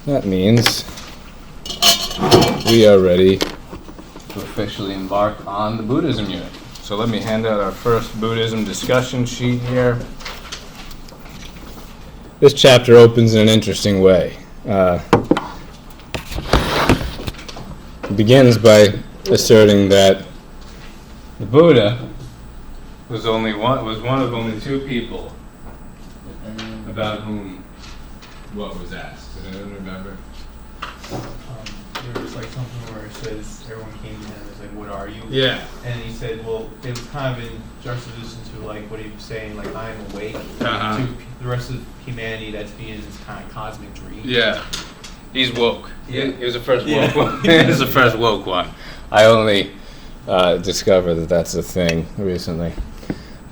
That means we are ready to officially embark on the Buddhism unit. So let me hand out our first Buddhism discussion sheet here. This chapter opens in an interesting way. It begins by asserting that the Buddha was one of only two people about whom what was asked. Does anyone remember? There was like something where it says everyone came to him and was like, "What are you?" Yeah. And he said, "Well, it was kind of in juxtaposition to like what he was saying, like I am awake Uh-huh. to the rest of humanity that's being in this kind of cosmic dream." Yeah. He's woke. Yeah. He was the first woke Yeah. one. He was the first woke one. I only discovered that that's a thing recently.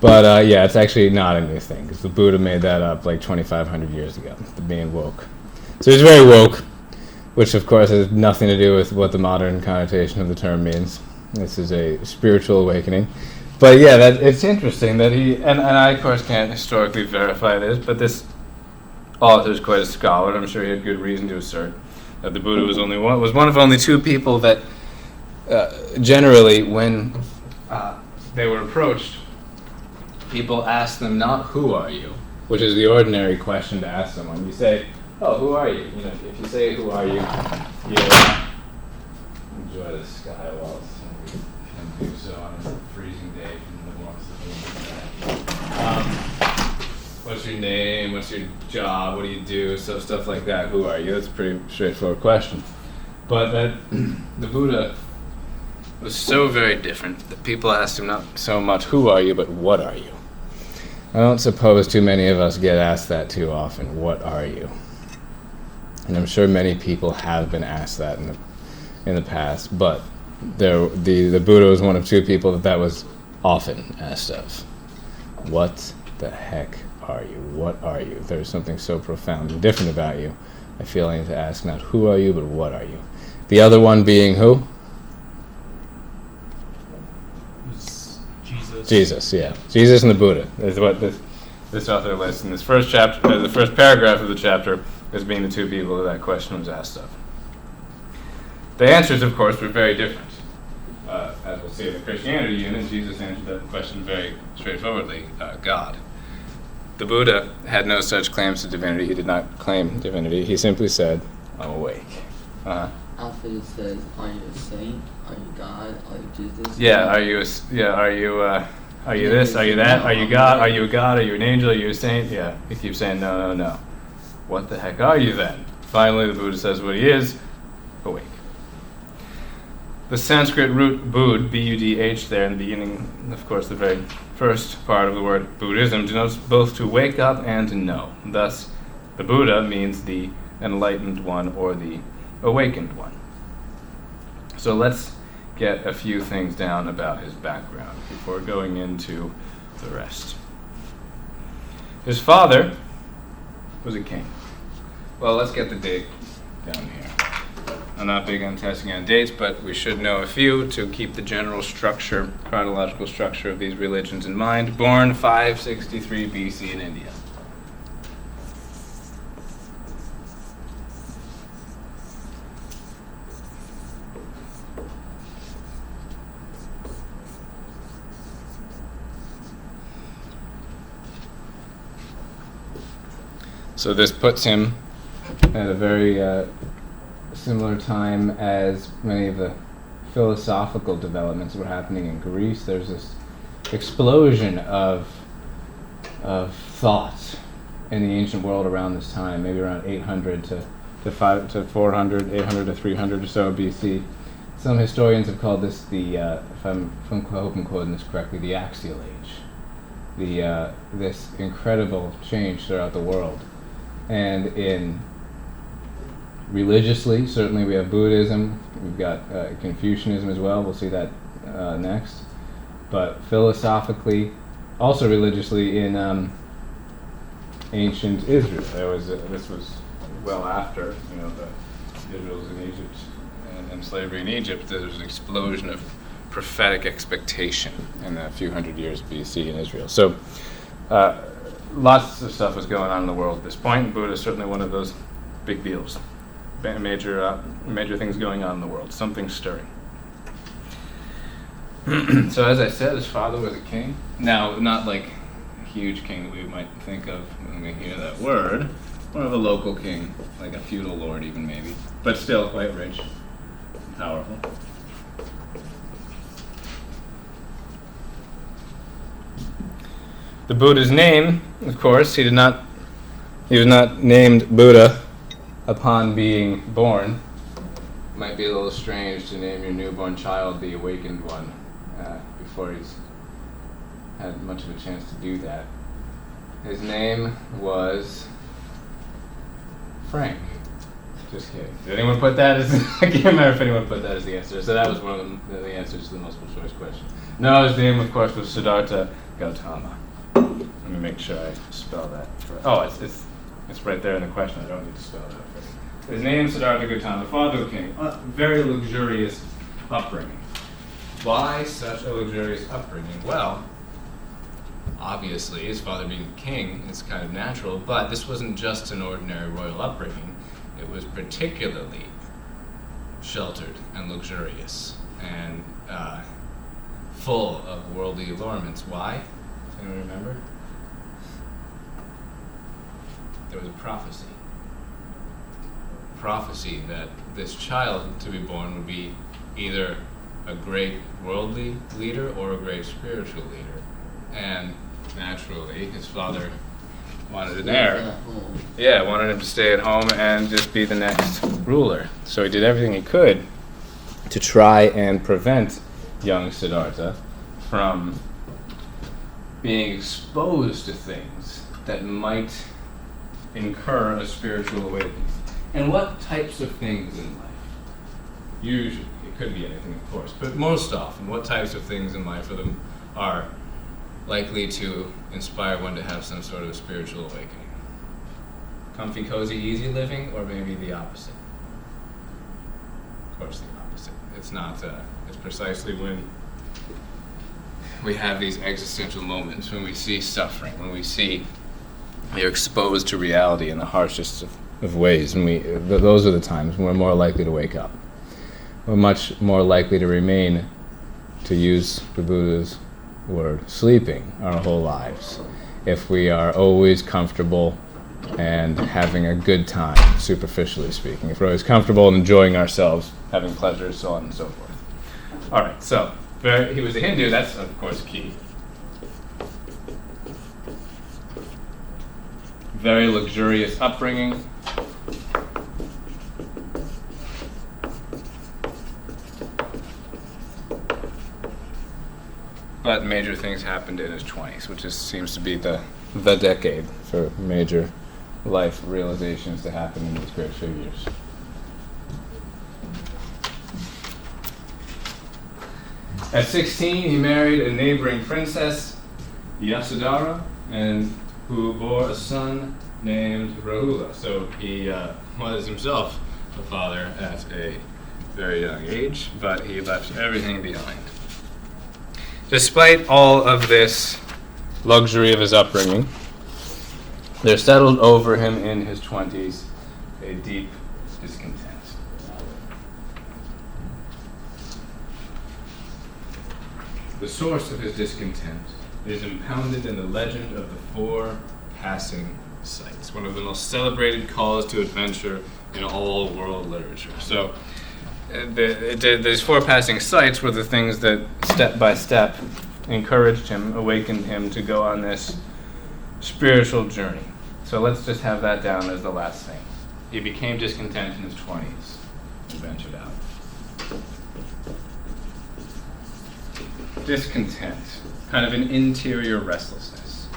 But yeah, it's actually not a new thing because the Buddha made that up like 2,500 years ago, the being woke. So he's very woke, which of course has nothing to do with what the modern connotation of the term means. This is a spiritual awakening. But yeah, it's interesting that he, and I of course can't historically verify this, but this author is quite a scholar. I'm sure he had good reason to assert that the Buddha was one of only two people that generally when they were approached, people ask them not "who are you," which is the ordinary question to ask someone. You say, "Oh, who are you?" You know, if you say "who are you," you enjoy the sky while we can do so on a freezing day from the warmth of the moon. What's your name? What's your job? What do you do? So stuff like that. Who are you? That's a pretty straightforward question. But that the Buddha was so very different that people asked him not so much "who are you," but "what are you?" I don't suppose too many of us get asked that too often. What are you? And I'm sure many people have been asked that in the past, but the Buddha was one of two people that was often asked of. What the heck are you? What are you? There's something so profound and different about you. I feel I need to ask not "who are you," but "what are you?" The other one being who? Jesus, yeah. Jesus and the Buddha is what this author lists in this first chapter, the first paragraph of the chapter, as being the two people that question was asked of. The answers, of course, were very different. As we'll see in the Christianity unit, Jesus answered that question very straightforwardly, God. The Buddha had no such claims to divinity. He did not claim divinity. He simply said, "I'm awake." After it says, "Are you a saint? Are you God? Are you Jesus?" Yeah, are you this? Are you that? Are you God? Are you a God? Are you an angel? Are you a saint? Yeah, he keeps saying no, no, no. What the heck are you then? Finally, the Buddha says what he is, awake. The Sanskrit root Bud, B-U-D-H there in the beginning, of course, the very first part of the word Buddhism denotes both to wake up and to know. Thus, the Buddha means the enlightened one or the awakened one. So let's get a few things down about his background before going into the rest. His father was a king. Well, let's get the date down here. I'm not big on testing on dates, but we should know a few to keep the general structure, chronological structure of these religions in mind. Born 563 BC in India. So this puts him at a very similar time as many of the philosophical developments that were happening in Greece. There's this explosion of thought in the ancient world around this time, maybe around 800 to 400, 800 to 300 or so BC. Some historians have called this the, if I hope I'm quoting this correctly, the axial age. This incredible change throughout the world. And in religiously, certainly we have Buddhism, we've got Confucianism as well, we'll see that next. But philosophically, also religiously in ancient Israel, this was well after, the Israel's in Egypt and slavery in Egypt. There was an explosion of prophetic expectation in a few hundred years BC in Israel. So lots of stuff was going on in the world at this point, and Buddha is certainly one of those big deals. major things going on in the world, something stirring. So as I said, his father was a king. Now, not like a huge king that we might think of when we hear that word. More of a local king, like a feudal lord even maybe, but still quite rich and powerful. The Buddha's name, of course, he was not named Buddha upon being born. Might be a little strange to name your newborn child the awakened one before he's had much of a chance to do that. His name was Frank. Just kidding. Did anyone put that as... I can't remember if anyone put that as the answer. So that was one of the answers to the multiple choice question. No, his name, of course, was Siddhartha Gautama. Let me make sure I spell that correct. Oh, it's right there in the question. I don't need to spell that first. His name is Siddhartha Gautama, father of king. Very luxurious upbringing. Why such a luxurious upbringing? Well, obviously, his father being king is kind of natural, but this wasn't just an ordinary royal upbringing. It was particularly sheltered and luxurious and full of worldly allurements. Why? Does anyone remember? There was a prophecy. Prophecy that this child to be born would be either a great worldly leader or a great spiritual leader. And naturally, his father wanted an heir. Yeah, wanted him to stay at home and just be the next ruler. So he did everything he could to try and prevent young Siddhartha from being exposed to things that might incur a spiritual awakening. And what types of things in life? Usually, it could be anything, of course, but most often, what types of things in life are likely to inspire one to have some sort of spiritual awakening? Comfy, cozy, easy living, or maybe the opposite? Of course, the opposite. It's not, it's precisely when we have these existential moments, when we see suffering, when we're exposed to reality in the harshest of ways, and those are the times when we're more likely to wake up. We're much more likely to remain, to use the Buddha's word, sleeping our whole lives, if we are always comfortable and having a good time, superficially speaking. If we're always comfortable and enjoying ourselves, having pleasure, so on and so forth. All right, so he was a Hindu, that's of course key. Very luxurious upbringing. But major things happened in his 20s, which seems to be the decade for major life realizations to happen in these great figures. At 16, he married a neighboring princess, Yasudhara, and who bore a son named Rahula. So he was himself a father at a very young age, but he left everything behind. Despite all of this luxury of his upbringing, there settled over him in his 20s a deep discontent. The source of his discontent is impounded in the legend of the four passing sights, one of the most celebrated calls to adventure in all world literature. So, these four passing sights were the things that, step by step, encouraged him, awakened him to go on this spiritual journey. So let's just have that down as the last thing. He became discontent in his 20s and ventured out. Discontent, kind of an interior restlessness.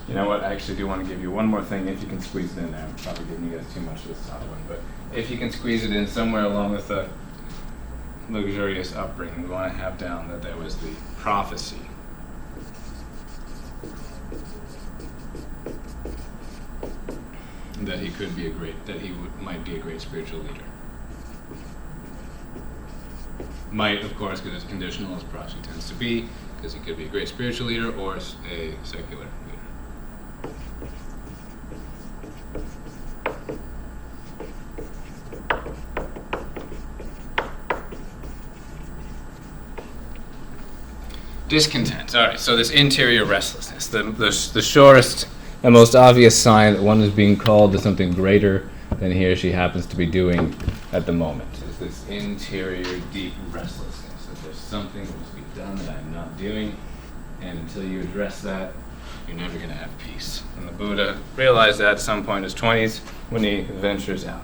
You know what, I actually do want to give you one more thing, if you can squeeze it in there. I'm probably giving you guys too much for this top one, but if you can squeeze it in somewhere along with the luxurious upbringing, we want to have down that there was the prophecy. That he could be might be a great spiritual leader. Might, of course, because it's conditional, as Prashi tends to be, because he could be a great spiritual leader or a secular leader. Discontent. All right, so this interior restlessness, the surest and most obvious sign that one is being called to something greater than he or she happens to be doing at the moment, is this interior deep restlessness, that there's something that must be done that I'm not doing, and until you address that, you're never going to have peace. And the Buddha realized that at some point in his 20s when he ventures out.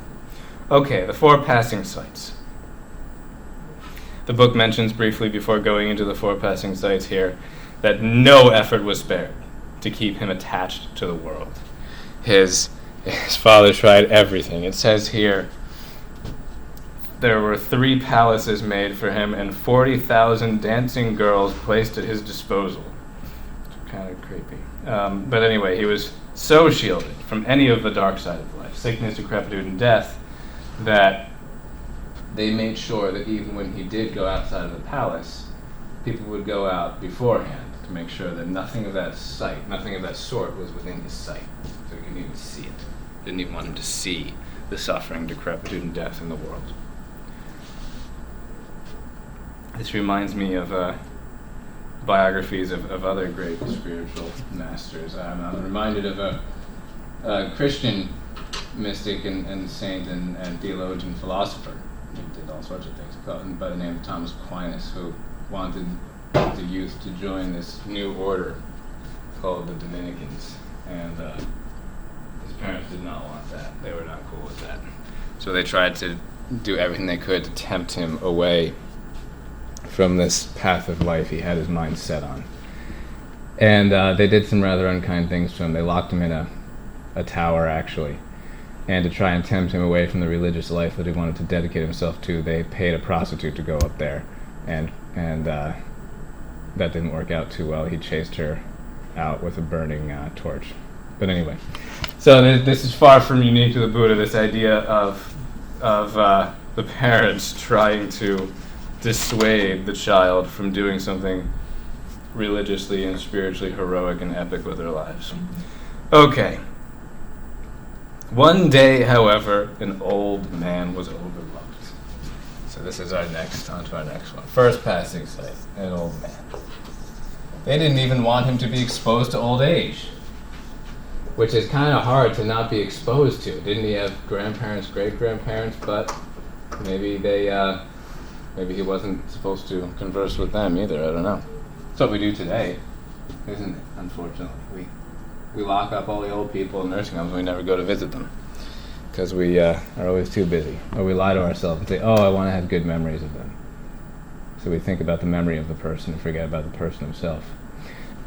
Okay, the 4 passing sights. The book mentions briefly before going into the 4 passing sights here that no effort was spared to keep him attached to the world. His father tried everything. It says here there were 3 palaces made for him and 40,000 dancing girls placed at his disposal. Kind of creepy. But anyway, he was so shielded from any of the dark side of life, sickness, decrepitude, and death, that they made sure that even when he did go outside of the palace, people would go out beforehand to make sure that nothing of that sight, nothing of that sort was within his sight, so he couldn't even see it. Didn't even want him to see the suffering, decrepitude, and death in the world. This reminds me of biographies of other great spiritual masters. I'm reminded of a Christian mystic and saint and theologian philosopher. He did all sorts of things, by the name of Thomas Aquinas, who wanted the youth to join this new order called the Dominicans. And his parents did not want that. They were not cool with that. So they tried to do everything they could to tempt him away from this path of life he had his mind set on. And they did some rather unkind things to him. They locked him in a tower, actually. And to try and tempt him away from the religious life that he wanted to dedicate himself to, they paid a prostitute to go up there. And that didn't work out too well. He chased her out with a burning torch. But anyway, so this is far from unique to the Buddha, this idea of the parents trying to dissuade the child from doing something religiously and spiritually heroic and epic with their lives. Okay. One day, however, an old man was overlooked. So this is on to our next one. First passing sight, an old man. They didn't even want him to be exposed to old age, which is kind of hard to not be exposed to. Didn't he have grandparents, great-grandparents, but maybe he wasn't supposed to converse with them either, I don't know. That's what we do today, isn't it, unfortunately? We lock up all the old people in nursing homes and we never go to visit them because we are always too busy. Or we lie to ourselves and say, oh, I want to have good memories of them. So we think about the memory of the person and forget about the person himself.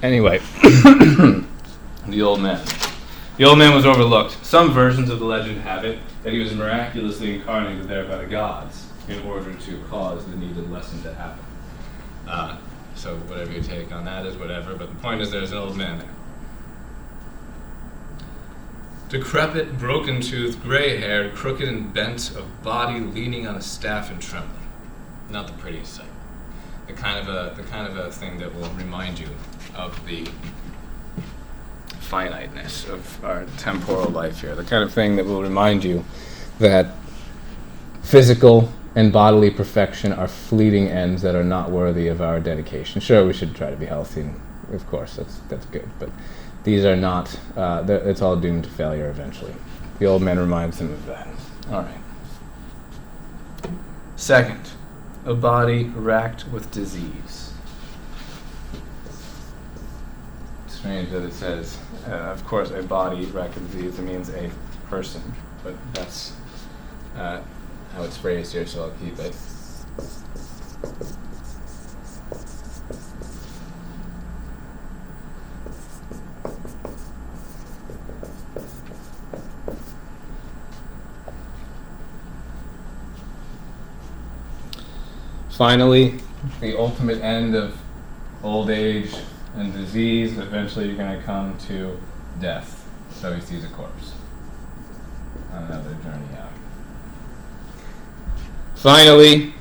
Anyway, the old man. The old man was overlooked. Some versions of the legend have it that he was miraculously incarnated there by the gods in order to cause the needed lesson to happen. So whatever your take on that is, whatever. But the point is there's an old man there. Decrepit, broken-toothed, gray-haired, crooked and bent of body, leaning on a staff and trembling. Not the prettiest sight. The kind of a thing that will remind you of the finiteness of our temporal life here. The kind of thing that will remind you that physical and bodily perfection are fleeting ends that are not worthy of our dedication. Sure, we should try to be healthy, and of course, that's good, but these are not, it's all doomed to failure eventually. The old man reminds them of that. All right. Second, a body racked with disease. Strange that it says, of course, a body racked with disease. It means a person, but that's how it's phrased here, so I'll keep it. Finally, the ultimate end of old age and disease, eventually you're going to come to death. So he sees a corpse on another journey out. Finally,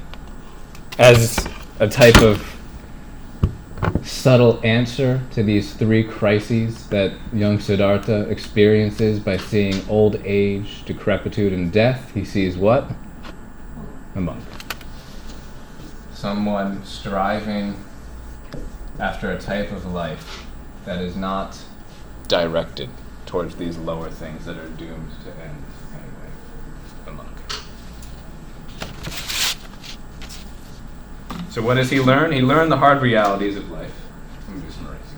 as a type of subtle answer to these three crises that young Siddhartha experiences by seeing old age, decrepitude, and death, he sees what? A monk. Someone striving after a type of life that is not directed towards these lower things that are doomed to end anyway. A monk. So what does he learn? He learned the hard realities of life. Let me do some erasing.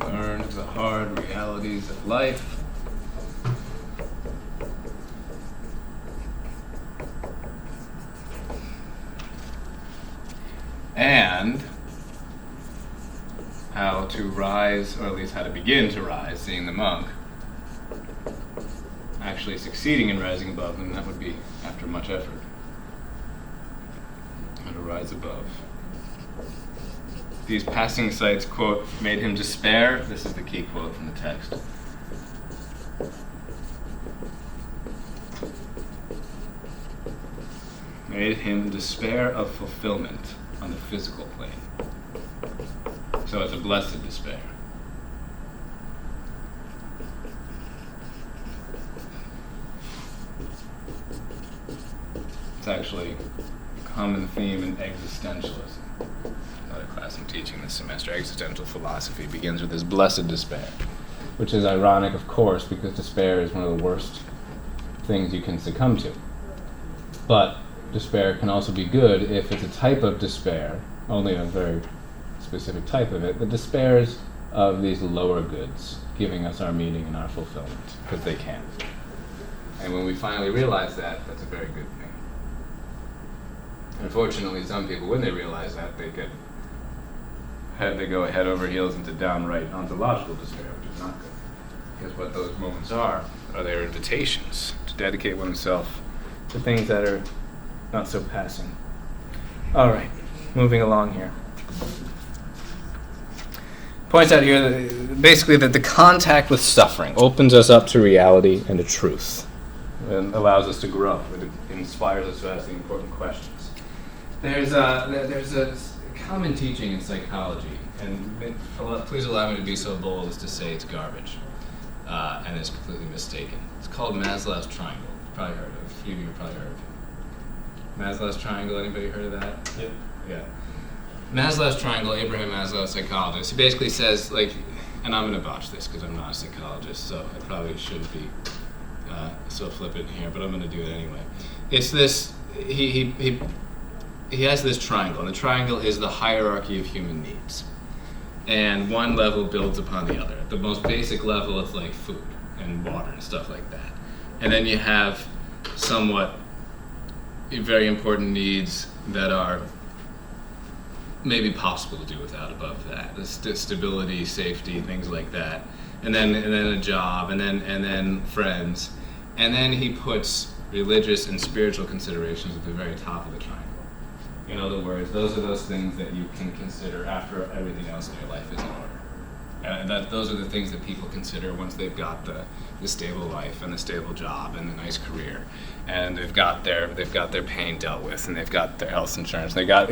Learn the hard realities of life. And how to rise, or at least how to begin to rise, seeing the monk actually succeeding in rising above them. That would be after much effort. How to rise above. These passing sights, quote, made him despair. This is the key quote from the text. Made him despair of fulfillment on the physical plane. So it's a blessed despair. It's actually a common theme in existentialism. Another class I'm teaching this semester, existential philosophy, begins with this blessed despair, which is ironic, of course, because despair is one of the worst things you can succumb to. But despair can also be good if it's a type of despair, only a very specific type of it, that despairs of these lower goods, giving us our meaning and our fulfillment, because they can. And when we finally realize that, that's a very good thing. Unfortunately, some people, when they realize that, they go head over heels into downright ontological despair, which is not good. Because what those moments are their invitations to dedicate oneself to things that are not so passing. All right, moving along here. Points out here that basically that the contact with suffering opens us up to reality and to truth, and allows us to grow. It inspires us to ask the important questions. There's a common teaching in psychology, and please allow me to be so bold as to say it's garbage, and it's completely mistaken. It's called Maslow's triangle. You've probably heard of it. A few of you have probably heard of it. Maslow's triangle, anybody heard of that? Yep. Yeah. Maslow's triangle, Abraham Maslow, psychologist, he basically says, like, and I'm going to botch this because I'm not a psychologist, so I probably shouldn't be so flippant here, but I'm going to do it anyway. It's this, he has this triangle, and the triangle is the hierarchy of human needs. And one level builds upon the other. At the most basic level, it's like food and water and stuff like that. And then you have somewhat very important needs that are maybe possible to do without above that. The stability, safety, things like that. And then a job, and then friends. And then he puts religious and spiritual considerations at the very top of the triangle. In other words, those are those things that you can consider after everything else in your life is in order. And those are the things that people consider once they've got the stable life and the stable job and the nice career, and they've got their pain dealt with, and they've got their health insurance. They got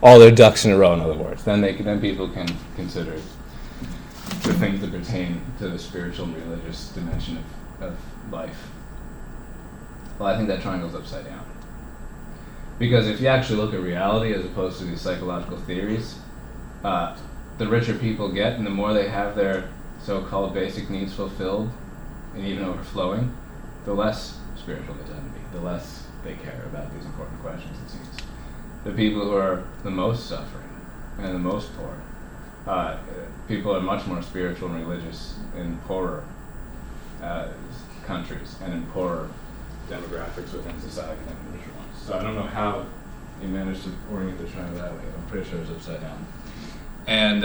all their ducks in a row. In other words, then people can consider the things that pertain to the spiritual and religious dimension of life. Well, I think that triangle's upside down. Because if you actually look at reality as opposed to these psychological theories, the richer people get and the more they have their so-called basic needs fulfilled and even overflowing, the less spiritual they tend to be, the less they care about these important questions, it seems. The people who are the most suffering and the most poor, people are much more spiritual and religious in poorer countries and in poorer demographics within society than the richer ones. So I don't know how he managed to orient the triangle that way. I'm pretty sure it's upside down. And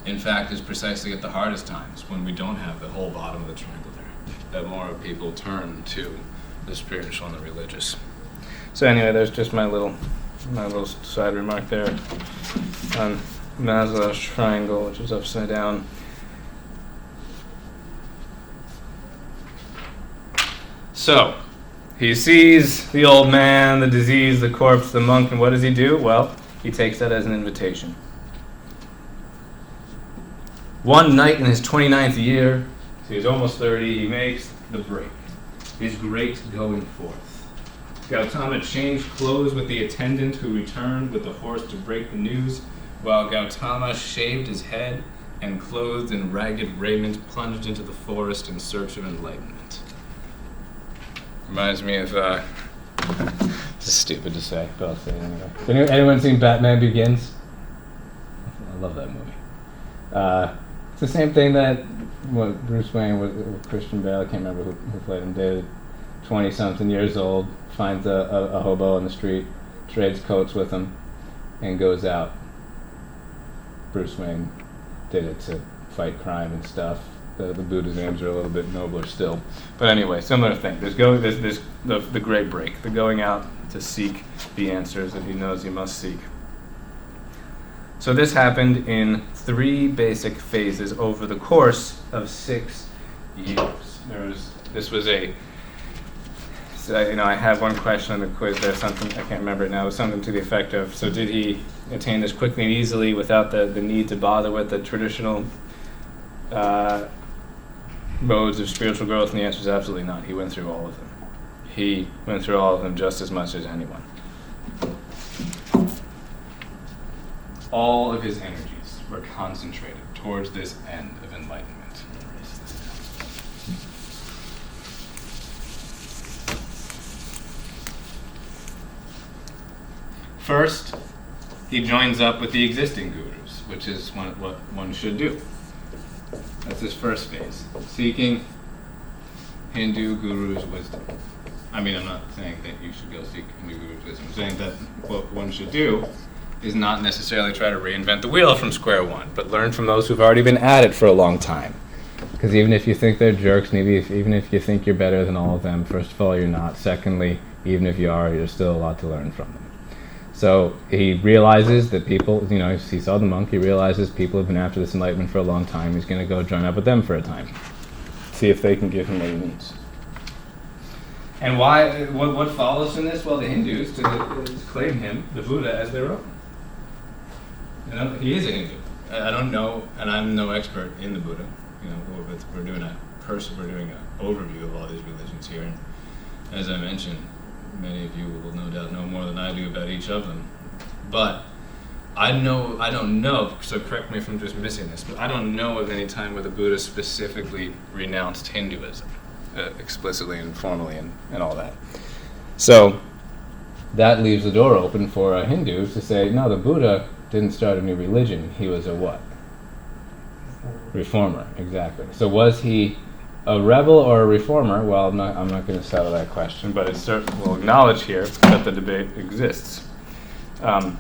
in fact, it's precisely at the hardest times when we don't have the whole bottom of the triangle there. that more people turn to the spiritual and the religious. So anyway, there's just my little side remark there on Maslow's triangle, which is upside down. So, he sees the old man, the disease, the corpse, the monk, and what does he do? Well, he takes that as an invitation. One night in his 29th year, so he's almost 30, he makes the break. His great going forth. Gautama changed clothes with the attendant who returned with the horse to break the news, while Gautama shaved his head and clothed in ragged raiment plunged into the forest in search of enlightenment. Reminds me of, this is stupid to say, but I'll say it anyway. Has anyone seen Batman Begins? I love that movie. It's the same thing that what Bruce Wayne with Christian Bale, I can't remember who played him, did. 20-something years old, finds a hobo on the street, trades coats with him, and goes out. Bruce Wayne did it to fight crime and stuff. The Buddha's aims are a little bit nobler still. But anyway, similar thing. There's the great break, the going out to seek the answers that he knows he must seek. So this happened in 3 basic phases over the course of 6 years. I have one question on the quiz there, something, I can't remember it now, it was something to the effect of, so did he attain this quickly and easily without the need to bother with the traditional modes of spiritual growth? And the answer is absolutely not. He went through all of them. He went through all of them just as much as anyone. All of his energies were concentrated towards this end of enlightenment. First, he joins up with the existing gurus, which is what one should do. That's his first phase, seeking Hindu gurus' wisdom. I mean, I'm not saying that you should go seek Hindu gurus' wisdom. I'm saying that what one should do is not necessarily try to reinvent the wheel from square one, but learn from those who've already been at it for a long time. Because even if you think they're jerks, even if you think you're better than all of them, first of all, you're not. Secondly, even if you are, there's still a lot to learn from them. So he realizes that people, he saw the monk, he realizes people have been after this enlightenment for a long time. He's going to go join up with them for a time. See if they can give him what he needs. And what follows from this? Well, the Hindus claim him, the Buddha, as their own. He is a Hindu. I don't know, and I'm no expert in the Buddha. We're doing an overview of all these religions here. And as I mentioned, many of you will no doubt know more than I do about each of them. But I don't know, so correct me if I'm just missing this, but I don't know of any time where the Buddha specifically renounced Hinduism, explicitly and formally and all that. So that leaves the door open for a Hindu to say, no, the Buddha didn't start a new religion. He was a what? Reformer, exactly. So was he a rebel or a reformer? Well, I'm not going to settle that question, but we'll acknowledge here that the debate exists. A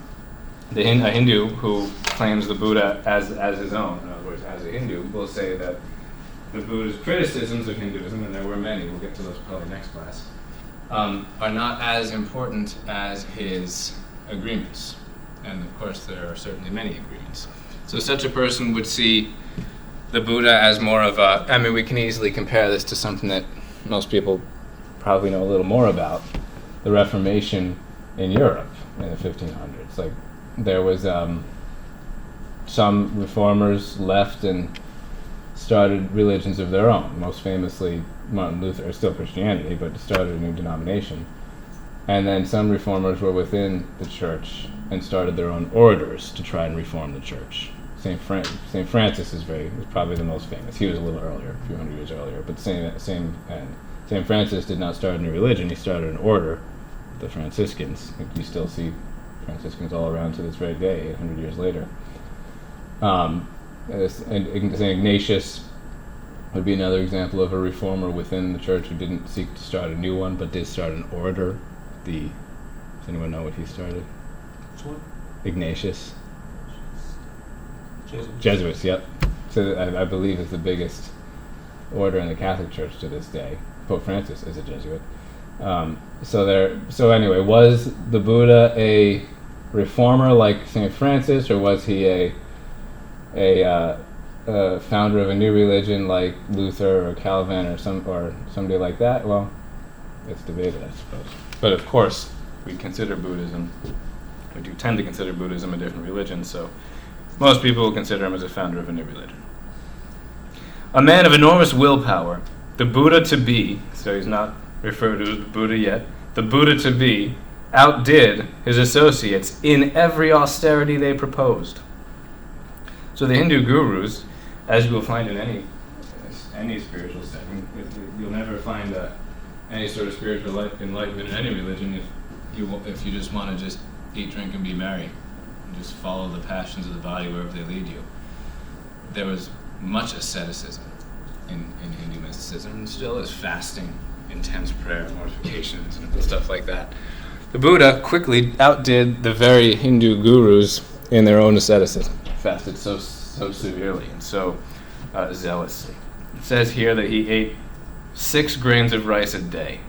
Hindu who claims the Buddha as his own, in other words, as a Hindu, will say that the Buddha's criticisms of Hinduism, and there were many, we'll get to those probably next class, are not as important as his agreements. And of course, there are certainly many agreements. So such a person would see the Buddha as more of we can easily compare this to something that most people probably know a little more about, the Reformation in Europe in the 1500s. Like, there was some reformers left and started religions of their own, most famously Martin Luther, or still Christianity, but started a new denomination. And then some reformers were within the church and started their own orders to try and reform the church. St. Francis is probably the most famous. He was a little earlier, a few hundred years earlier, but same end. St. Francis did not start a new religion. He started an order, the Franciscans. You still see Franciscans all around to this very day, 800 years later. St. Ignatius would be another example of a reformer within the church who didn't seek to start a new one, but did start an order. Does anyone know what he started? Which one? Ignatius. Jesuits. Jesuits, yep. So I believe is the biggest order in the Catholic Church to this day. Pope Francis is a Jesuit. So anyway, was the Buddha a reformer like St. Francis, or was he a founder of a new religion like Luther or Calvin or somebody like that? Well, it's debated, I suppose. But of course, we do tend to consider Buddhism a different religion, so most people will consider him as a founder of a new religion. A man of enormous willpower, the Buddha to be, so he's not referred to as the Buddha yet, the Buddha to be outdid his associates in every austerity they proposed. So the Hindu gurus, as you will find in any spiritual setting, you'll never find any sort of spiritual enlightenment in any religion if you just want to just eat, drink, and be merry, and just follow the passions of the body wherever they lead you. There was much asceticism in Hindu mysticism, and still is fasting, intense prayer, mortifications, and stuff like that. The Buddha quickly outdid the very Hindu gurus in their own asceticism. Fasted so severely and so zealously. It says here that he ate 6 grains of rice a day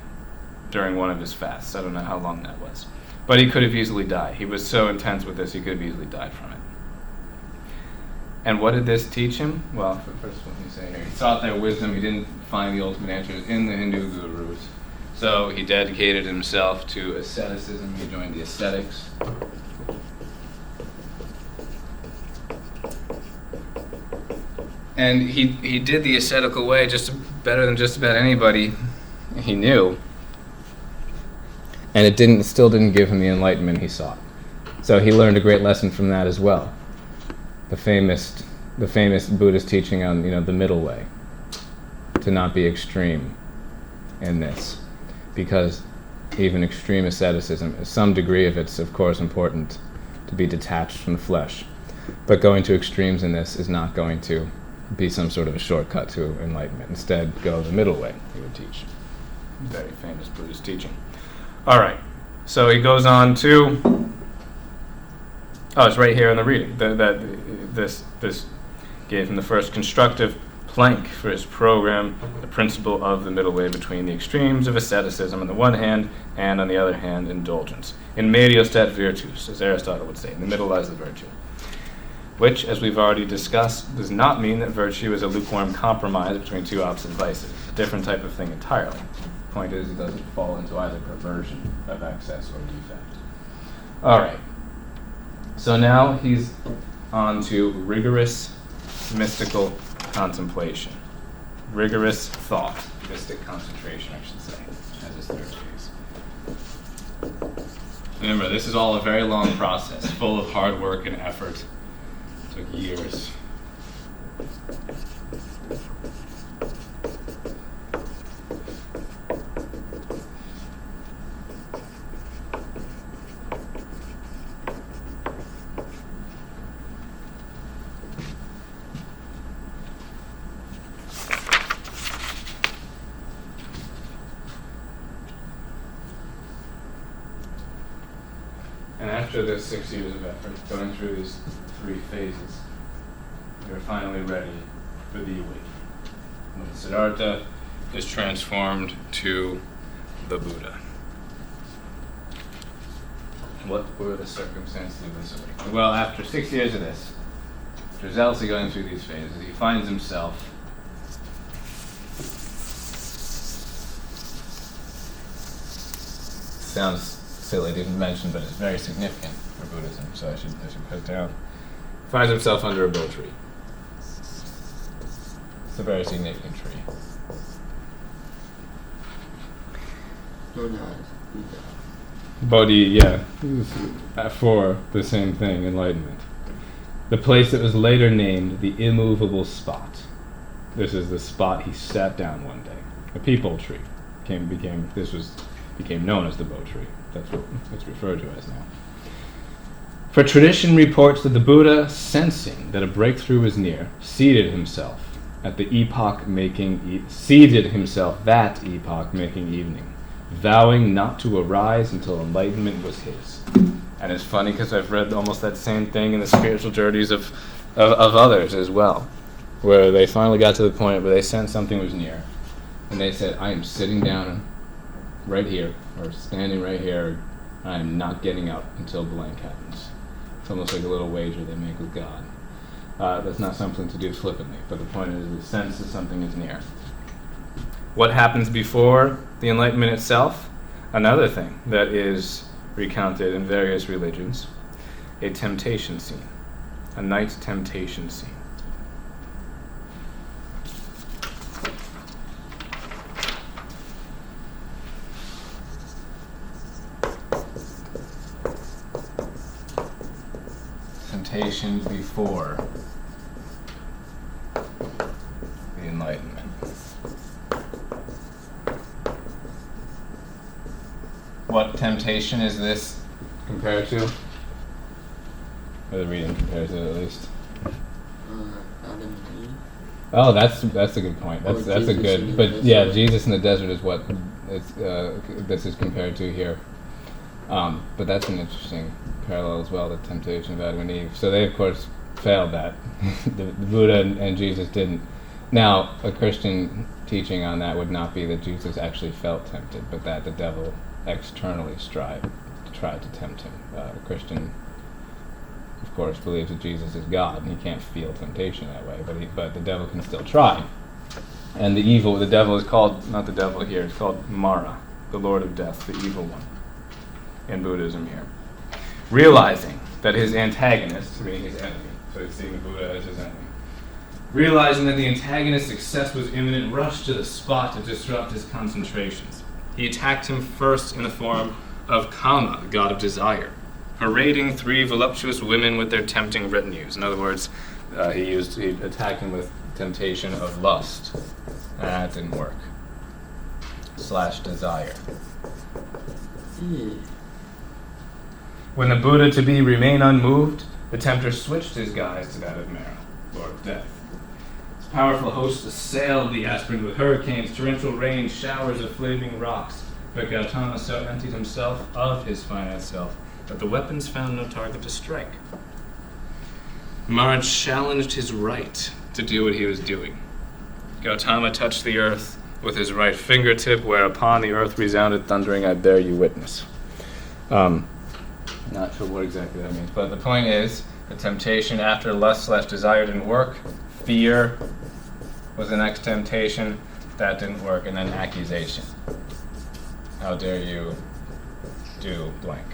during one of his fasts. I don't know how long that was. But he could have easily died. He was so intense with this, he could have easily died from it. And what did this teach him? Well, first what he say here, he sought their wisdom. He didn't find the ultimate answers in the Hindu gurus. So he dedicated himself to asceticism. He joined the ascetics. And he did the ascetical way just better than just about anybody he knew. And it still didn't give him the enlightenment he sought. So he learned a great lesson from that as well. The famous Buddhist teaching on the middle way, to not be extreme in this, because even extreme asceticism, some degree of it's of course important to be detached from the flesh, but going to extremes in this is not going to be some sort of a shortcut to enlightenment. Instead, go the middle way, he would teach. Very famous Buddhist teaching. All right, so he goes on to. Oh, it's right here in the reading. This gave him the first constructive plank for his program, the principle of the middle way between the extremes of asceticism on the one hand, and on the other hand, indulgence. In medio stat virtus, as Aristotle would say, in the middle lies the virtue. Which, as we've already discussed, does not mean that virtue is a lukewarm compromise between two opposite vices. It's a different type of thing entirely. The point is, it doesn't fall into either perversion of excess or defect. All right. So now he's on to rigorous mystical contemplation. Rigorous thought. Mystic concentration, I should say, as his third phase. Remember, this is all a very long process, full of hard work and effort. It took years. And after this 6 years of effort, going through these 3 phases, you're finally ready for the awakening. When Siddhartha is transformed to the Buddha. What were the circumstances of this awakening? Well, after 6 years of this, after zealously going through these phases, he finds himself sounds silly to even mention, but it's very significant for Buddhism, so I should put it down. Finds himself under a bo tree. It's a very significant tree. Bodhi, yeah, for the same thing, enlightenment. The place that was later named the immovable spot. This is the spot he sat down one day. A peepul tree became known as the bo tree. That's what it's referred to as now. For tradition reports that the Buddha, sensing that a breakthrough was near, seated himself that epoch making evening, vowing not to arise until enlightenment was his. And it's funny because I've read almost that same thing in the spiritual journeys of others as well. where they finally got to the point where they sensed something was near. And they said, I am sitting down right here, or standing right here. I am not getting up until blank happens. It's almost like a little wager they make with God. That's not something to do flippantly, but the point is the sense that something is near. What happens before the Enlightenment itself? Another thing that is recounted in various religions, a temptation scene, a night temptation scene. Temptation before the Enlightenment. What temptation is this compared to? Or the reading compared to, at least. Adam and Eve. Oh, that's a good point. That's a Jesus good. in the But desert. yeah, Jesus in the desert is what it's, this is compared to here. But that's an interesting parallel as well. The temptation of Adam and Eve. So they of course failed that. the Buddha and Jesus didn't. Now, a Christian teaching on that would not be that Jesus actually felt tempted, but that the devil externally tried to tempt him. A Christian, of course, believes that Jesus is God, and he can't feel temptation that way, but the devil can still try. And the devil is called, not the devil here, it's called Mara, the Lord of Death, the evil one, in Buddhism here. Realizing that his antagonist, meaning his enemy, so he's seeing the Buddha as his enemy, realizing that the antagonist's success was imminent, rushed to the spot to disrupt his concentrations. He attacked him first in the form of Kama, the god of desire, parading 3 voluptuous women with their tempting retinues. In other words, he attacked him with temptation of lust. That didn't work. / desire. When the Buddha to be remain unmoved, the tempter switched his guise to that of Mara, Lord of Death. His powerful host assailed the aspirant with hurricanes, torrential rain, showers of flaming rocks. But Gautama so emptied himself of his finite self that the weapons found no target to strike. Mara challenged his right to do what he was doing. Gautama touched the earth with his right fingertip, whereupon the earth resounded, thundering, I bear you witness. Not sure what exactly that means, but the point is, the temptation after lust / desire didn't work. Fear was the next temptation. That didn't work. And then accusation. How dare you do blank.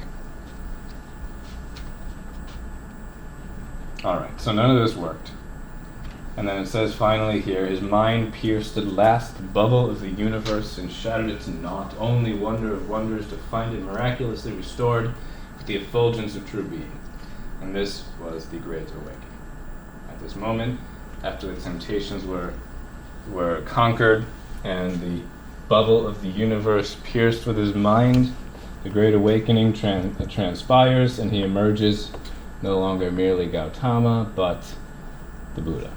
Alright, so none of this worked. And then it says finally here, his mind pierced the last bubble of the universe and shattered its knot. Only wonder of wonders to find it miraculously restored with the effulgence of true being. And this was the Great Awakening. At this moment, after the temptations were conquered and the bubble of the universe pierced with his mind, the Great Awakening transpires, and he emerges no longer merely Gautama, but the Buddha.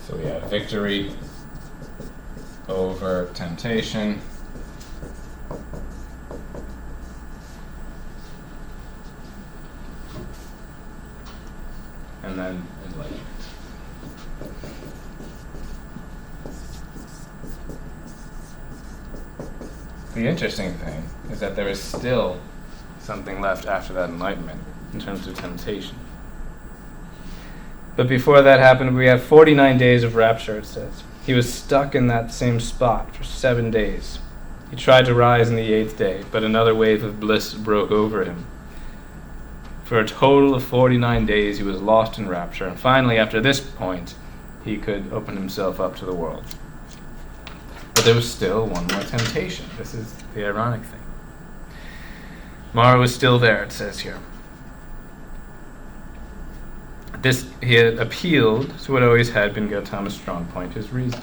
So we have victory over temptation. And then enlightenment. The interesting thing is that there is still something left after that enlightenment in terms of temptation. But before that happened, we have 49 days of rapture, it says. He was stuck in that same spot for 7 days. He tried to rise on the 8th day, but another wave of bliss broke over him. For a total of 49 days, he was lost in rapture. And finally, after this point, he could open himself up to the world. But there was still one more temptation. This is the ironic thing. Mara was still there, it says here. He had appealed to what always had been Gautama's strong point, his reason.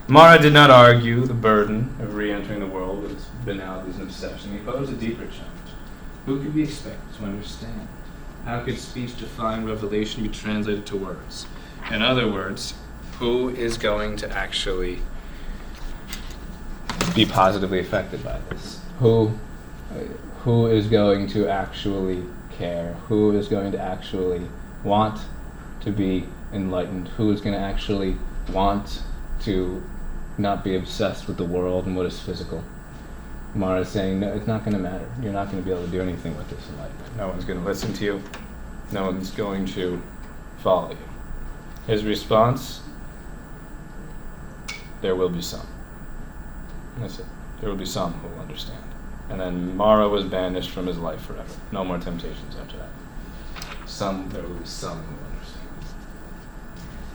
Mara did not argue the burden of re-entering the world with its banalities and obsession. He posed a deeper challenge. Who could we expect to understand? How could speech defying revelation be translated to words? In other words, who is going to actually be positively affected by this? Who is going to actually care, who is going to actually want to be enlightened, who is going to actually want to not be obsessed with the world and what is physical. Mara is saying, no, it's not going to matter. You're not going to be able to do anything with this enlightenment. No one's going to listen to you. No one's going to follow you. His response, there will be some. That's it. There will be some who will understand. And then Mara was banished from his life forever. No more temptations after that. There will be some who will understand.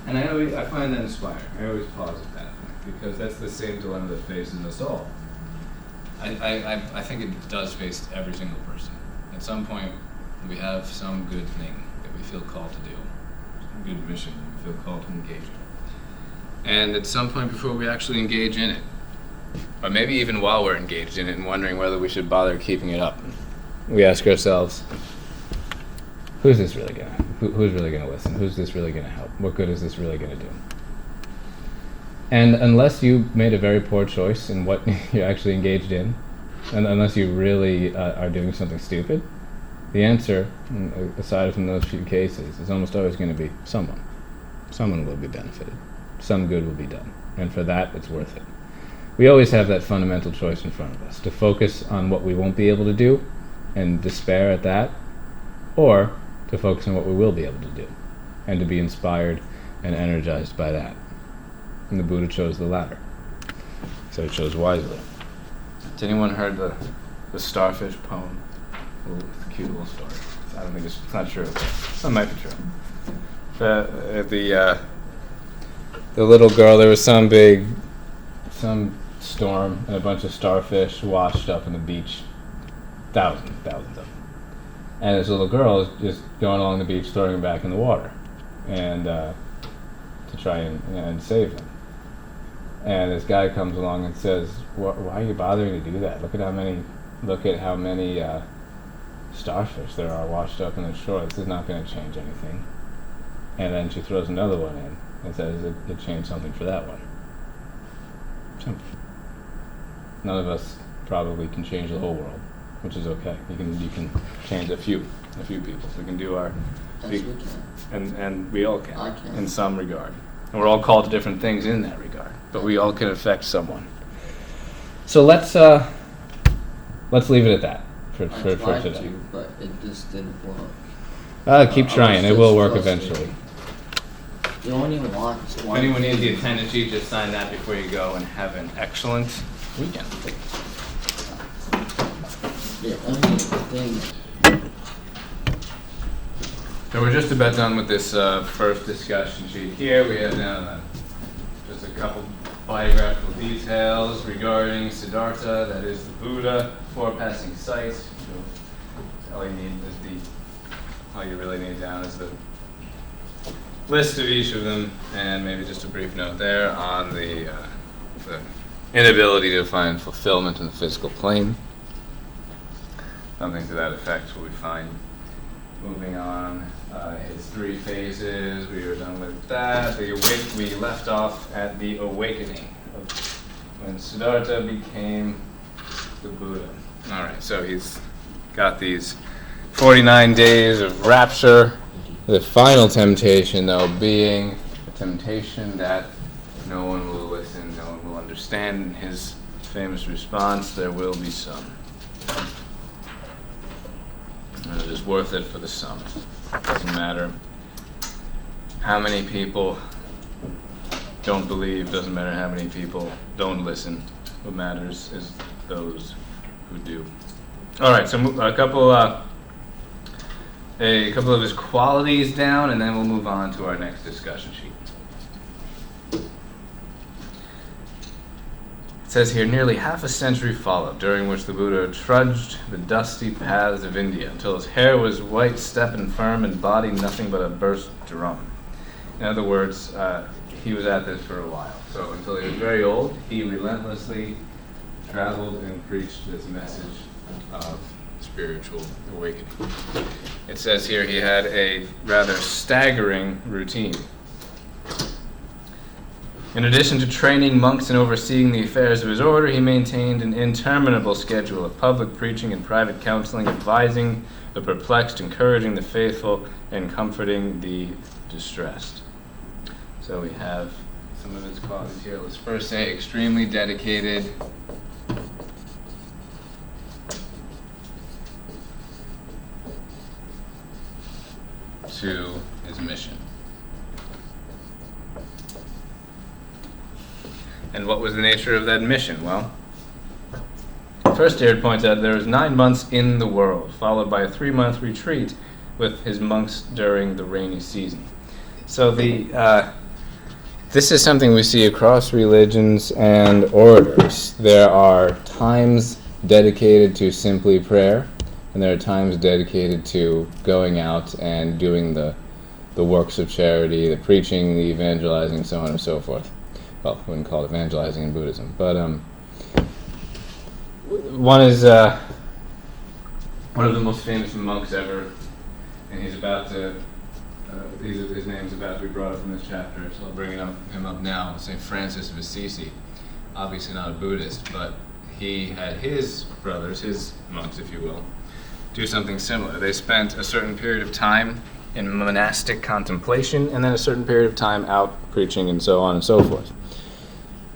And I find that inspiring. I always pause at that point, because that's the same dilemma that faces us all. I think it does face every single person. At some point, we have some good thing that we feel called to do, some good mission that we feel called to engage in. And at some point before we actually engage in it, or maybe even while we're engaged in it and wondering whether we should bother keeping it up, we ask ourselves, who's this really gonna? Who's really gonna listen? Who's this really gonna help? What good is this really gonna do? And unless you made a very poor choice in what you're actually engaged in, and unless you really are doing something stupid, the answer, aside from those few cases, is almost always going to be someone. Someone will be benefited. Some good will be done. And for that, it's worth it. We always have that fundamental choice in front of us, to focus on what we won't be able to do and despair at that, or to focus on what we will be able to do and to be inspired and energized by that. And the Buddha chose the latter. So he chose wisely. Has anyone heard the starfish poem? It's a cute little story. I don't think it's not true. It might be true. The little girl, there was some storm, and a bunch of starfish washed up on the beach. Thousands of them. And this little girl is just going along the beach, throwing them back in the water, and to try and save them. And this guy comes along and says, "Why are you bothering to do that? Look at how many starfish there are washed up on the shore. This is not going to change anything." And then she throws another one in and says it changed something for that one. Simple. None of us probably can change the whole world, which is okay. You can change a few people. We can do our. Yes, we can. And we all can. I can. In some regard. And we're all called to different things in that regard, but we all can affect someone. So let's leave it at that for today. To, but it just didn't work. Keep trying. It will work eventually. You only want If one. anyone needs the attendance sheet, just sign that before you go, and have an excellent weekend. The only thing. So we're just about done with this first discussion sheet here. We have now just a couple biographical details regarding Siddhartha, that is the Buddha, 4 passing sites. All you really need down is the list of each of them, and maybe just a brief note there on the inability to find fulfillment in the physical plane. Something to that effect will be fine. Moving on, his 3 phases, we are done with that. We left off at the awakening of when Siddhartha became the Buddha. All right, so he's got these 49 days of rapture. The final temptation, though, being a temptation that no one will listen, no one will understand. His famous response, there will be some. And it is worth it for the some. It doesn't matter how many people don't believe, doesn't matter how many people don't listen. What matters is those who do. All right, so a couple of his qualities down, and then we'll move on to our next discussion sheet. It says here, nearly half a century followed, during which the Buddha trudged the dusty paths of India until his hair was white, step and firm, and body nothing but a burst drum. In other words, he was at this for a while. So until he was very old, he relentlessly traveled and preached this message of spiritual awakening. It says here he had a rather staggering routine. In addition to training monks and overseeing the affairs of his order, he maintained an interminable schedule of public preaching and private counseling, advising the perplexed, encouraging the faithful, and comforting the distressed. So we have some of his qualities here. Let's first say extremely dedicated to his mission. And what was the nature of that mission? Well, first here it points out there was 9 months in the world, followed by a 3-month retreat with his monks during the rainy season. So this is something we see across religions and orders. There are times dedicated to simply prayer, and there are times dedicated to going out and doing the works of charity, the preaching, the evangelizing, so on and so forth. Well, I wouldn't call it evangelizing in Buddhism, but one is one of the most famous monks ever, and he's about to. His name's about to be brought up in this chapter, so I'll bring him up now. St. Francis of Assisi, obviously not a Buddhist, but he had his brothers, his monks, if you will, do something similar. They spent a certain period of time in monastic contemplation, and then a certain period of time out preaching, and so on and so forth.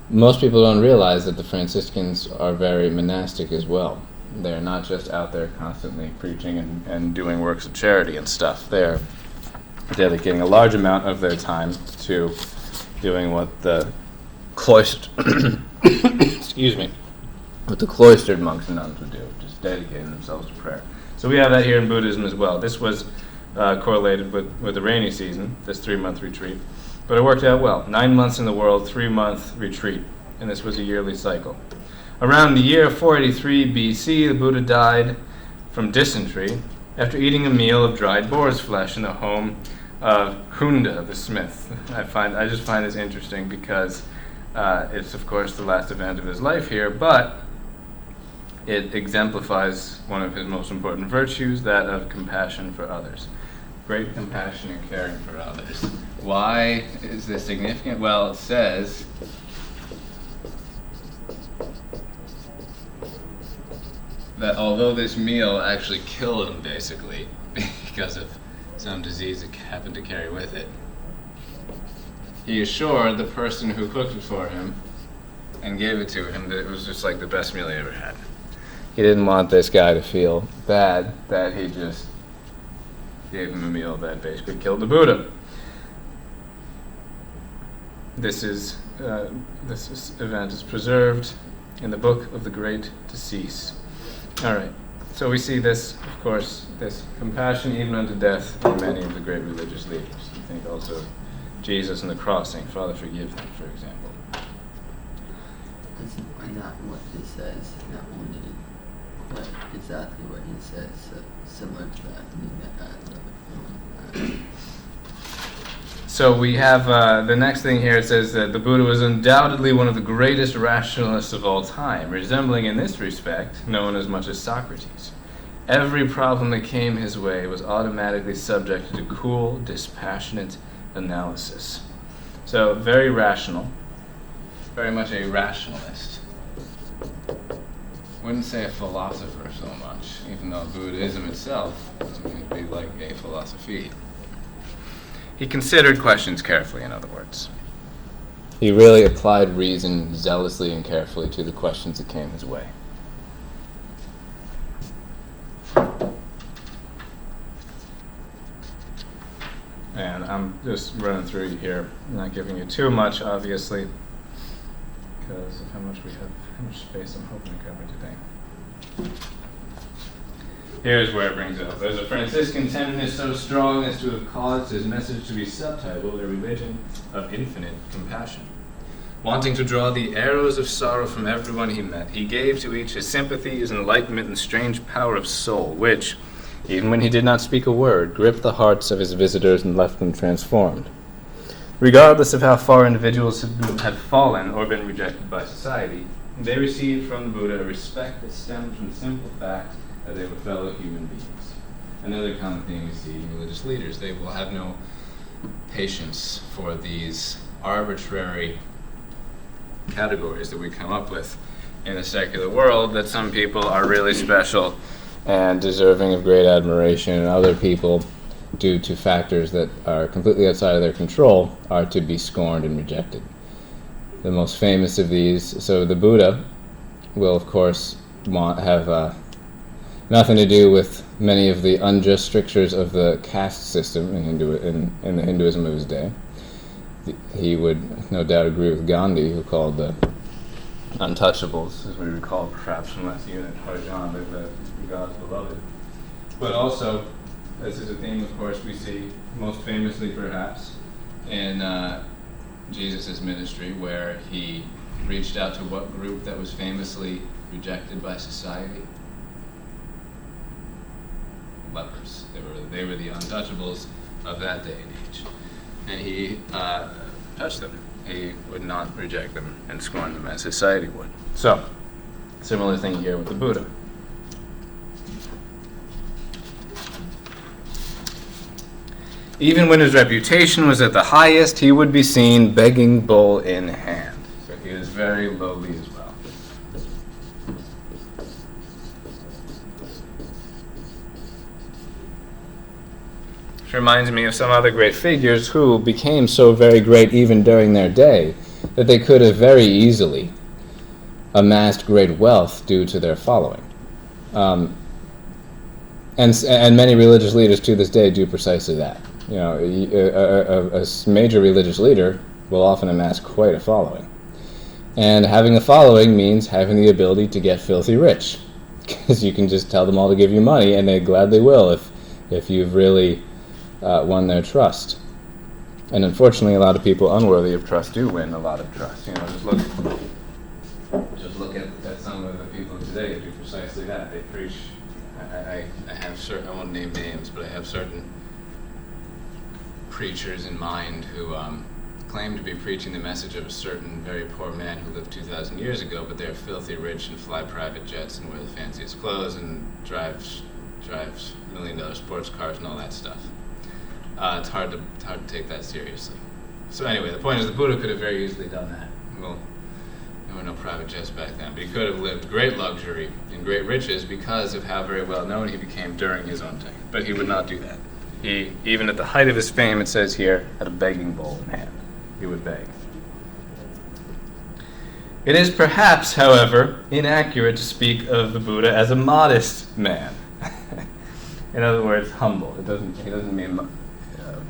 Most people don't realize that the Franciscans are very monastic as well. They're not just out there constantly preaching and doing works of charity and stuff. They're dedicating a large amount of their time to doing what the cloistered what the cloistered monks and nuns would do, just dedicating themselves to prayer. So we have that here in Buddhism as well. This was correlated with the rainy season, this 3-month retreat. But it worked out well. 9 months in the world, 3-month retreat. And this was a yearly cycle. Around the year 483 BC, the Buddha died from dysentery after eating a meal of dried boar's flesh in the home of Hunda the smith. I just find this interesting because it's, of course, the last event of his life here, but it exemplifies one of his most important virtues, that of compassion for others. Great compassion and caring for others. Why is this significant? Well, it says that although this meal actually killed him, basically, because of some disease it happened to carry with it, he assured the person who cooked it for him and gave it to him that it was just like the best meal he ever had. He didn't want this guy to feel bad that he just gave him a meal that basically killed the Buddha. This event is preserved in the Book of the Great Decease. All right, so we see this, of course, this compassion even unto death in many of the great religious leaders. You think also of Jesus and the cross, saying, Father, forgive them, for example. That's not what he says, not only what exactly what he says, similar to that. So we have the next thing here. It says that the Buddha was undoubtedly one of the greatest rationalists of all time, resembling in this respect no one as much as Socrates. Every problem that came his way was automatically subjected to cool, dispassionate analysis. So very rational, very much a rationalist. Wouldn't say a philosopher so much, even though Buddhism itself would be like a philosophy. He considered questions carefully, in other words. He really applied reason zealously and carefully to the questions that came his way. And I'm just running through here, not giving you too much, obviously, because of how much space I'm hoping to cover today. Here's where it brings it up. There's a Franciscan tenderness so strong as to have caused his message to be subtitled A Religion of Infinite Compassion. Wanting to draw the arrows of sorrow from everyone he met, he gave to each his sympathy, his enlightenment, and strange power of soul, which, even when he did not speak a word, gripped the hearts of his visitors and left them transformed. Regardless of how far individuals had fallen or been rejected by society, they received from the Buddha a respect that stemmed from the simple fact that they were fellow human beings. Another common thing we see in religious leaders. They will have no patience for these arbitrary categories that we come up with in the secular world, that some people are really special and deserving of great admiration, and other people, due to factors that are completely outside of their control, are to be scorned and rejected. The most famous of these, so the Buddha will, of course, have nothing to do with many of the unjust strictures of the caste system in the Hinduism of his day. He would no doubt agree with Gandhi, who called the untouchables, as we recall, perhaps from last unit, Arjan, the God's beloved. But also, this is a theme, of course, we see most famously, perhaps, in Jesus' ministry, where he reached out to what group that was famously rejected by society? Lepers. They were the untouchables of that day and age. And he touched them. He would not reject them and scorn them as society would. So, similar thing here with the Buddha. Even when his reputation was at the highest, he would be seen begging bowl in hand. So he is very lowly as well. Which reminds me of some other great figures who became so very great even during their day that they could have very easily amassed great wealth due to their following. And many religious leaders to this day do precisely that. You know, a major religious leader will often amass quite a following. And having a following means having the ability to get filthy rich. Because you can just tell them all to give you money, and they gladly will if you've really won their trust. And unfortunately, a lot of people unworthy of trust do win a lot of trust. You know, just look at some of the people today who do precisely that. They preach. I have certain, I won't name names, but I have certain preachers in mind who claim to be preaching the message of a certain very poor man who lived 2,000 years ago, but they're filthy rich and fly private jets and wear the fanciest clothes and drives $1 million sports cars and all that stuff. It's hard to take that seriously. So anyway, the point is the Buddha could have very easily done that. Well, there were no private jets back then, but he could have lived great luxury and great riches because of how very well known he became during his own time. But he would not do that. He, even at the height of his fame, it says here, had a begging bowl in hand. He would beg. It is perhaps, however, inaccurate to speak of the Buddha as a modest man. In other words, humble. He doesn't mean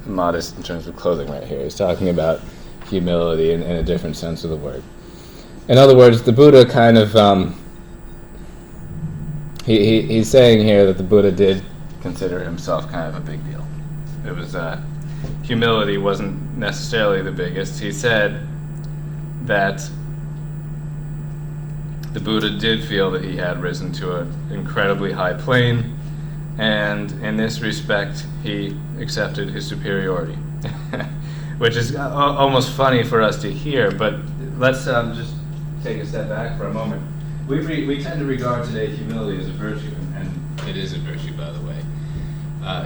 modest in terms of clothing right here. He's talking about humility in a different sense of the word. In other words, the Buddha kind of, he's saying here that the Buddha did consider himself kind of a big deal. It was, humility wasn't necessarily the biggest. He said that the Buddha did feel that he had risen to an incredibly high plane, and in this respect, he accepted his superiority, which is almost funny for us to hear, but let's just take a step back for a moment. We tend to regard today humility as a virtue, and it is a virtue, by the way.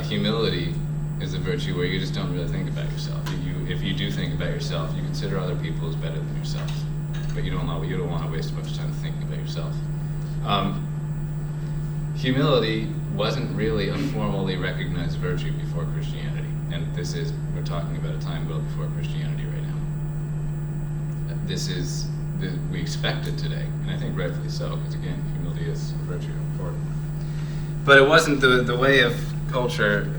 Humility is a virtue where you just don't really think about yourself. If you do think about yourself, you consider other people as better than yourself, but you don't want to waste a bunch of time thinking about yourself. Humility wasn't really a formally recognized virtue before Christianity, and we're talking about a time well before Christianity right now. We expect it today, and I think rightfully so, because again, humility is a virtue important. But it wasn't the way of culture,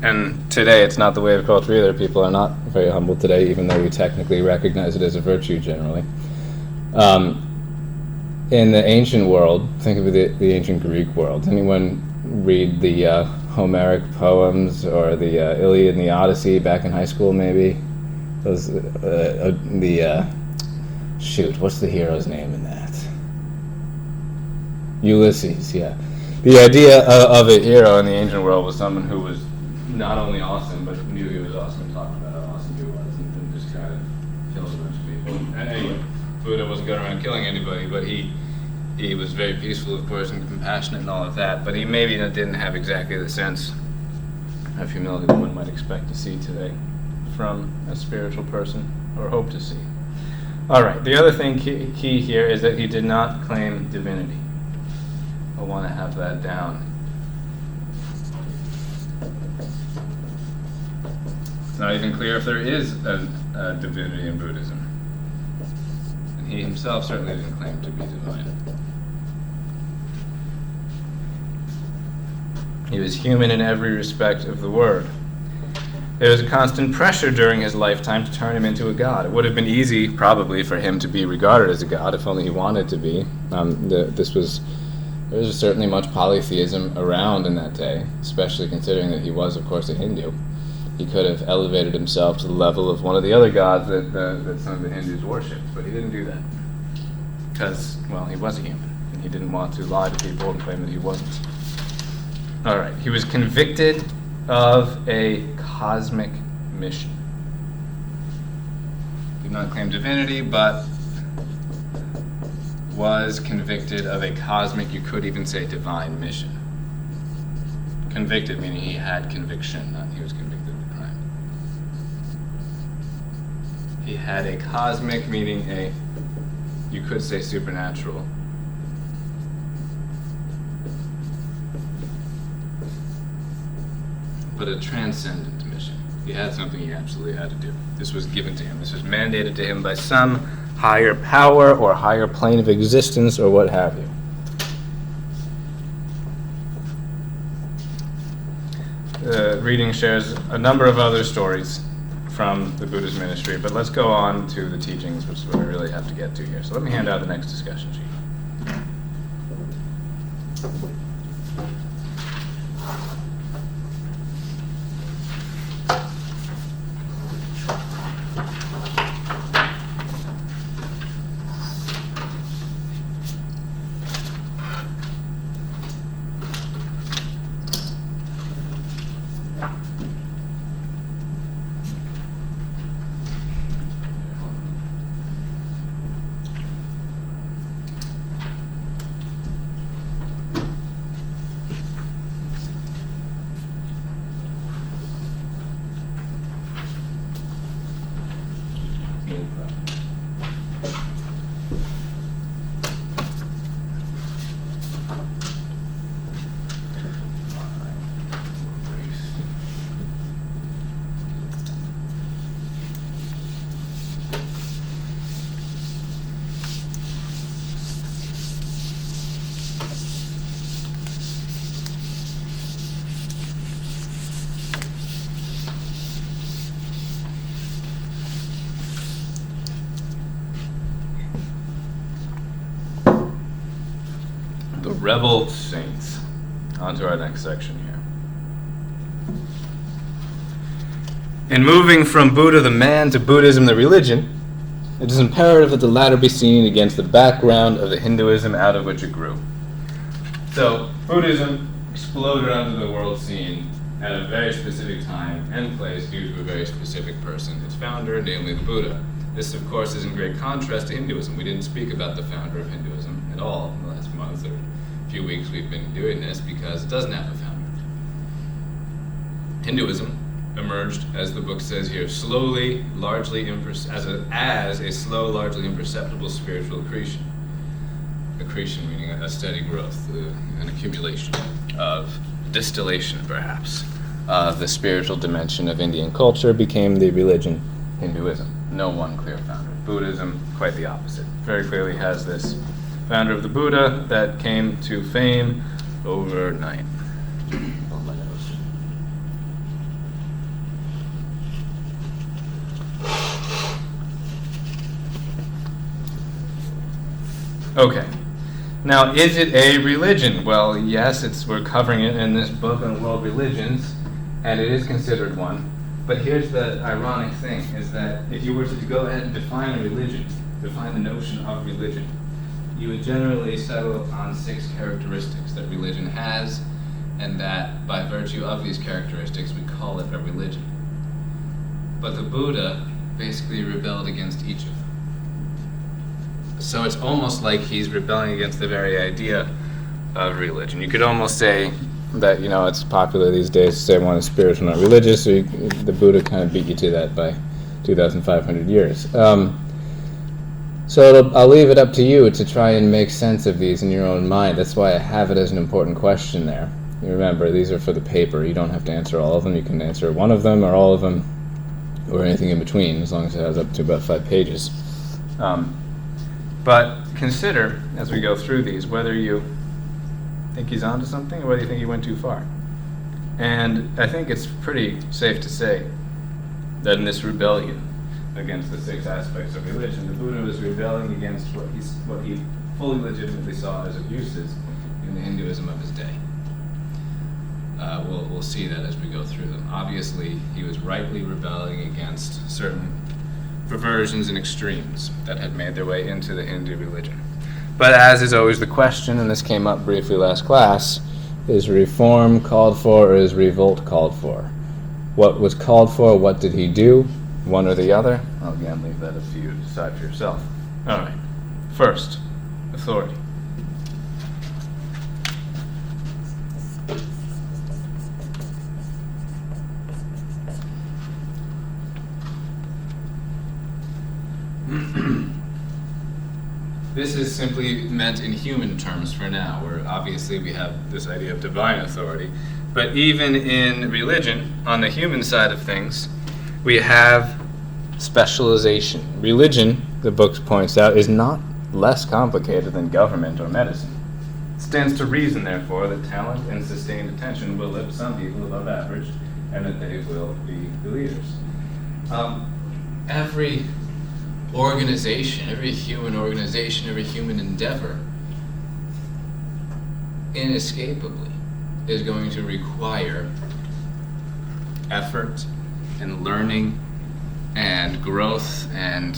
and today it's not the way of culture either. People are not very humble today, even though we technically recognize it as a virtue generally. In the ancient world, think of the ancient Greek world. Anyone read the Homeric poems or the Iliad and the Odyssey back in high school, maybe? Those shoot, what's the hero's name in that? Ulysses, yeah. The idea of a hero in the ancient world was someone who was not only awesome, but knew he was awesome and talked about how awesome he was, and just kind of killed a bunch of people. And anyway, Buddha wasn't going around killing anybody, but he was very peaceful, of course, and compassionate and all of that, but he maybe didn't have exactly the sense of humility that one might expect to see today from a spiritual person, or hope to see. All right, the other thing key here is that he did not claim divinity. I want to have that down. It's not even clear if there is a divinity in Buddhism. And he himself certainly didn't claim to be divine. He was human in every respect of the word. There was a constant pressure during his lifetime to turn him into a god. It would have been easy, probably, for him to be regarded as a god if only he wanted to be. There was certainly much polytheism around in that day, especially considering that he was, of course, a Hindu. He could have elevated himself to the level of one of the other gods that some of the Hindus worshipped, but he didn't do that because, well, he was a human, and he didn't want to lie to people and claim that he wasn't. All right, he was convicted of a cosmic mission. Did not claim divinity, but was convicted of a cosmic, you could even say divine mission. Convicted meaning he had conviction, not he was convicted of a crime. He had a cosmic, meaning you could say supernatural. But a transcendent mission. He had something he absolutely had to do. This was given to him. This was mandated to him by some higher power or higher plane of existence or what have you. The reading shares a number of other stories from the Buddha's ministry, but let's go on to the teachings, which is what we really have to get to here. So let me hand out the next discussion sheet. Rebel saints. On to our next section here. In moving from Buddha the man to Buddhism the religion, it is imperative that the latter be seen against the background of the Hinduism out of which it grew. So, Buddhism exploded onto the world scene at a very specific time and place due to a very specific person, its founder, namely the Buddha. This, of course, is in great contrast to Hinduism. We didn't speak about the founder of Hinduism at all in the last month or few weeks we've been doing this because it doesn't have a founder. Hinduism emerged, as the book says here, slowly, largely as a slow, largely imperceptible spiritual accretion. Accretion meaning a steady growth, an accumulation of distillation, perhaps. The spiritual dimension of Indian culture became the religion Hinduism. No one clear founder. Buddhism, quite the opposite. Very clearly has this founder of the Buddha that came to fame overnight. Okay. Now, is it a religion? Well, yes, we're covering it in this book on world religions, and it is considered one. But here's the ironic thing, is that if you were to go ahead and define a religion, define the notion of religion, you would generally settle on 6 characteristics that religion has, and that by virtue of these characteristics we call it a religion. But the Buddha basically rebelled against each of them. So it's almost like he's rebelling against the very idea of religion. You could almost say that, it's popular these days to say one is spiritual, not religious, so the Buddha kind of beat you to that by 2,500 years. The Buddha, basically, rebelled against each of them. So it's almost like he's rebelling against the very idea of religion. You could almost say that, one is spiritual, not religious, so the Buddha kind of beat you to that by 2,500 years. The Buddha, basically, rebelled against the very idea of religion. You could almost say that one is spiritual, not religious, so the Buddha kind of beat you to that by 2,500 years. So I'll leave it up to you to try and make sense of these in your own mind. That's why I have it as an important question there. You remember, these are for the paper. You don't have to answer all of them. You can answer one of them or all of them or anything in between, as long as it has up to about 5 pages. But consider, as we go through these, whether you think he's onto something or whether you think he went too far. And I think it's pretty safe to say that in this rebellion against the 6 aspects of religion, the Buddha was rebelling against what he fully legitimately saw as abuses in the Hinduism of his day. We'll see that as we go through them. Obviously, he was rightly rebelling against certain perversions and extremes that had made their way into the Hindu religion. But as is always the question, and this came up briefly last class, is reform called for or is revolt called for? What was called for? What did he do? One or the other? I'll again leave that up to you to decide for yourself. All right. First, authority. This is simply meant in human terms for now, where obviously we have this idea of divine authority. But even in religion, on the human side of things, we have specialization. Religion, the book points out, is not less complicated than government or medicine. It stands to reason, therefore, that talent and sustained attention will lift some people above average, and that they will be the leaders. Every organization, every human endeavor, inescapably is going to require effort and learning and growth and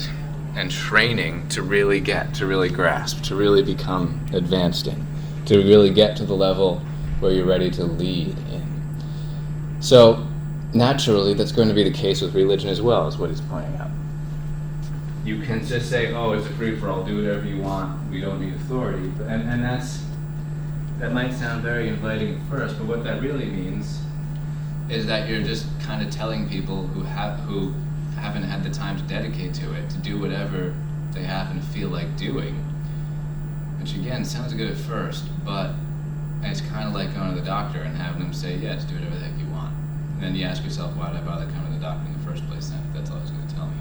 training to really grasp, to really become advanced in, to really get to the level where you're ready to lead in. So naturally, that's going to be the case with religion as well, is what he's pointing out. You can just say, oh, it's a free-for-all, do whatever you want, we don't need authority. And that might sound very inviting at first, but what that really means is that you're just kind of telling people who haven't had the time to dedicate to it, to do whatever they happen to feel like doing. Which again, sounds good at first, but it's kind of like going to the doctor and having them say, yes, do whatever the heck you want. And then you ask yourself, why did I bother coming to the doctor in the first place then, if that's all he's going to tell me?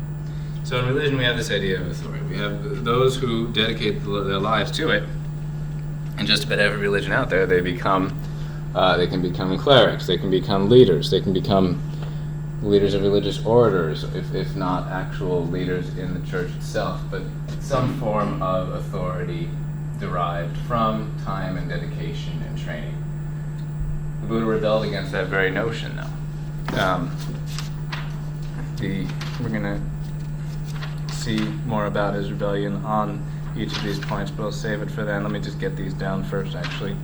So in religion, we have this idea of authority. We have those who dedicate their lives to it, and just about every religion out there, they can become clerics, they can become leaders, they can become leaders of religious orders, if not actual leaders in the church itself, but some form of authority derived from time and dedication and training. The Buddha rebelled against that very notion, though. We're going to see more about his rebellion on each of these points, but I'll save it for then. Let me just get these down first, actually.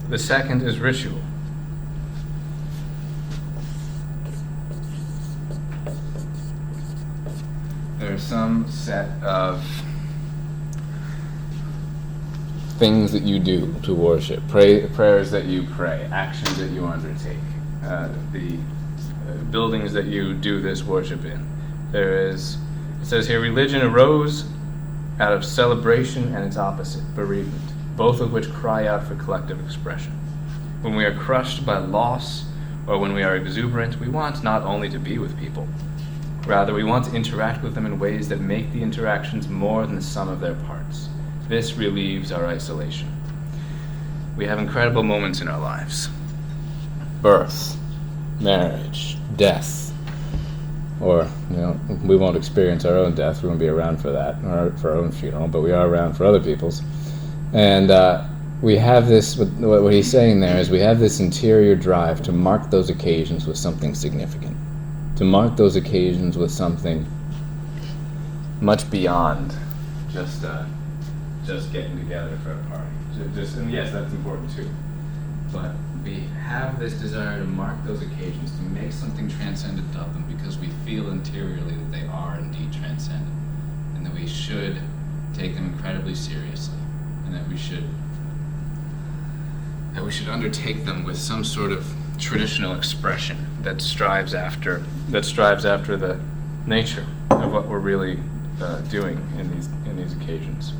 The second is ritual. There's some set of things that you do to worship, prayers that you pray, actions that you undertake, the buildings that you do this worship in. It says here, religion arose out of celebration and its opposite, bereavement, both of which cry out for collective expression. When we are crushed by loss, or when we are exuberant, we want not only to be with people, rather we want to interact with them in ways that make the interactions more than the sum of their parts. This relieves our isolation. We have incredible moments in our lives. Birth, marriage, death, or we won't experience our own death, we won't be around for that, or for our own funeral, but we are around for other people's. And we have this, what he's saying there is we have this interior drive to mark those occasions with something significant, to mark those occasions with something much beyond just getting together for a party. And yes, that's important too. But we have this desire to mark those occasions, to make something transcendent of them, because we feel interiorly that they are indeed transcendent, and that we should take them incredibly seriously, and that we should undertake them with some sort of traditional expression that strives after the nature of what we're really doing in these occasions.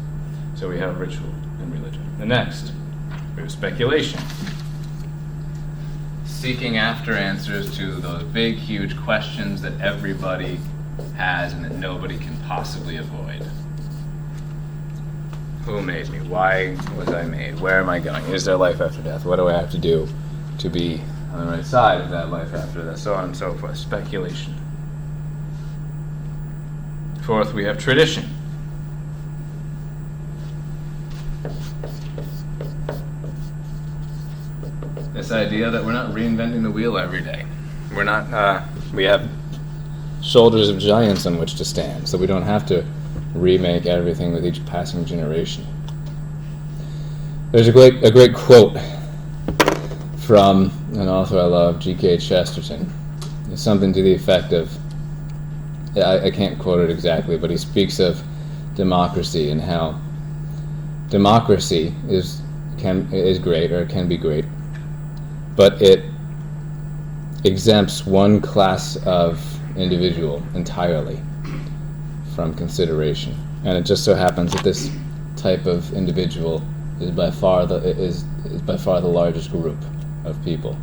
So we have ritual and religion. The next, we have speculation. Seeking after answers to those big, huge questions that everybody has and that nobody can possibly avoid. Who made me? Why was I made? Where am I going? Is there life after death? What do I have to do to be on the right side of that life after death? So on and so forth. Speculation. Fourth, we have tradition. This idea that we're not reinventing the wheel every day. We're not, we have shoulders of giants on which to stand, so we don't have to remake everything with each passing generation. There's a great quote from an author I love, G.K. Chesterton. It's something to the effect of, I can't quote it exactly, but he speaks of democracy and how democracy is great, or can be great, but it exempts one class of individual entirely from consideration, and it just so happens that this type of individual is by far the largest group of people.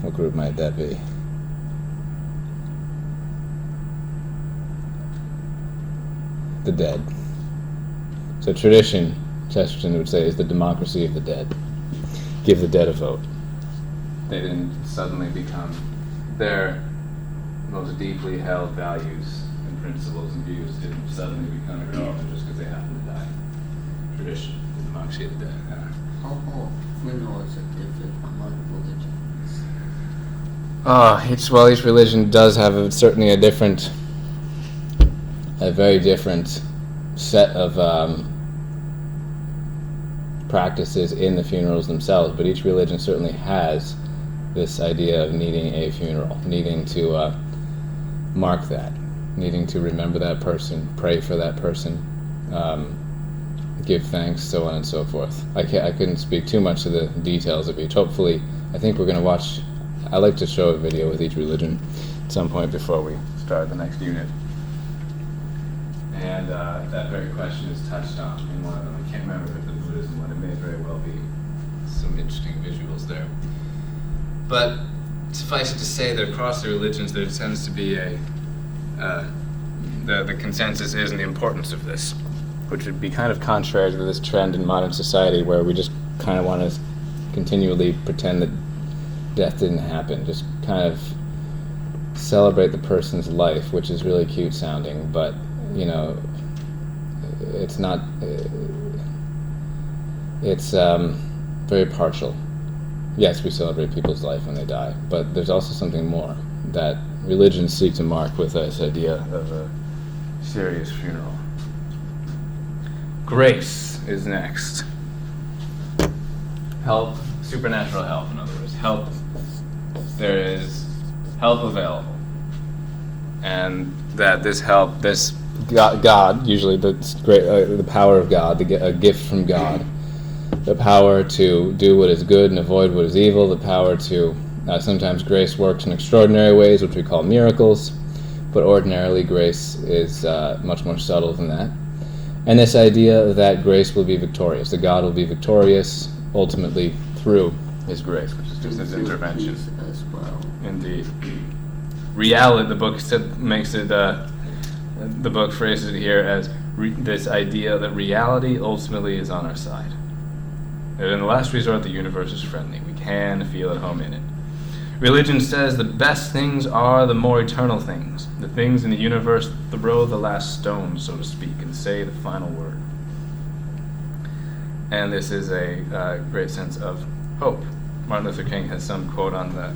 What group might that be? The dead. So tradition, Chesterton would say, is the democracy of the dead. Give the dead a vote. They didn't suddenly become their most deeply held values and principles and views didn't suddenly become irrelevant just because they happened to die. Tradition, the democracy of the dead. How funerals are different among religions? Each religion does have certainly a very different set of practices in the funerals themselves, but each religion certainly has this idea of needing a funeral, needing to mark that, needing to remember that person, pray for that person, give thanks, so on and so forth. I couldn't speak too much to the details of each. Hopefully, I think we're going to watch, I like to show a video with each religion at some point before we start the next unit. And that very question is touched on in one of them. I can't remember if the Buddhism one, it may very well be some interesting visuals there. But suffice it to say that across the religions there tends to be the consensus is in the importance of this, which would be kind of contrary to this trend in modern society where we just kind of want to continually pretend that death didn't happen, just kind of celebrate the person's life, which is really cute sounding, but you know, it's not, it's very partial. Yes, we celebrate people's life when they die, but there's also something more that religions seek to mark with this idea of a serious funeral. Grace is next. Help, supernatural help, in other words. Help, there is help available. And that this help, this God, usually the power of God, a gift from God, the power to do what is good and avoid what is evil, the power to, sometimes grace works in extraordinary ways, which we call miracles, but ordinarily grace is much more subtle than that. And this idea that grace will be victorious, that God will be victorious ultimately through His grace, which is just His intervention. As well. Indeed. Reality, the book makes it, the book phrases it here as this idea that reality ultimately is on our side. That in the last resort, the universe is friendly. We can feel at home in it. Religion says the best things are the more eternal things. The things in the universe throw the last stone, so to speak, and say the final word. And this is a great sense of hope. Martin Luther King has some quote on the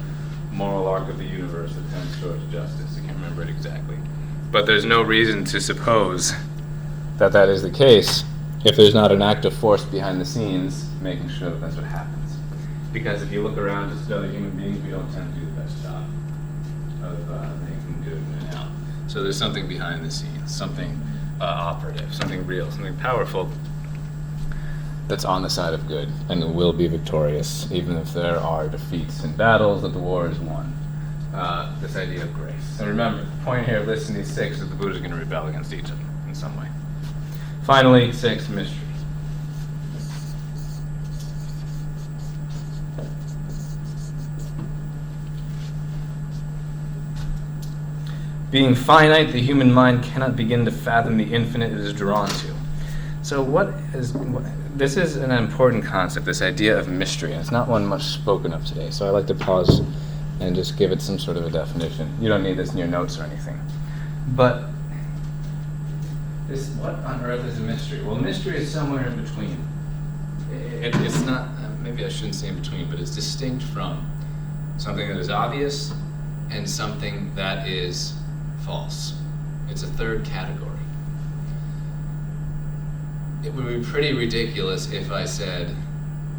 moral arc of the universe that tends towards justice. I can't remember it exactly. But there's no reason to suppose that that is the case if there's not an active force behind the scenes making sure that that's what happens. Because if you look around just at other human beings, we don't tend to do the best job of making good and out. So there's something behind the scenes, something operative, something real, something powerful that's on the side of good and will be victorious, even if there are defeats in battles, that the war is won. this idea of grace. And remember, the point here of listing these 6 is that the Buddha is going to rebel against each of them in some way. Finally, 6, mysteries. Being finite, the human mind cannot begin to fathom the infinite it is drawn to. So this is an important concept, this idea of mystery, and it's not one much spoken of today, so I like to pause and just give it some sort of a definition. You don't need this in your notes or anything. But what on earth is a mystery? Well, mystery is somewhere in between. It's not, maybe I shouldn't say in between, but it's distinct from something that is obvious and something that is false. It's a third category. It would be pretty ridiculous if I said,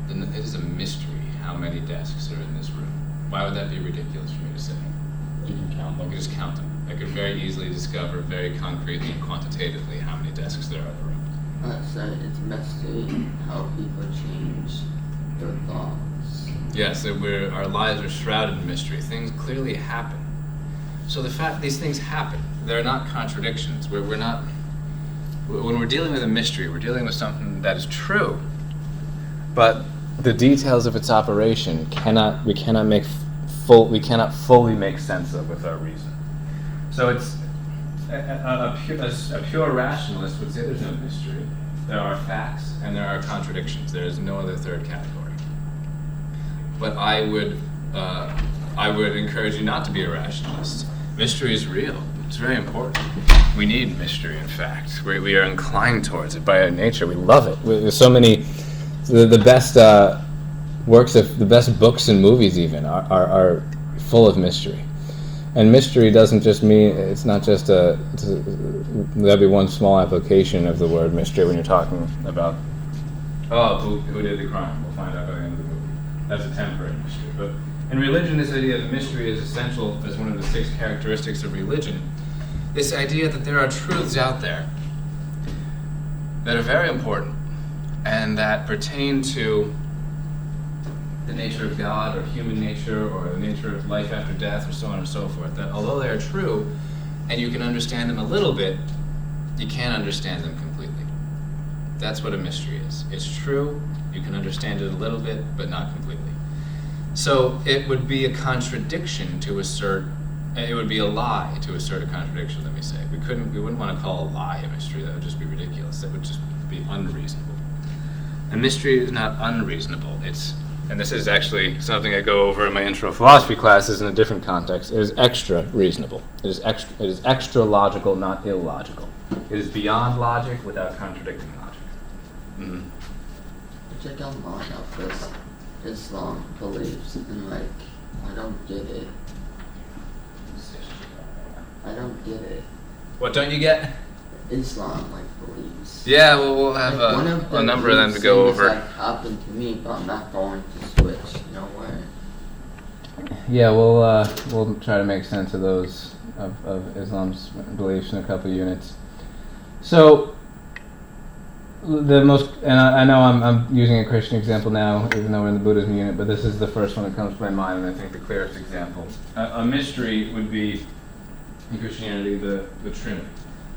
it is a mystery how many desks are in this room. Why would that be ridiculous for me to say? You can count them. I could just count them. I could very easily discover very concretely and quantitatively how many desks there are in the room. So it's mystery how people change their thoughts. Yes, our lives are shrouded in mystery. Things clearly happen. So the fact these things happen, they're not contradictions. We're not. When we're dealing with a mystery, we're dealing with something that is true, but the details of its operation we cannot fully make sense of with our reason. So it's a pure rationalist would say there's no mystery. There are facts and there are contradictions. There is no other third category. But I would encourage you not to be a rationalist. Mystery is real. It's very important. We need mystery, in fact. We are inclined towards it by our nature. We love it. There's so many, the best the best books and movies even are full of mystery. And mystery doesn't just mean, it's not just that'd be one small application of the word mystery when you're talking about, who did the crime? We'll find out by the end of the movie. That's a temporary mystery. But in religion, this idea of mystery is essential as one of the 6 characteristics of religion. This idea that there are truths out there that are very important and that pertain to the nature of God or human nature or the nature of life after death or so on and so forth, that although they are true and you can understand them a little bit, you can't understand them completely. That's what a mystery is. It's true, you can understand it a little bit, but not completely. So it would be a contradiction to assert, it would be a lie to assert a contradiction, let me say. We wouldn't want to call a lie a mystery. That would just be ridiculous. That would just be unreasonable. A mystery is not unreasonable. And this is actually something I go over in my intro philosophy classes in a different context. It is extra reasonable. It is extra logical, not illogical. It is beyond logic without contradicting logic. Mm-hmm. Which I don't line up with Islam beliefs, and I don't get it. I don't get it. What don't you get? Islam beliefs. Yeah, well, we'll have a number of them to go over. Happened to me, but I'm not going to switch. No way. Yeah, we'll try to make sense of those of Islam's beliefs in a couple of units. So the most, and I know I'm using a Christian example now, even though we're in the Buddhism unit, but this is the first one that comes to my mind, and I think the clearest example. A mystery would be, in Christianity, the Trinity.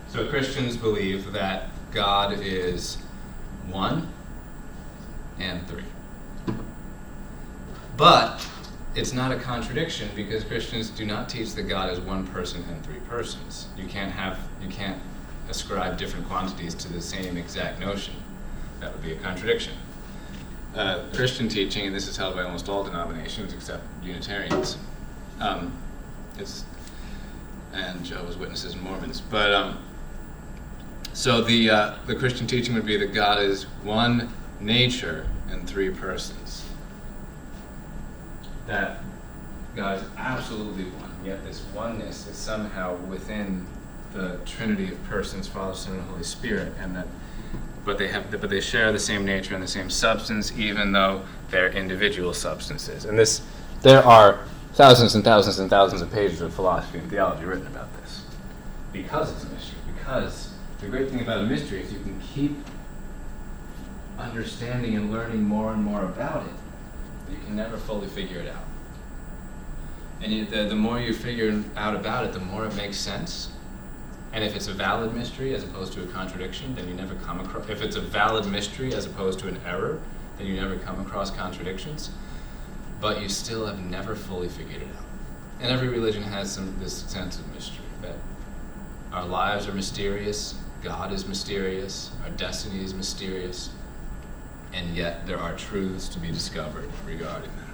So Christians believe that God is 1 and 3. But it's not a contradiction because Christians do not teach that God is 1 person and 3 persons. You can't ascribe different quantities to the same exact notion. That would be a contradiction. Christian teaching, and this is held by almost all denominations except Unitarians, and Jehovah's Witnesses and Mormons. But so the Christian teaching would be that God is 1 nature and 3 persons. That God is absolutely one, yet this oneness is somehow within the Trinity of persons, Father, Son, and Holy Spirit, and that, but they share the same nature and the same substance, even though they're individual substances. And there are thousands and thousands and thousands of pages of philosophy and theology written about this, because it's a mystery. Because the great thing about a mystery is you can keep understanding and learning more and more about it, but you can never fully figure it out. And the more you figure out about it, the more it makes sense. And if it's a valid mystery as opposed to a contradiction, then you never come across. If it's a valid mystery as opposed to an error, then you never come across contradictions. But you still have never fully figured it out. And every religion has this sense of mystery, that our lives are mysterious, God is mysterious, our destiny is mysterious, and yet there are truths to be discovered regarding that.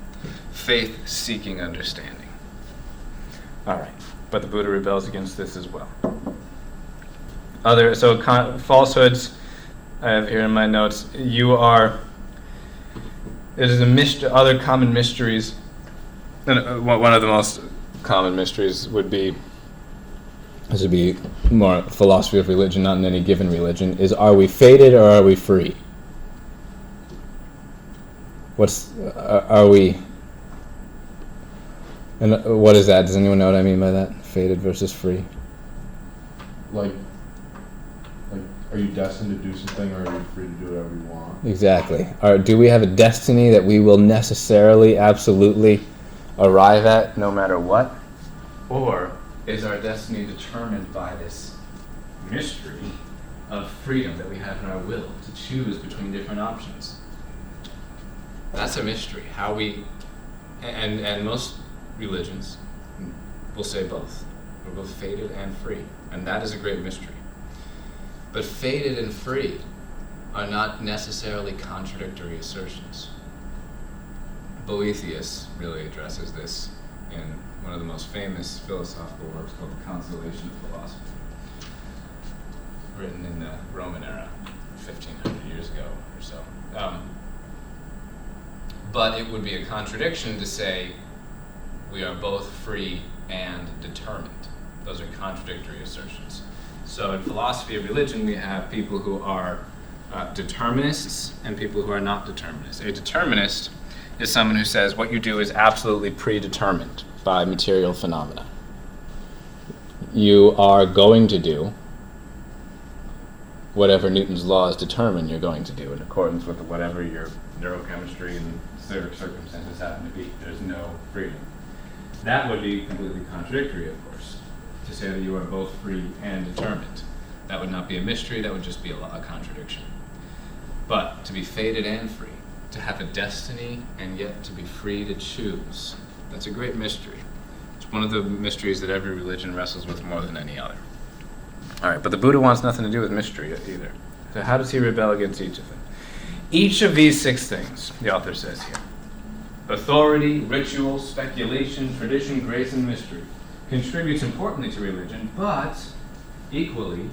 Faith seeking understanding. All right, but the Buddha rebels against this as well. Falsehoods, I have here in my notes, it is other common mysteries, and one of the most common mysteries would be, this would be more philosophy of religion, not in any given religion, is, are we fated or are we free? Are we, and what is that? Does anyone know what I mean by that? Fated versus free? Like, are you destined to do something, or are you free to do whatever you want? Exactly. Do we have a destiny that we will necessarily, absolutely arrive at no matter what? Or is our destiny determined by this mystery of freedom that we have in our will to choose between different options? That's a mystery. How we, and most religions will say both. We're both fated and free. And that is a great mystery. But fated and free are not necessarily contradictory assertions. Boethius really addresses this in one of the most famous philosophical works called The Consolation of Philosophy, written in the Roman era, 1,500 years ago or so. But it would be a contradiction to say we are both free and determined. Those are contradictory assertions. So in philosophy of religion, we have people who are determinists and people who are not determinists. A determinist is someone who says what you do is absolutely predetermined by material phenomena. You are going to do whatever Newton's laws determine you're going to do in accordance with whatever your neurochemistry and circumstances happen to be. There's no freedom. That would be completely contradictory, of course, to say that you are both free and determined. That would not be a mystery, that would just be a contradiction. But to be fated and free, to have a destiny and yet to be free to choose, that's a great mystery. It's one of the mysteries that every religion wrestles with more than any other. All right, but the Buddha wants nothing to do with mystery either. So how does he rebel against each of them? Each of these 6 things, the author says here, authority, ritual, speculation, tradition, grace, and mystery, contributes importantly to religion, but equally,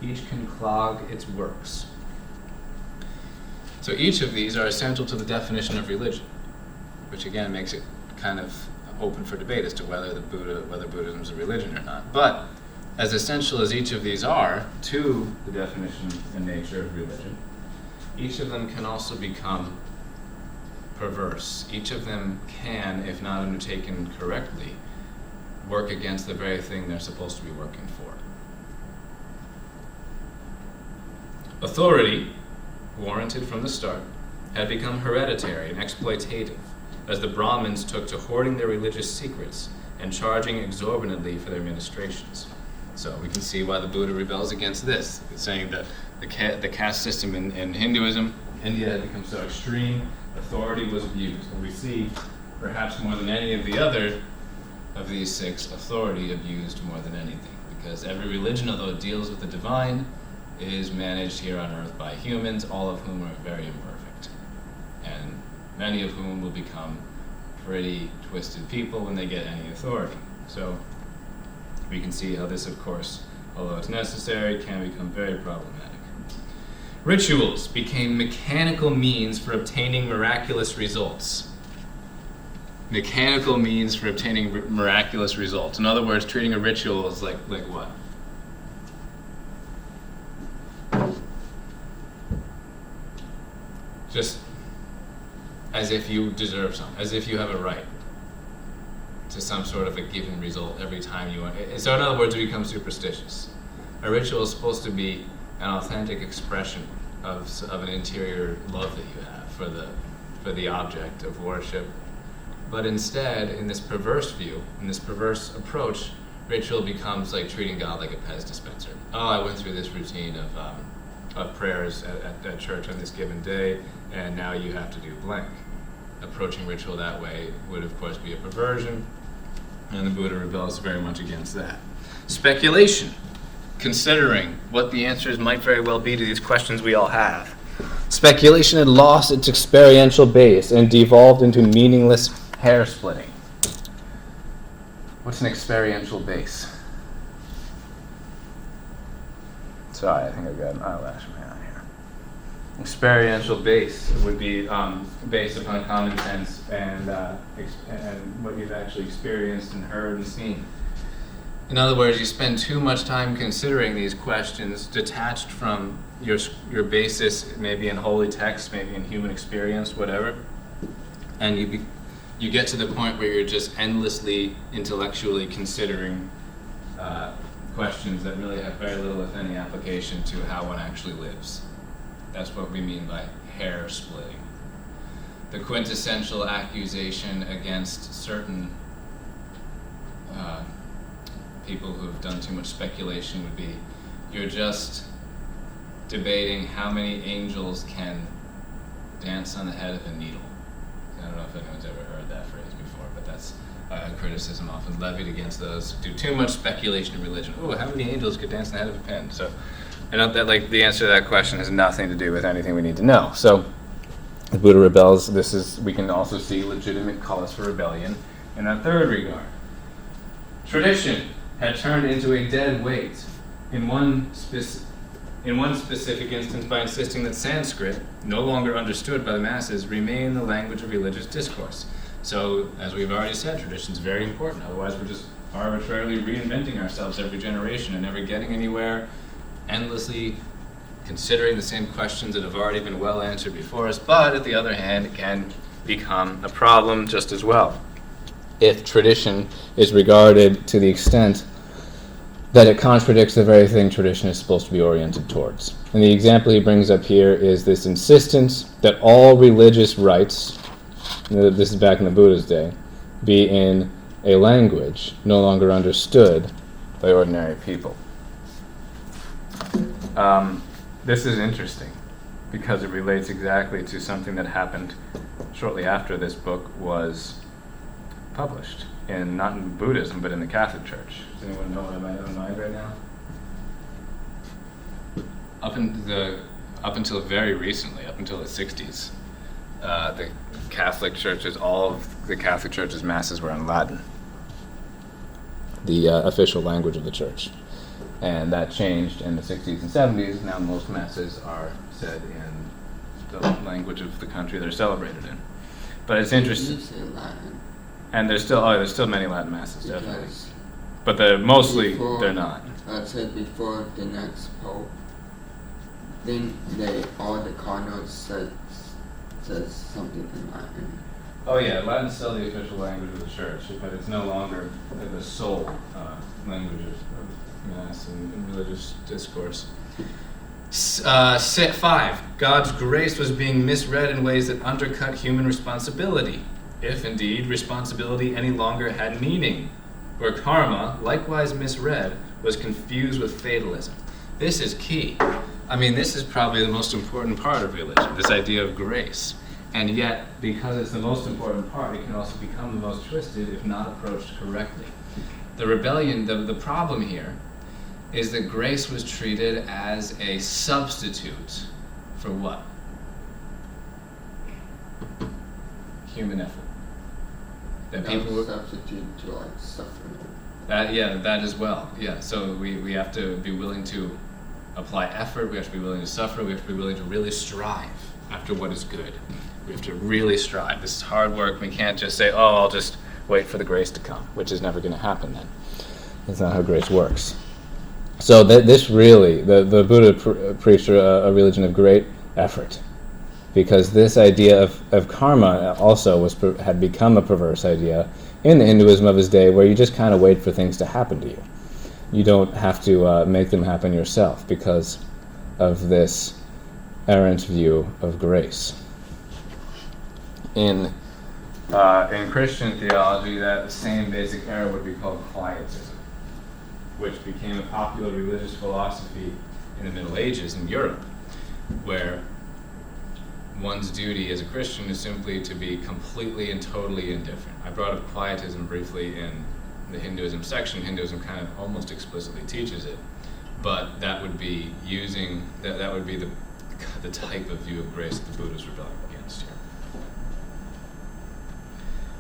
each can clog its works. So each of these are essential to the definition of religion, which again makes it kind of open for debate as to whether Buddhism is a religion or not. But as essential as each of these are to the definition and nature of religion, each of them can also become perverse. Each of them can, if not undertaken correctly, work against the very thing they're supposed to be working for. Authority, warranted from the start, had become hereditary and exploitative, as the Brahmins took to hoarding their religious secrets and charging exorbitantly for their ministrations. So we can see why the Buddha rebels against this. It's saying that the caste system in Hinduism, India, had become so extreme, authority was abused. And we see, perhaps more than any of the other of these 6, authority abused more than anything. Because every religion, although it deals with the divine, is managed here on earth by humans, all of whom are very imperfect. And many of whom will become pretty twisted people when they get any authority. So we can see how this, of course, although it's necessary, can become very problematic. Rituals became mechanical means for obtaining miraculous results. Mechanical means for obtaining miraculous results. In other words, treating a ritual as like what? Just as if you deserve something, as if you have a right to some sort of a given result every time you want. So in other words, we become superstitious. A ritual is supposed to be an authentic expression of an interior love that you have for the object of worship, But instead, in this perverse view, in this perverse approach, ritual becomes like treating God like a Pez dispenser. Oh, I went through this routine of prayers at church on this given day, and now you have to do blank. Approaching ritual that way would, of course, be a perversion, and the Buddha rebels very much against that. Speculation, considering what the answers might very well be to these questions we all have. Speculation had lost its experiential base and devolved into meaningless hair splitting. What's an experiential base? Sorry, I think I've got an eyelash in my eye here. Experiential base would be based upon common sense and what you've actually experienced and heard and seen. In other words, you spend too much time considering these questions detached from your basis, maybe in holy text, maybe in human experience, whatever, and you get to the point where you're just endlessly intellectually considering questions that really have very little, if any, application to how one actually lives. That's what we mean by hair splitting. The quintessential accusation against certain people who have done too much speculation would be, you're just debating how many angels can dance on the head of a needle. I don't know if anyone's ever heard that phrase before, but that's a criticism often levied against those who do too much speculation in religion. Oh, how many angels could dance on the head of a pin? So, I know that the answer to that question has nothing to do with anything we need to know. So, the Buddha rebels. We can also see legitimate cause for rebellion in that third regard. Tradition had turned into a dead weight in one specific instance by insisting that Sanskrit, no longer understood by the masses, remain the language of religious discourse. So, as we've already said, tradition is very important. Otherwise, we're just arbitrarily reinventing ourselves every generation and never getting anywhere, endlessly considering the same questions that have already been well answered before us. But, at the other hand, it can become a problem just as well if tradition is regarded to the extent that it contradicts the very thing tradition is supposed to be oriented towards. And the example he brings up here is this insistence that all religious rites, this is back in the Buddha's day, be in a language no longer understood by ordinary people. This is interesting because it relates exactly to something that happened shortly after this book was published, not in Buddhism, but in the Catholic Church. Does anyone know what I might have in mind right now? Up until very recently, up until the 60s, the Catholic churches, all of the Catholic Church's masses were in Latin, the official language of the church. And that changed in the 60s and 70s. Now most masses are said in the language of the country they're celebrated in. But it's interesting. You say Latin. And there's still many Latin masses, definitely. But mostly they're not. I said before the next pope, then all the cardinals says something in Latin. Oh yeah, Latin's still the official language of the church, but it's no longer the sole language of mass and religious discourse. 5. God's grace was being misread in ways that undercut human responsibility, if indeed responsibility any longer had meaning, where karma, likewise misread, was confused with fatalism. This is key. I mean, this is probably the most important part of religion, this idea of grace. And yet, because it's the most important part, it can also become the most twisted if not approached correctly. The rebellion, the problem here, is that grace was treated as a substitute for what? Human effort. That people were substitute to suffering. That as well. Yeah. So we have to be willing to apply effort. We have to be willing to suffer. We have to be willing to really strive after what is good. We have to really strive. This is hard work. We can't just say, "Oh, I'll just wait for the grace to come," which is never going to happen. Then that's not how grace works. So this really, the Buddha preached a religion of great effort, because this idea of karma also had become a perverse idea in the Hinduism of his day, where you just kind of wait for things to happen to you. You don't have to make them happen yourself because of this errant view of grace. In In Christian theology, that same basic era would be called Quietism, which became a popular religious philosophy in the Middle Ages in Europe, where one's duty as a Christian is simply to be completely and totally indifferent. I brought up Quietism briefly in the Hinduism section. Hinduism kind of almost explicitly teaches it, but that would be using, that would be the type of view of grace that the Buddha's rebelling against here.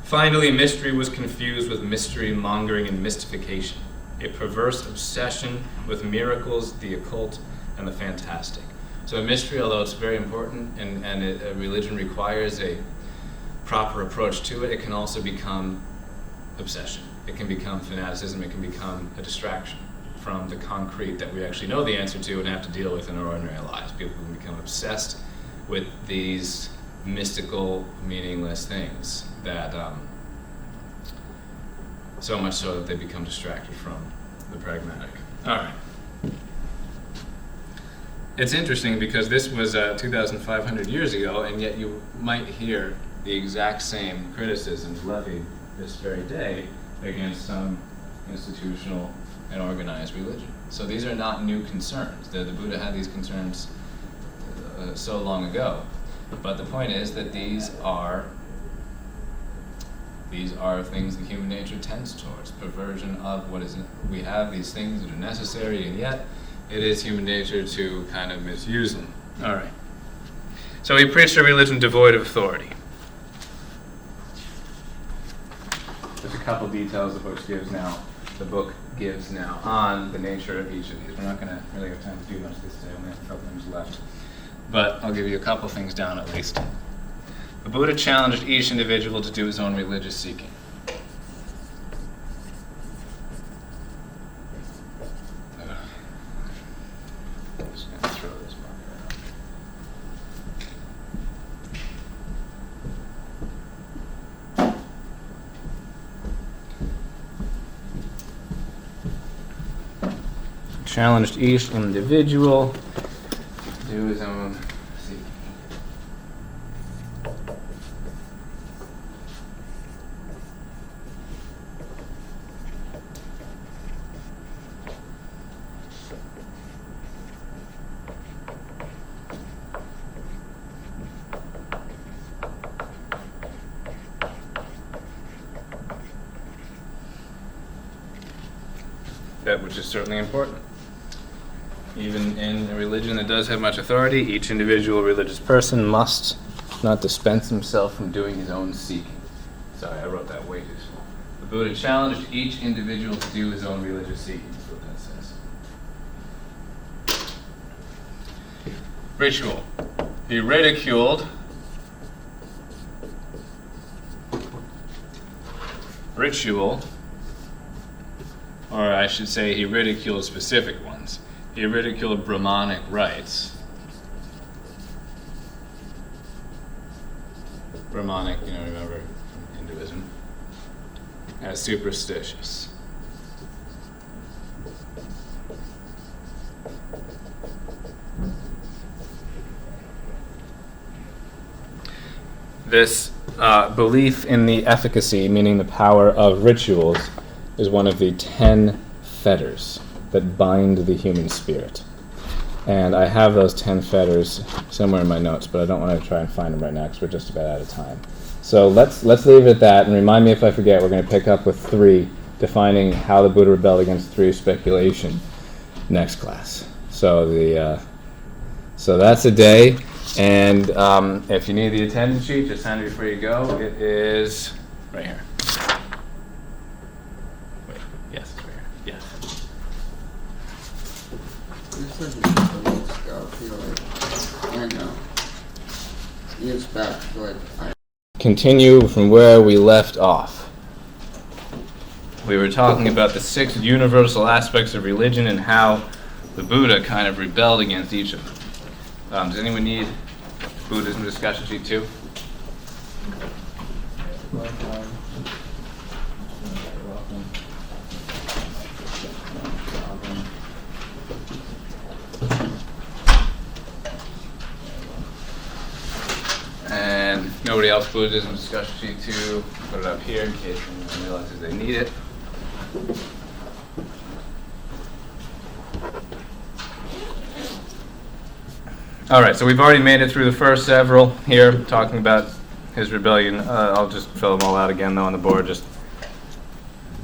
Finally, mystery was confused with mystery mongering and mystification, a perverse obsession with miracles, the occult, and the fantastic. So a mystery, although it's very important and a religion requires a proper approach to it, it can also become obsession. It can become fanaticism. It can become a distraction from the concrete that we actually know the answer to and have to deal with in our ordinary lives. People can become obsessed with these mystical, meaningless things that so much so that they become distracted from the pragmatic. All right. It's interesting because this was 2,500 years ago, and yet you might hear the exact same criticisms levied this very day against some institutional and organized religion. So these are not new concerns. The Buddha had these concerns so long ago. But the point is that these are things that human nature tends towards. Perversion of what is, we have these things that are necessary, and yet it is human nature to kind of misuse them. All right. So he preached a religion devoid of authority. There's a couple details the book gives now on the nature of each of these. We're not going to really have time to do much this day. We only have a couple minutes left. But I'll give you a couple things down at least. The Buddha challenged each individual to do his own religious seeking. Just going to throw this marker out. Challenged each individual to do his own seeking. That which is certainly important. Even in a religion that does have much authority, each individual religious person must not dispense himself from doing his own seeking. Sorry, I wrote that way too small. The Buddha challenged each individual to do his own religious seeking, is what that says. Ritual. He ridiculed ritual, or I should say he ridiculed specific ones. He ridiculed Brahmanic rites. Brahmanic, remember from Hinduism, as superstitious. This belief in the efficacy, meaning the power of rituals, is one of the 10 fetters that bind the human spirit. And I have those 10 fetters somewhere in my notes, but I don't want to try and find them right now because we're just about out of time. So let's leave it at that, and remind me if I forget, we're going to pick up with 3, defining how the Buddha rebelled against 3 speculation next class. So so that's a day, and if you need the attendance sheet, just hand it before you go. It is right here. Wait, yes, it's right here. Yes. This is just a week ago, I feel like. I know. Years back, I feel like I Continue from where we left off. We were talking about the 6 universal aspects of religion and how the Buddha kind of rebelled against each of them. Does anyone need Buddhism discussion sheet 2? And Nobody else Buddhism discussion sheet 2. Put it up here in case anyone realizes they need it. All right, so we've already made it through the first several here, talking about his rebellion. I'll just fill them all out again, though, on the board, just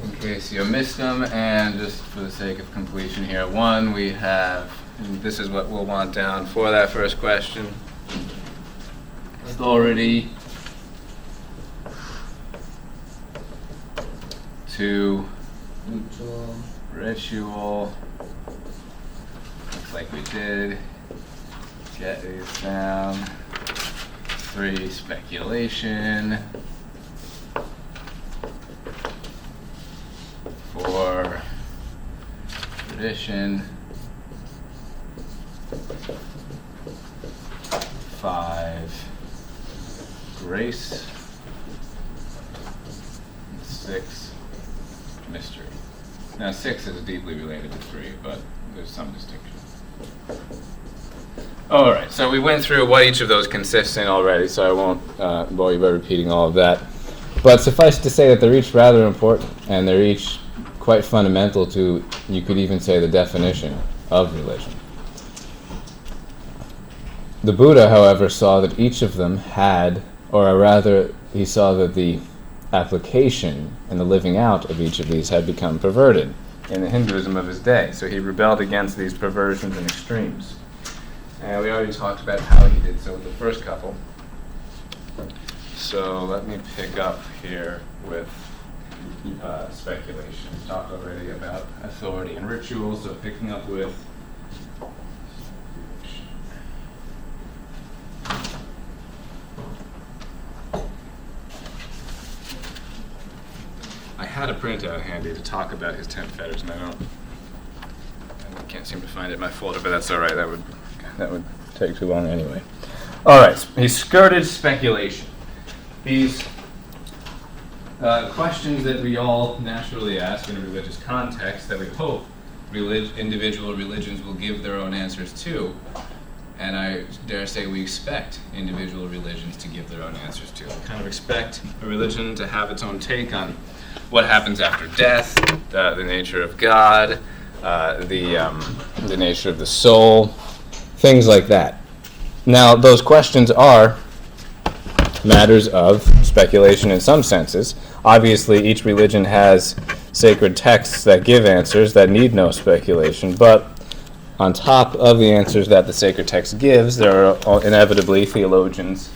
in case you missed them, and just for the sake of completion here. 1, we have, and this is what we'll want down for that first question. Authority. 2, ritual. Looks like we did. Get these down. 3, speculation. 4, tradition. 5, grace. And 6, mystery. Now 6 is deeply related to 3, but there's some distinction. All right, so we went through what each of those consists in already, so I won't bore you by repeating all of that. But suffice to say that they're each rather important, and they're each quite fundamental to, you could even say, the definition of religion. The Buddha, however, saw that each of them had, or rather, he saw that the application and the living out of each of these had become perverted in the Hinduism of his day. So he rebelled against these perversions and extremes. And we already talked about how he did so with the first couple. So let me pick up here with speculation. We talked already about authority and ritual, so picking up with I had a printout handy to talk about his 10 fetters, and I can't seem to find it in my folder, but that's all right. That would take too long anyway. All right, he skirted speculation. These questions that we all naturally ask in a religious context that we hope individual religions will give their own answers to, and I dare say we expect individual religions to give their own answers to. We kind of expect a religion to have its own take on what happens after death, the nature of God, the nature of the soul, things like that. Now, those questions are matters of speculation in some senses. Obviously, each religion has sacred texts that give answers that need no speculation, but on top of the answers that the sacred text gives, there are inevitably theologians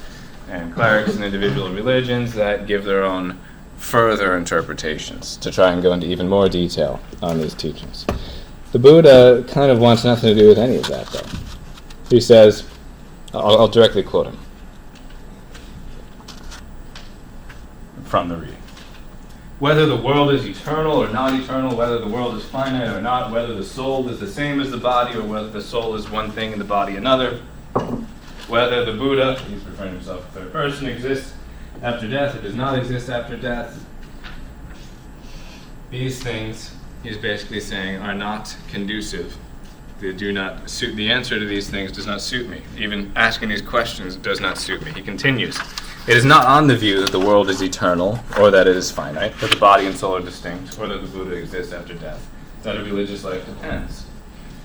and clerics in individual religions that give their own further interpretations to try and go into even more detail on these teachings. The Buddha kind of wants nothing to do with any of that, though. He says, I'll directly quote him from the reading. Whether the world is eternal or not eternal, whether the world is finite or not, whether the soul is the same as the body or whether the soul is one thing and the body another, whether the Buddha, he's referring to himself in third person, exists after death or does not exist after death, these things, he's basically saying, are not conducive. They do not suit. The answer to these things does not suit me. Even asking these questions does not suit me. He continues. It is not on the view that the world is eternal or that it is finite, that the body and soul are distinct, or that the Buddha exists after death. That a religious life depends.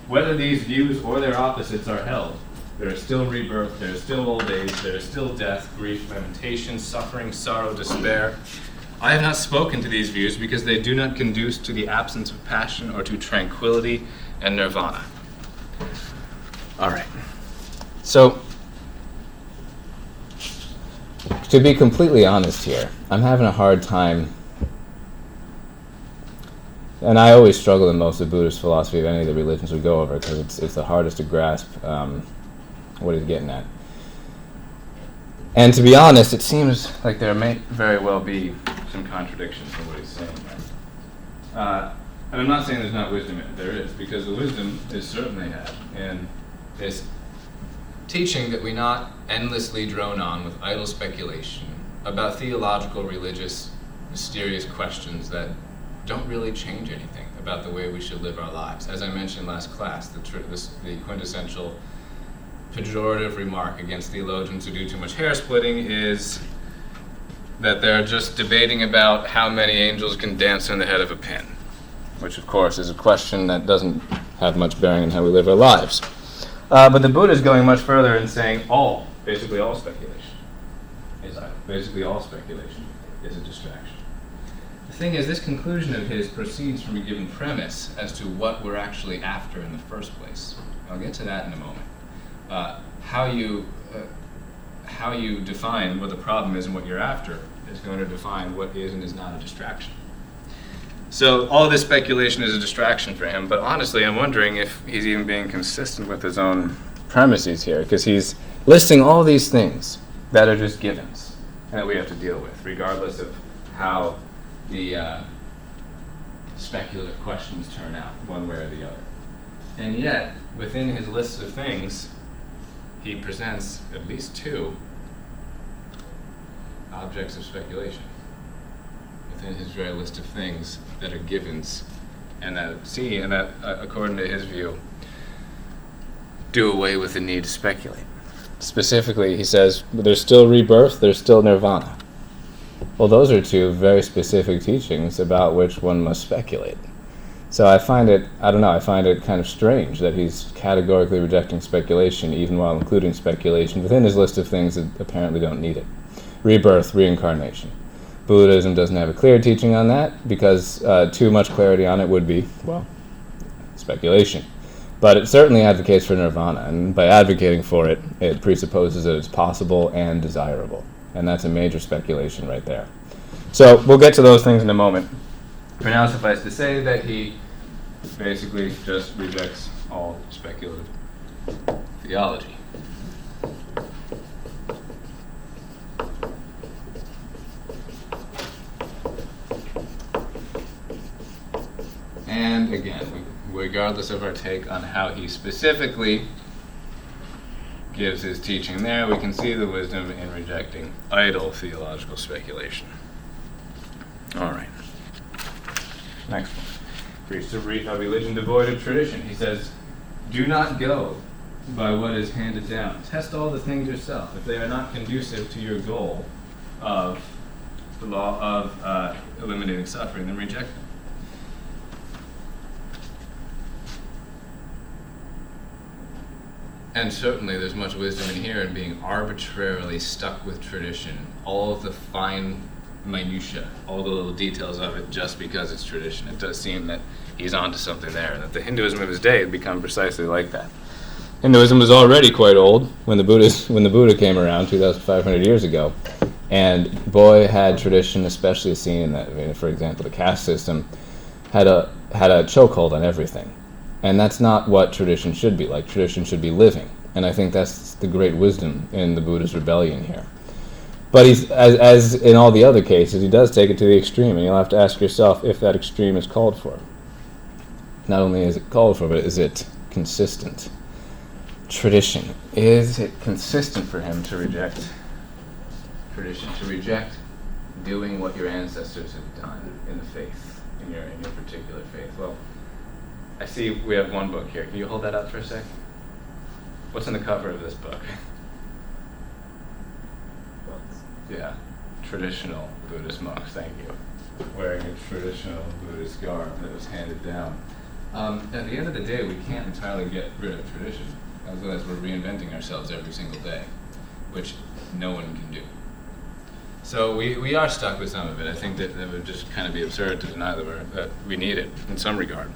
Whether these views or their opposites are held, there is still rebirth, there is still old age, there is still death, grief, lamentation, suffering, sorrow, despair. I have not spoken to these views because they do not conduce to the absence of passion or to tranquility and nirvana. All right. So, to be completely honest here, I'm having a hard time, and I always struggle in most of Buddhist philosophy of any of the religions we go over because it's the hardest to grasp what he's getting at. And to be honest, it seems like there may very well be some contradictions in what he's saying there. And I'm not saying there's not wisdom in it. There is, because the wisdom is certainly had in this teaching that we not endlessly drone on with idle speculation about theological, religious, mysterious questions that don't really change anything about the way we should live our lives. As I mentioned last class, the quintessential pejorative remark against theologians who do too much hair splitting is that they're just debating about how many angels can dance on the head of a pin, which of course is a question that doesn't have much bearing on how we live our lives. But the Buddha is going much further and saying basically all speculation is idle. Basically all speculation is a distraction. The thing is, this conclusion of his proceeds from a given premise as to what we're actually after in the first place. I'll get to that in a moment. How you define what the problem is and what you're after is going to define what is and is not a distraction. So all this speculation is a distraction for him, but honestly, I'm wondering if he's even being consistent with his own premises here, because he's listing all these things that are just givens and that we have to deal with, regardless of how the speculative questions turn out, one way or the other. And yet, within his list of things, he presents at least two objects of speculation within his very list of things that are givens, and that, according to his view, do away with the need to speculate. Specifically, he says, there's still rebirth, there's still nirvana. Well, those are two very specific teachings about which one must speculate. So I find it kind of strange that he's categorically rejecting speculation, even while including speculation within his list of things that apparently don't need it. Rebirth, reincarnation. Buddhism doesn't have a clear teaching on that, because too much clarity on it would be, speculation. But it certainly advocates for nirvana, and by advocating for it, it presupposes that it's possible and desirable. And that's a major speculation right there. So we'll get to those things in a moment. For now, suffice to say that he basically just rejects all speculative theology. And again, regardless of our take on how he specifically gives his teaching there, we can see the wisdom in rejecting idle theological speculation. All right. Next one. Preach a religion devoid of tradition. He says, do not go by what is handed down. Test all the things yourself. If they are not conducive to your goal of the law of eliminating suffering, then reject them. And certainly there's much wisdom in here in being arbitrarily stuck with tradition, all of the fine minutiae, all the little details of it, just because it's tradition. It does seem that he's onto something there, and that the Hinduism of his day had become precisely like that. Hinduism was already quite old when the Buddha came around 2,500 years ago, and boy, had tradition, especially seen in that, for example, the caste system, had a chokehold on everything. And that's not what tradition should be like. Tradition should be living. And I think that's the great wisdom in the Buddha's rebellion here. But he's, as in all the other cases, he does take it to the extreme, and you'll have to ask yourself if that extreme is called for. Not only is it called for, but is it consistent? Tradition. Is it consistent for him to reject tradition, to reject doing what your ancestors have done in the faith, in your particular faith? Well, I see we have one book here. Can you hold that up for a sec? What's in the cover of this book? Yeah, traditional Buddhist monks, thank you. Wearing a traditional Buddhist garb that was handed down. At the end of the day, we can't entirely get rid of tradition, otherwise we're reinventing ourselves every single day, which no one can do. So we are stuck with some of it. I think that it would just kind of be absurd to deny that we need it in some regard.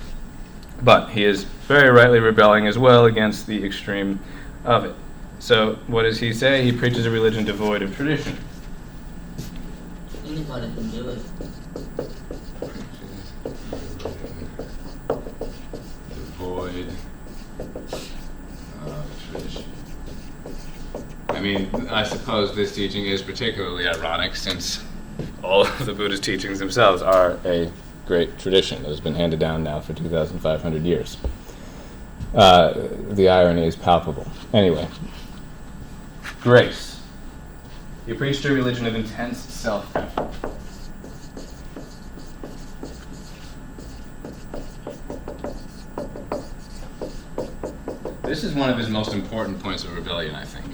But he is very rightly rebelling as well against the extreme of it. So what does he say? He preaches a religion devoid of tradition. Anybody can do it. Devoid of tradition. I mean, I suppose this teaching is particularly ironic since all of the Buddhist teachings themselves are a great tradition that has been handed down now for 2,500 years. The irony is palpable. Anyway, grace. He preached a religion of intense self-effort. This is one of his most important points of rebellion, I think.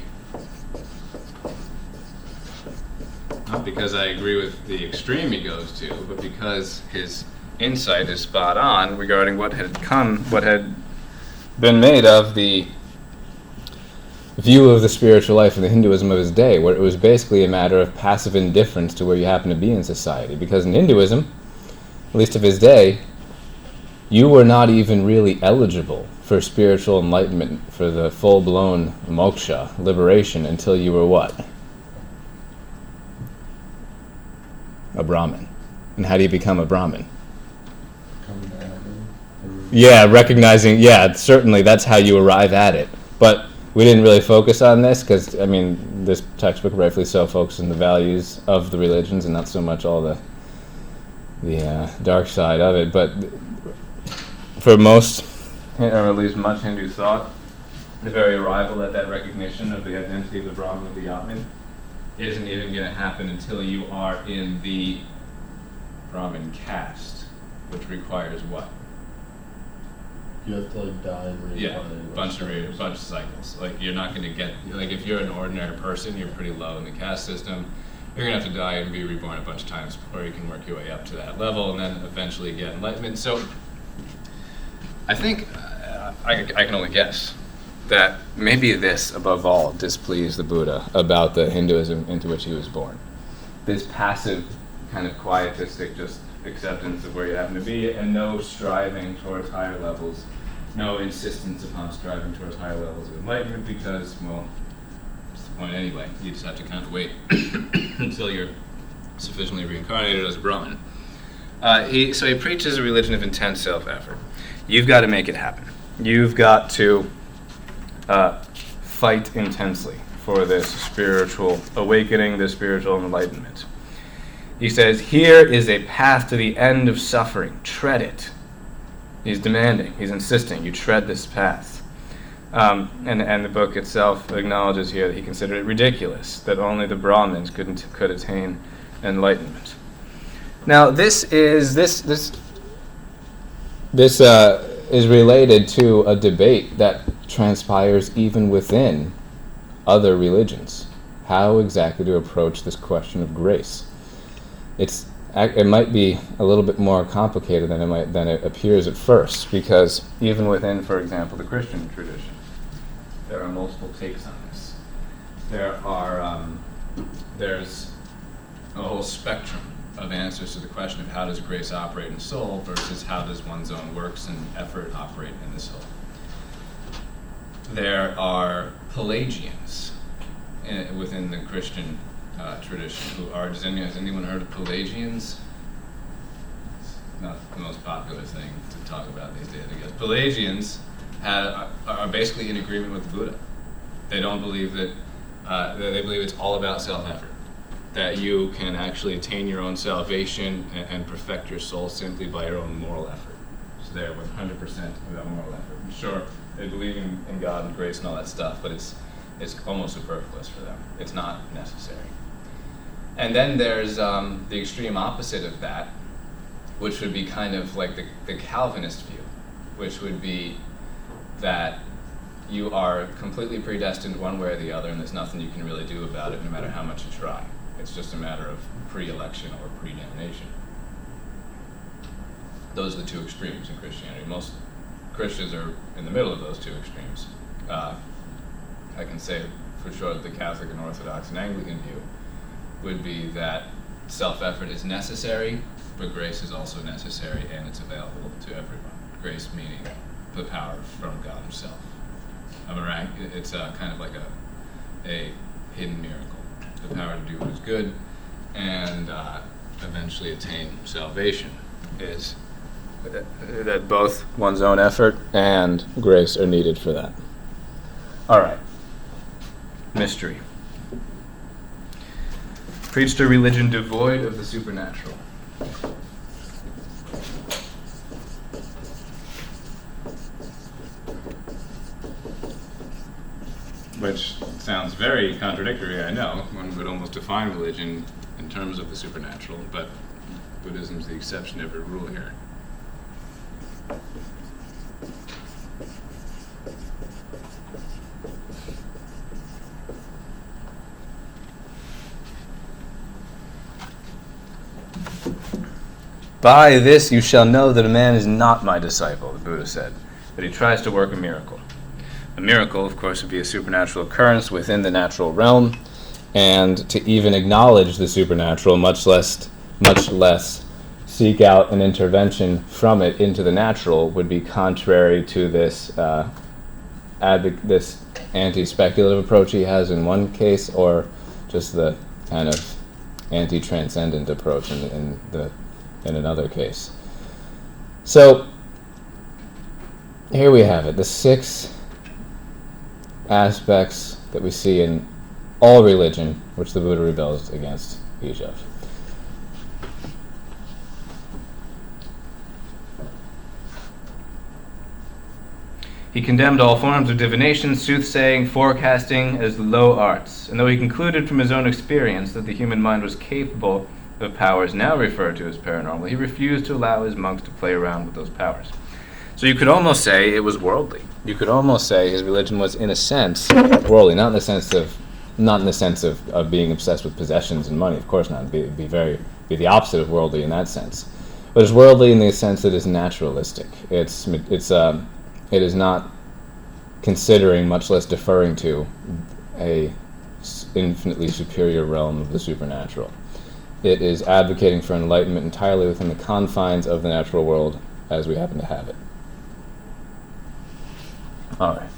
Oh. not because I agree with the extreme he goes to, but because his insight is spot on regarding what had been made of the view of the spiritual life in the Hinduism of his day, where it was basically a matter of passive indifference to where you happen to be in society. Because in Hinduism, at least of his day, you were not even really eligible for spiritual enlightenment, for the full-blown moksha, liberation, until you were what? A Brahmin. And how do you become a Brahmin? Coming to heaven. Yeah, recognizing, certainly that's how you arrive at it. But we didn't really focus on this because, I mean, this textbook, rightfully so, focuses on the values of the religions and not so much all the dark side of it. But for most, or at least much Hindu thought, the very arrival at that recognition of the identity of the Brahman, of the Atman, isn't even going to happen until you are in the Brahmin caste, which requires what? You have to like die and reincarnate. bunch of cycles. Like you're not going to get, like if you're an ordinary person, you're pretty low in the caste system. You're going to have to die and be reborn a bunch of times before you can work your way up to that level and then eventually get enlightenment. So I think, I can only guess, that maybe this, above all, displeased the Buddha about the Hinduism into which he was born. This passive, kind of quietistic, just acceptance of where you happen to be, and no striving towards higher levels, no insistence upon striving towards higher levels of enlightenment, because, well, what's the point anyway? You just have to kind of wait until you're sufficiently reincarnated as a Brahmin. So he preaches a religion of intense self-effort. You've got to make it happen. You've got to fight intensely for this spiritual awakening, this spiritual enlightenment. He says, here is a path to the end of suffering. Tread it. He's demanding, he's insisting, you tread this path. And the book itself acknowledges here that he considered it ridiculous that only the Brahmins could attain enlightenment. Now, this is related to a debate that transpires even within other religions. How exactly to approach this question of grace? It might be a little bit more complicated than it appears at first, because even within, for example, the Christian tradition, there are multiple takes on this. There's a whole spectrum of answers to the question of how does grace operate in the soul versus how does one's own works and effort operate in the soul. There are Pelagians within the Christian tradition who are, has anyone heard of Pelagians? It's not the most popular thing to talk about these days, I guess. Pelagians are basically in agreement with the Buddha. They don't believe that, they believe it's all about self-effort, that you can actually attain your own salvation and perfect your soul simply by your own moral effort. So they're 100% about moral effort. I'm sure they believe in God and grace and all that stuff, but it's almost superfluous for them. It's not necessary. And then there's the extreme opposite of that, which would be kind of like the Calvinist view, which would be that you are completely predestined one way or the other, and there's nothing you can really do about it, no matter how much you try. It's just a matter of pre-election or predestination. Those are the two extremes in Christianity. Most Christians are in the middle of those two extremes. I can say for sure that the Catholic and Orthodox and Anglican view would be that self-effort is necessary, but grace is also necessary, and it's available to everyone. Grace meaning the power from God himself. It's kind of like a hidden miracle. The power to do what is good and eventually attain salvation is that both one's own effort and grace are needed for that. All right. Mystery. Preached a religion devoid of the supernatural. Which sounds very contradictory, I know. One would almost define religion in terms of the supernatural, but Buddhism's the exception to every rule here. By this you shall know that a man is not my disciple, the Buddha said, that he tries to work a miracle. A miracle, of course, would be a supernatural occurrence within the natural realm, and to even acknowledge the supernatural, much less seek out an intervention from it into the natural, would be contrary to this this anti-speculative approach he has in one case, or just the kind of anti-transcendent approach in another case. So here we have it, the 6 aspects that we see in all religion which the Buddha rebels against each of. He condemned all forms of divination, soothsaying, forecasting as low arts, and though he concluded from his own experience that the human mind was capable of powers now referred to as paranormal, he refused to allow his monks to play around with those powers. So you could almost say it was worldly. You could almost say his religion was, in a sense, worldly, not in the sense of being obsessed with possessions and money. Of course not. It'd be the opposite of worldly in that sense. But it's worldly in the sense that it's naturalistic. It is not considering, much less deferring to, a infinitely superior realm of the supernatural. It is advocating for enlightenment entirely within the confines of the natural world as we happen to have it. All right.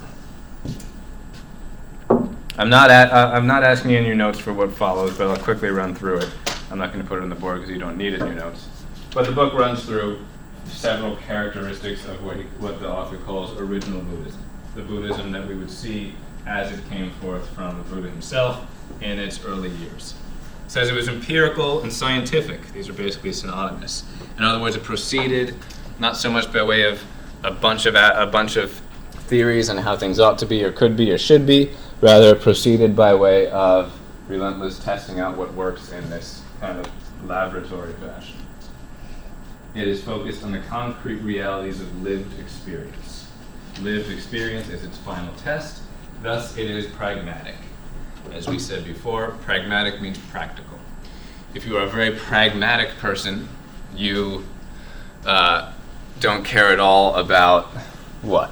I'm not asking you in your notes for what follows, but I'll quickly run through it. I'm not going to put it on the board because you don't need it in your notes. But the book runs through several characteristics of what the author calls original Buddhism, the Buddhism that we would see as it came forth from the Buddha himself in its early years. It says it was empirical and scientific. These are basically synonymous. In other words, it proceeded not so much by way of a bunch of theories on how things ought to be or could be or should be, rather it proceeded by way of relentless testing out what works in this kind of laboratory fashion. It is focused on the concrete realities of lived experience. Lived experience is its final test, thus it is pragmatic. As we said before, pragmatic means practical. If you are a very pragmatic person, you don't care at all about what?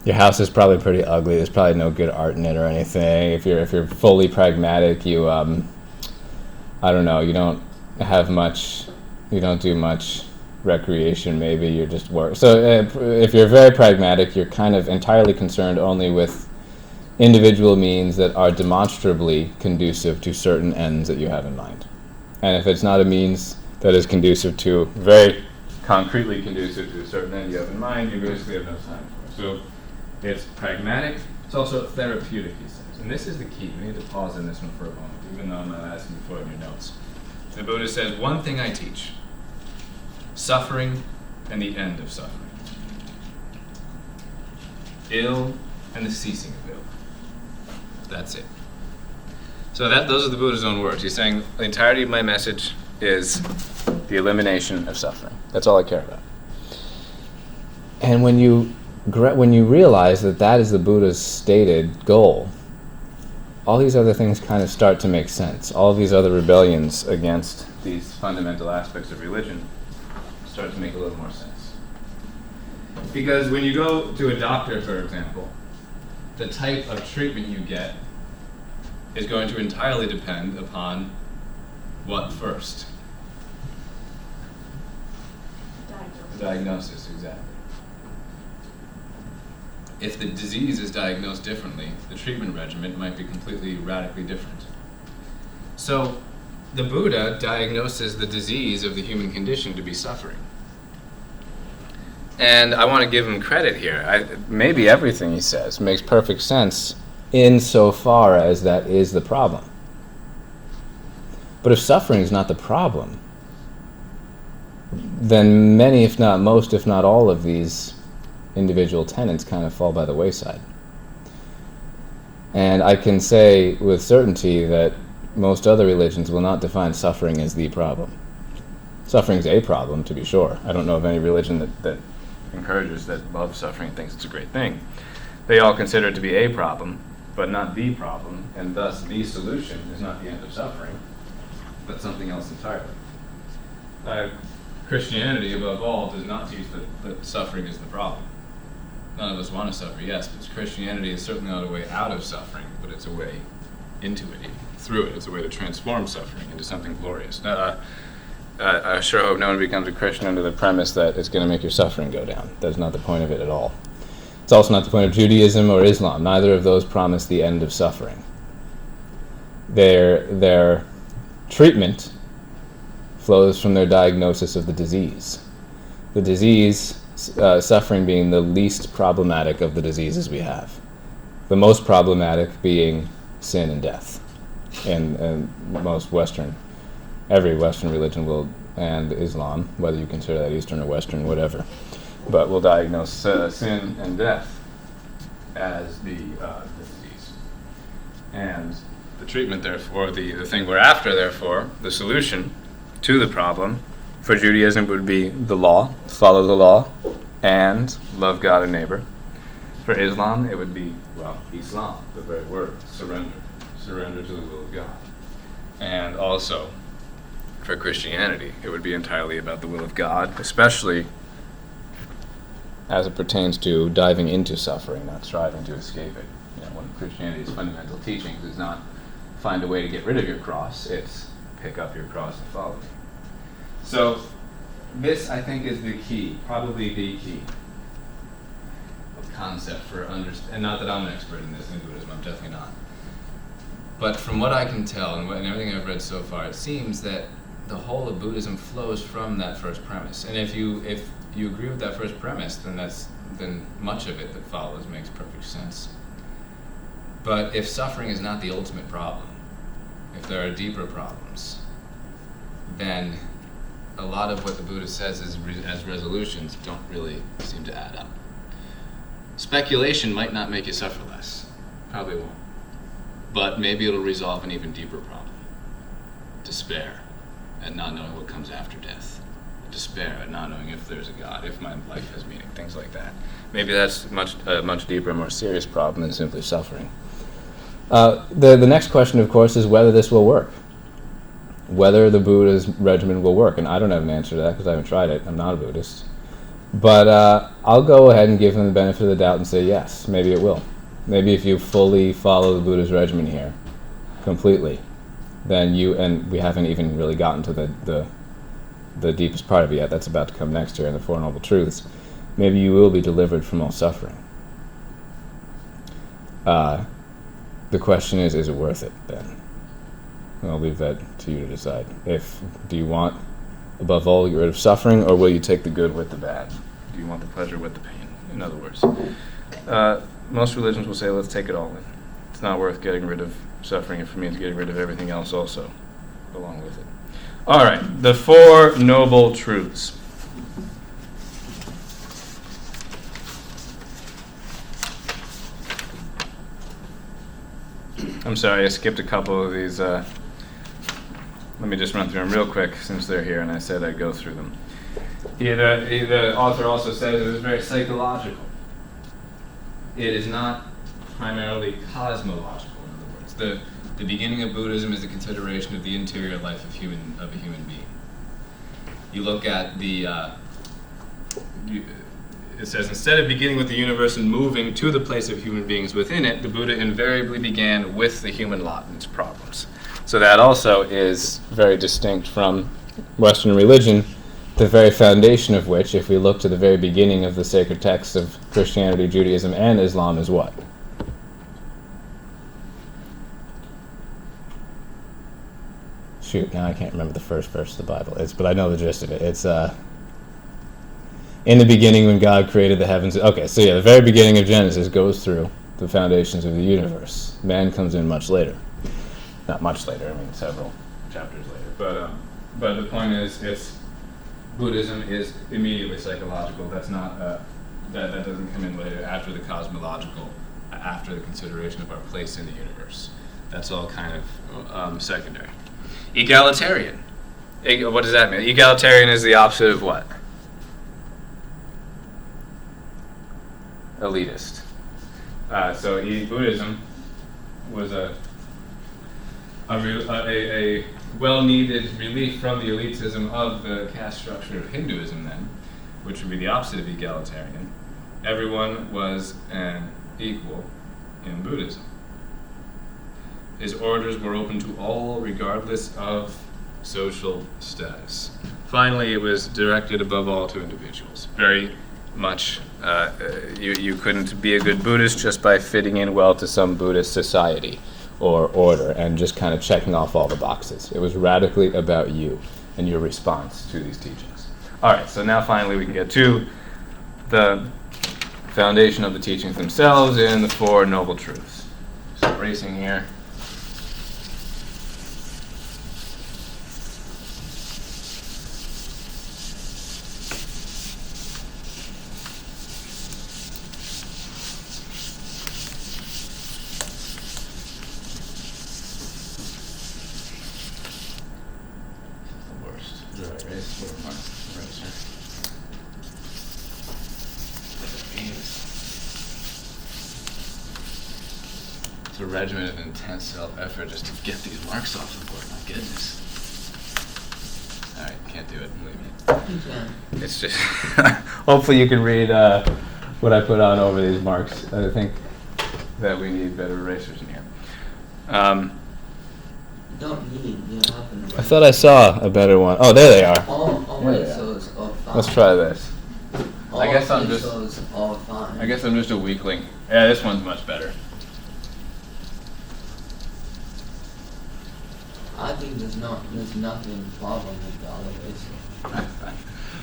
Your house is probably pretty ugly. There's probably no good art in it or anything. If you're fully pragmatic, you I don't know, you don't do much recreation, maybe, you just work. So if you're very pragmatic, you're kind of entirely concerned only with individual means that are demonstrably conducive to certain ends that you have in mind. And if it's not a means that is very concretely conducive to a certain end you have in mind, you basically have no time for it. So it's pragmatic, it's also therapeutic, he says. And this is the key. We need to pause in this one for a moment, even though I'm not asking you for it in your notes. The Buddha says, one thing I teach, suffering and the end of suffering. Ill and the ceasing of ill. That's it. So those are the Buddha's own words. He's saying the entirety of my message is the elimination of suffering. That's all I care about. And when you realize that is the Buddha's stated goal, all these other things kind of start to make sense. All of these other rebellions against these fundamental aspects of religion start to make a little more sense. Because when you go to a doctor, for example, the type of treatment you get is going to entirely depend upon what first? Diagnosis, exactly. If the disease is diagnosed differently, the treatment regimen might be completely, radically different. So the Buddha diagnoses the disease of the human condition to be suffering. And I want to give him credit here. Maybe everything he says makes perfect sense insofar as that is the problem. But if suffering is not the problem, then many, if not most, if not all of these individual tenets kind of fall by the wayside. And I can say with certainty that most other religions will not define suffering as the problem. Suffering's a problem, to be sure. I don't know of any religion that encourages that loves suffering, thinks it's a great thing. They all consider it to be a problem, but not the problem, and thus the solution is not the end of suffering. That's something else entirely. Christianity, above all, does not teach that suffering is the problem. None of us want to suffer, yes, but Christianity is certainly not a way out of suffering, but it's a way into it, even through it. It's a way to transform suffering into something glorious. I sure hope no one becomes a Christian under the premise that it's going to make your suffering go down. That's not the point of it at all. It's also not the point of Judaism or Islam. Neither of those promise the end of suffering. Their treatment flows from their diagnosis of the disease. The disease, suffering being the least problematic of the diseases we have. The most problematic being sin and death. And most every Western religion will, and Islam, whether you consider that Eastern or Western, whatever, but will diagnose sin and death as the disease. And the treatment, therefore, the thing we're after, therefore, the solution to the problem for Judaism would be the law, follow the law, and love God and neighbor. For Islam, it would be, Islam, the very word, surrender to the will of God. And also, for Christianity, it would be entirely about the will of God, especially as it pertains to diving into suffering, not striving to escape it. One of Christianity's fundamental teachings is not find a way to get rid of your cross, it's pick up your cross and follow me. So, this, I think, is the key, probably the key concept for understanding, and not that I'm an expert in this in Buddhism, I'm definitely not. But from what I can tell, and everything I've read so far, it seems that the whole of Buddhism flows from that first premise. And if you agree with that first premise, then much of it that follows makes perfect sense. But if suffering is not the ultimate problem, if there are deeper problems, then a lot of what the Buddha says as resolutions don't really seem to add up. Speculation might not make you suffer less. Probably won't. But maybe it'll resolve an even deeper problem. Despair at not knowing what comes after death. Despair at not knowing if there's a God, if my life has meaning, things like that. Maybe that's a much deeper, more serious problem than simply suffering. The next question, of course, is whether this will work. Whether the Buddha's regimen will work. And I don't have an answer to that because I haven't tried it. I'm not a Buddhist. But I'll go ahead and give him the benefit of the doubt and say yes, maybe it will. Maybe if you fully follow the Buddha's regimen here, completely, then and we haven't even really gotten to the deepest part of it yet. That's about to come next here in the Four Noble Truths. Maybe you will be delivered from all suffering. The question is it worth it then? I'll leave that to you to decide. Do you want, above all, get rid of suffering, or will you take the good with the bad? Do you want the pleasure with the pain? In other words, most religions will say, let's take it all in. It's not worth getting rid of suffering if it means getting rid of everything else also along with it. All right, the Four Noble Truths. I'm sorry, I skipped a couple of these. Let me just run through them real quick since they're here and I said I'd go through them. The author also says it was very psychological. It is not primarily cosmological, in other words. The beginning of Buddhism is the consideration of the interior life of a human being. You look at it says, instead of beginning with the universe and moving to the place of human beings within it, the Buddha invariably began with the human lot and its problems. So that also is very distinct from Western religion, the very foundation of which, if we look to the very beginning of the sacred texts of Christianity, Judaism, and Islam, is what? Shoot, now I can't remember the first verse of the Bible. But I know the gist of it. It's in the beginning when God created the heavens. Okay, so yeah, the very beginning of Genesis goes through the foundations of the universe. Man comes in much later. Not much later, I mean several chapters later. But the point is, Buddhism is immediately psychological. That's not that doesn't come in later after the cosmological, after the consideration of our place in the universe. That's all kind of secondary. Egalitarian. What does that mean? Egalitarian is the opposite of what? Elitist. So Buddhism was a well-needed relief from the elitism of the caste structure of Hinduism then, which would be the opposite of egalitarian, everyone was an equal in Buddhism. His orders were open to all regardless of social status. Finally, it was directed above all to individuals. Very much, you couldn't be a good Buddhist just by fitting in well to some Buddhist society or order and just kind of checking off all the boxes. It was radically about you and your response to these teachings. All right, so now finally we can get to the foundation of the teachings themselves in the Four Noble Truths. So racing here. It's a regimen of intense self-effort just to get these marks off the board. My goodness. All right, can't do it. Believe me. Okay. It's just. Hopefully, you can read what I put on over these marks. I think that we need better erasers in here. Don't need, you happen to. I thought I saw a better one. Oh, there they are. Oh, There wait, they so it's all fine. Let's try this. All I guess I'm three, just- So it's all fine. I guess I'm just a weakling. Yeah, this one's much better. I think there's nothing problem with the other way.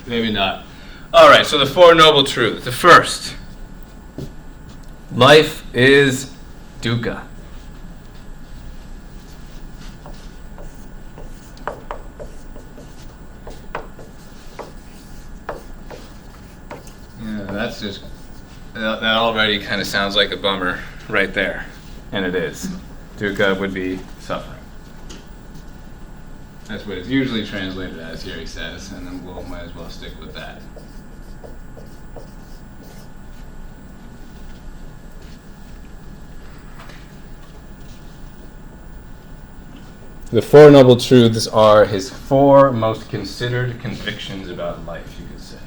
Maybe not. All right, so the Four Noble Truths. The first, life is dukkha. Yeah, that's just, that already kind of sounds like a bummer right there. And it is. Dukkha would be suffering. That's what it's usually translated as here, he says, and then we'll might as well stick with that. The Four Noble Truths are his four most considered convictions about life, you could say.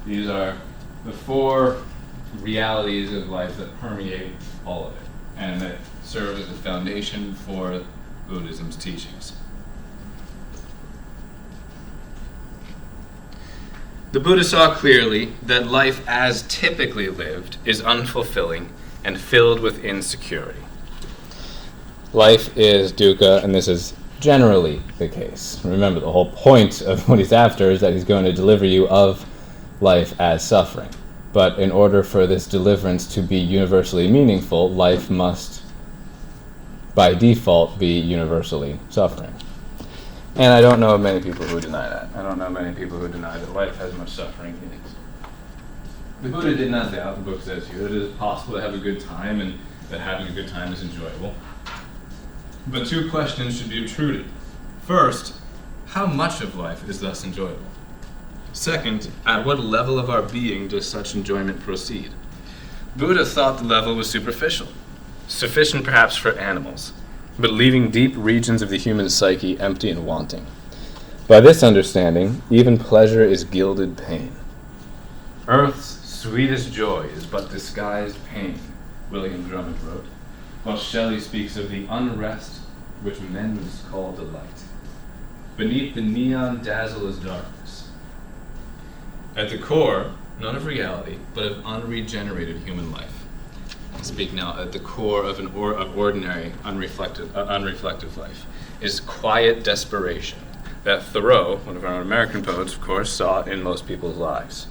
These are the four realities of life that permeate all of it, and that serve as the foundation for Buddhism's teachings. The Buddha saw clearly that life as typically lived is unfulfilling and filled with insecurity. Life is dukkha, and this is generally the case. Remember, the whole point of what he's after is that he's going to deliver you of life as suffering. But in order for this deliverance to be universally meaningful, life must, by default, be universally suffering. And I don't know of many people who deny that. I don't know many people who deny that life has much suffering in it. The Buddha did not doubt, the book says here, that it is possible to have a good time and that having a good time is enjoyable. But two questions should be obtruded. First, how much of life is thus enjoyable? Second, at what level of our being does such enjoyment proceed? Buddha thought the level was superficial, sufficient perhaps for animals, but leaving deep regions of the human psyche empty and wanting. By this understanding, even pleasure is gilded pain. Earth's sweetest joy is but disguised pain, William Drummond wrote, while Shelley speaks of the unrest which men would call delight. Beneath the neon dazzle is darkness. At the core, not of reality, but of unregenerated human life. Speak now at the core of of ordinary, unreflective life, is quiet desperation that Thoreau, one of our American poets, of course, saw in most people's lives.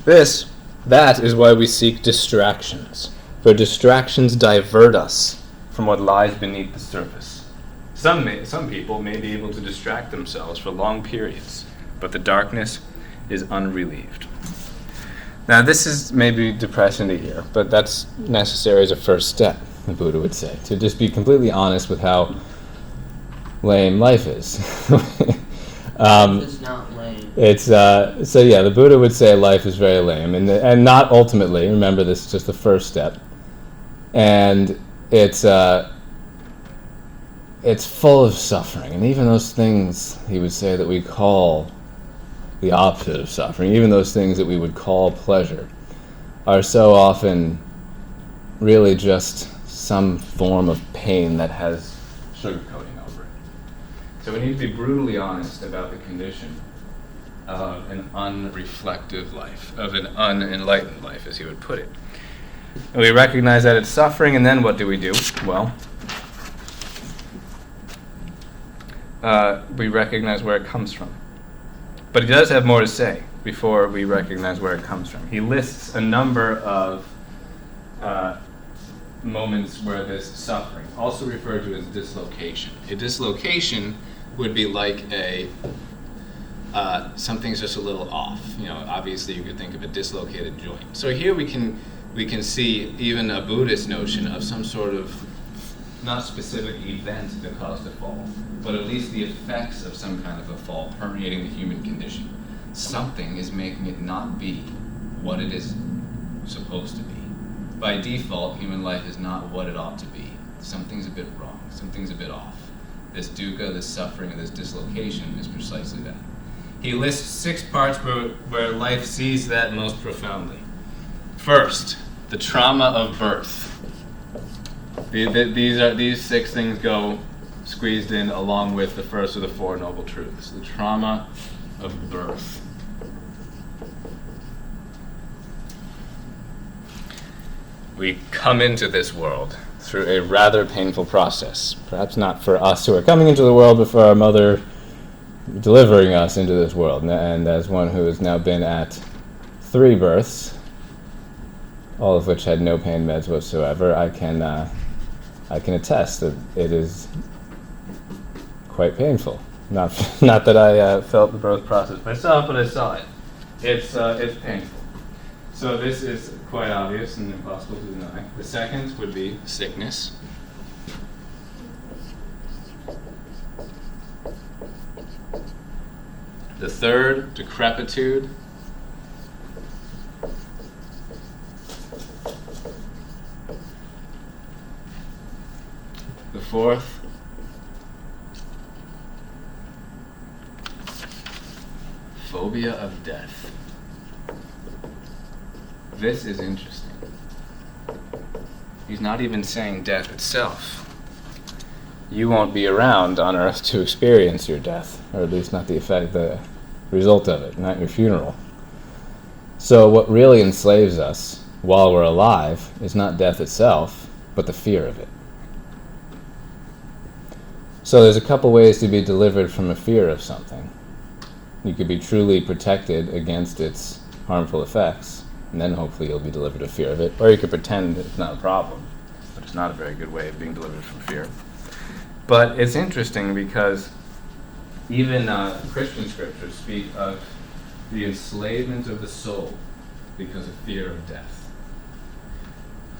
That is why we seek distractions, for distractions divert us from what lies beneath the surface. Some people may be able to distract themselves for long periods, but the darkness is unrelieved. Now, this is maybe depressing to hear, but that's necessary as a first step, the Buddha would say, to just be completely honest with how lame life is. It's not lame. It's so yeah, the Buddha would say life is very lame, and not ultimately. Remember, this is just the first step, and it's it's full of suffering. And even those things, he would say, that we call the opposite of suffering, even those things that we would call pleasure, are so often really just some form of pain that has sugarcoating over it. So we need to be brutally honest about the condition of an unreflective life, of an unenlightened life, as he would put it. And we recognize that it's suffering, and then what do? Well, we recognize where it comes from. But he does have more to say before we recognize where it comes from. He lists a number of moments where this suffering, also referred to as dislocation. A dislocation would be like something's just a little off. Obviously you could think of a dislocated joint. So here we can see even a Buddhist notion of some sort of not specific event that caused a fall, but at least the effects of some kind of a fall permeating the human condition. Something is making it not be what it is supposed to be. By default, human life is not what it ought to be. Something's a bit wrong. Something's a bit off. This dukkha, this suffering, and this dislocation is precisely that. He lists 6 parts where life sees that most profoundly. First, the trauma of birth. These 6 things go squeezed in along with the first of the 4 noble truths. The trauma of birth. We come into this world through a rather painful process. Perhaps not for us who are coming into the world, but for our mother delivering us into this world. And as one who has now been at 3 births, all of which had no pain meds whatsoever, I can attest that it is quite painful. Not that I felt the birth process myself, but I saw it. It's painful. So this is quite obvious and impossible to deny. The second would be sickness. The third, decrepitude. The fourth, phobia of death. This is interesting. He's not even saying death itself. You won't be around on earth to experience your death, or at least not the result of it, not your funeral. So what really enslaves us while we're alive is not death itself, but the fear of it. So there's a couple ways to be delivered from a fear of something. You could be truly protected against its harmful effects, and then hopefully you'll be delivered of fear of it. Or you could pretend it's not a problem, but it's not a very good way of being delivered from fear. But it's interesting because even Christian scriptures speak of the enslavement of the soul because of fear of death.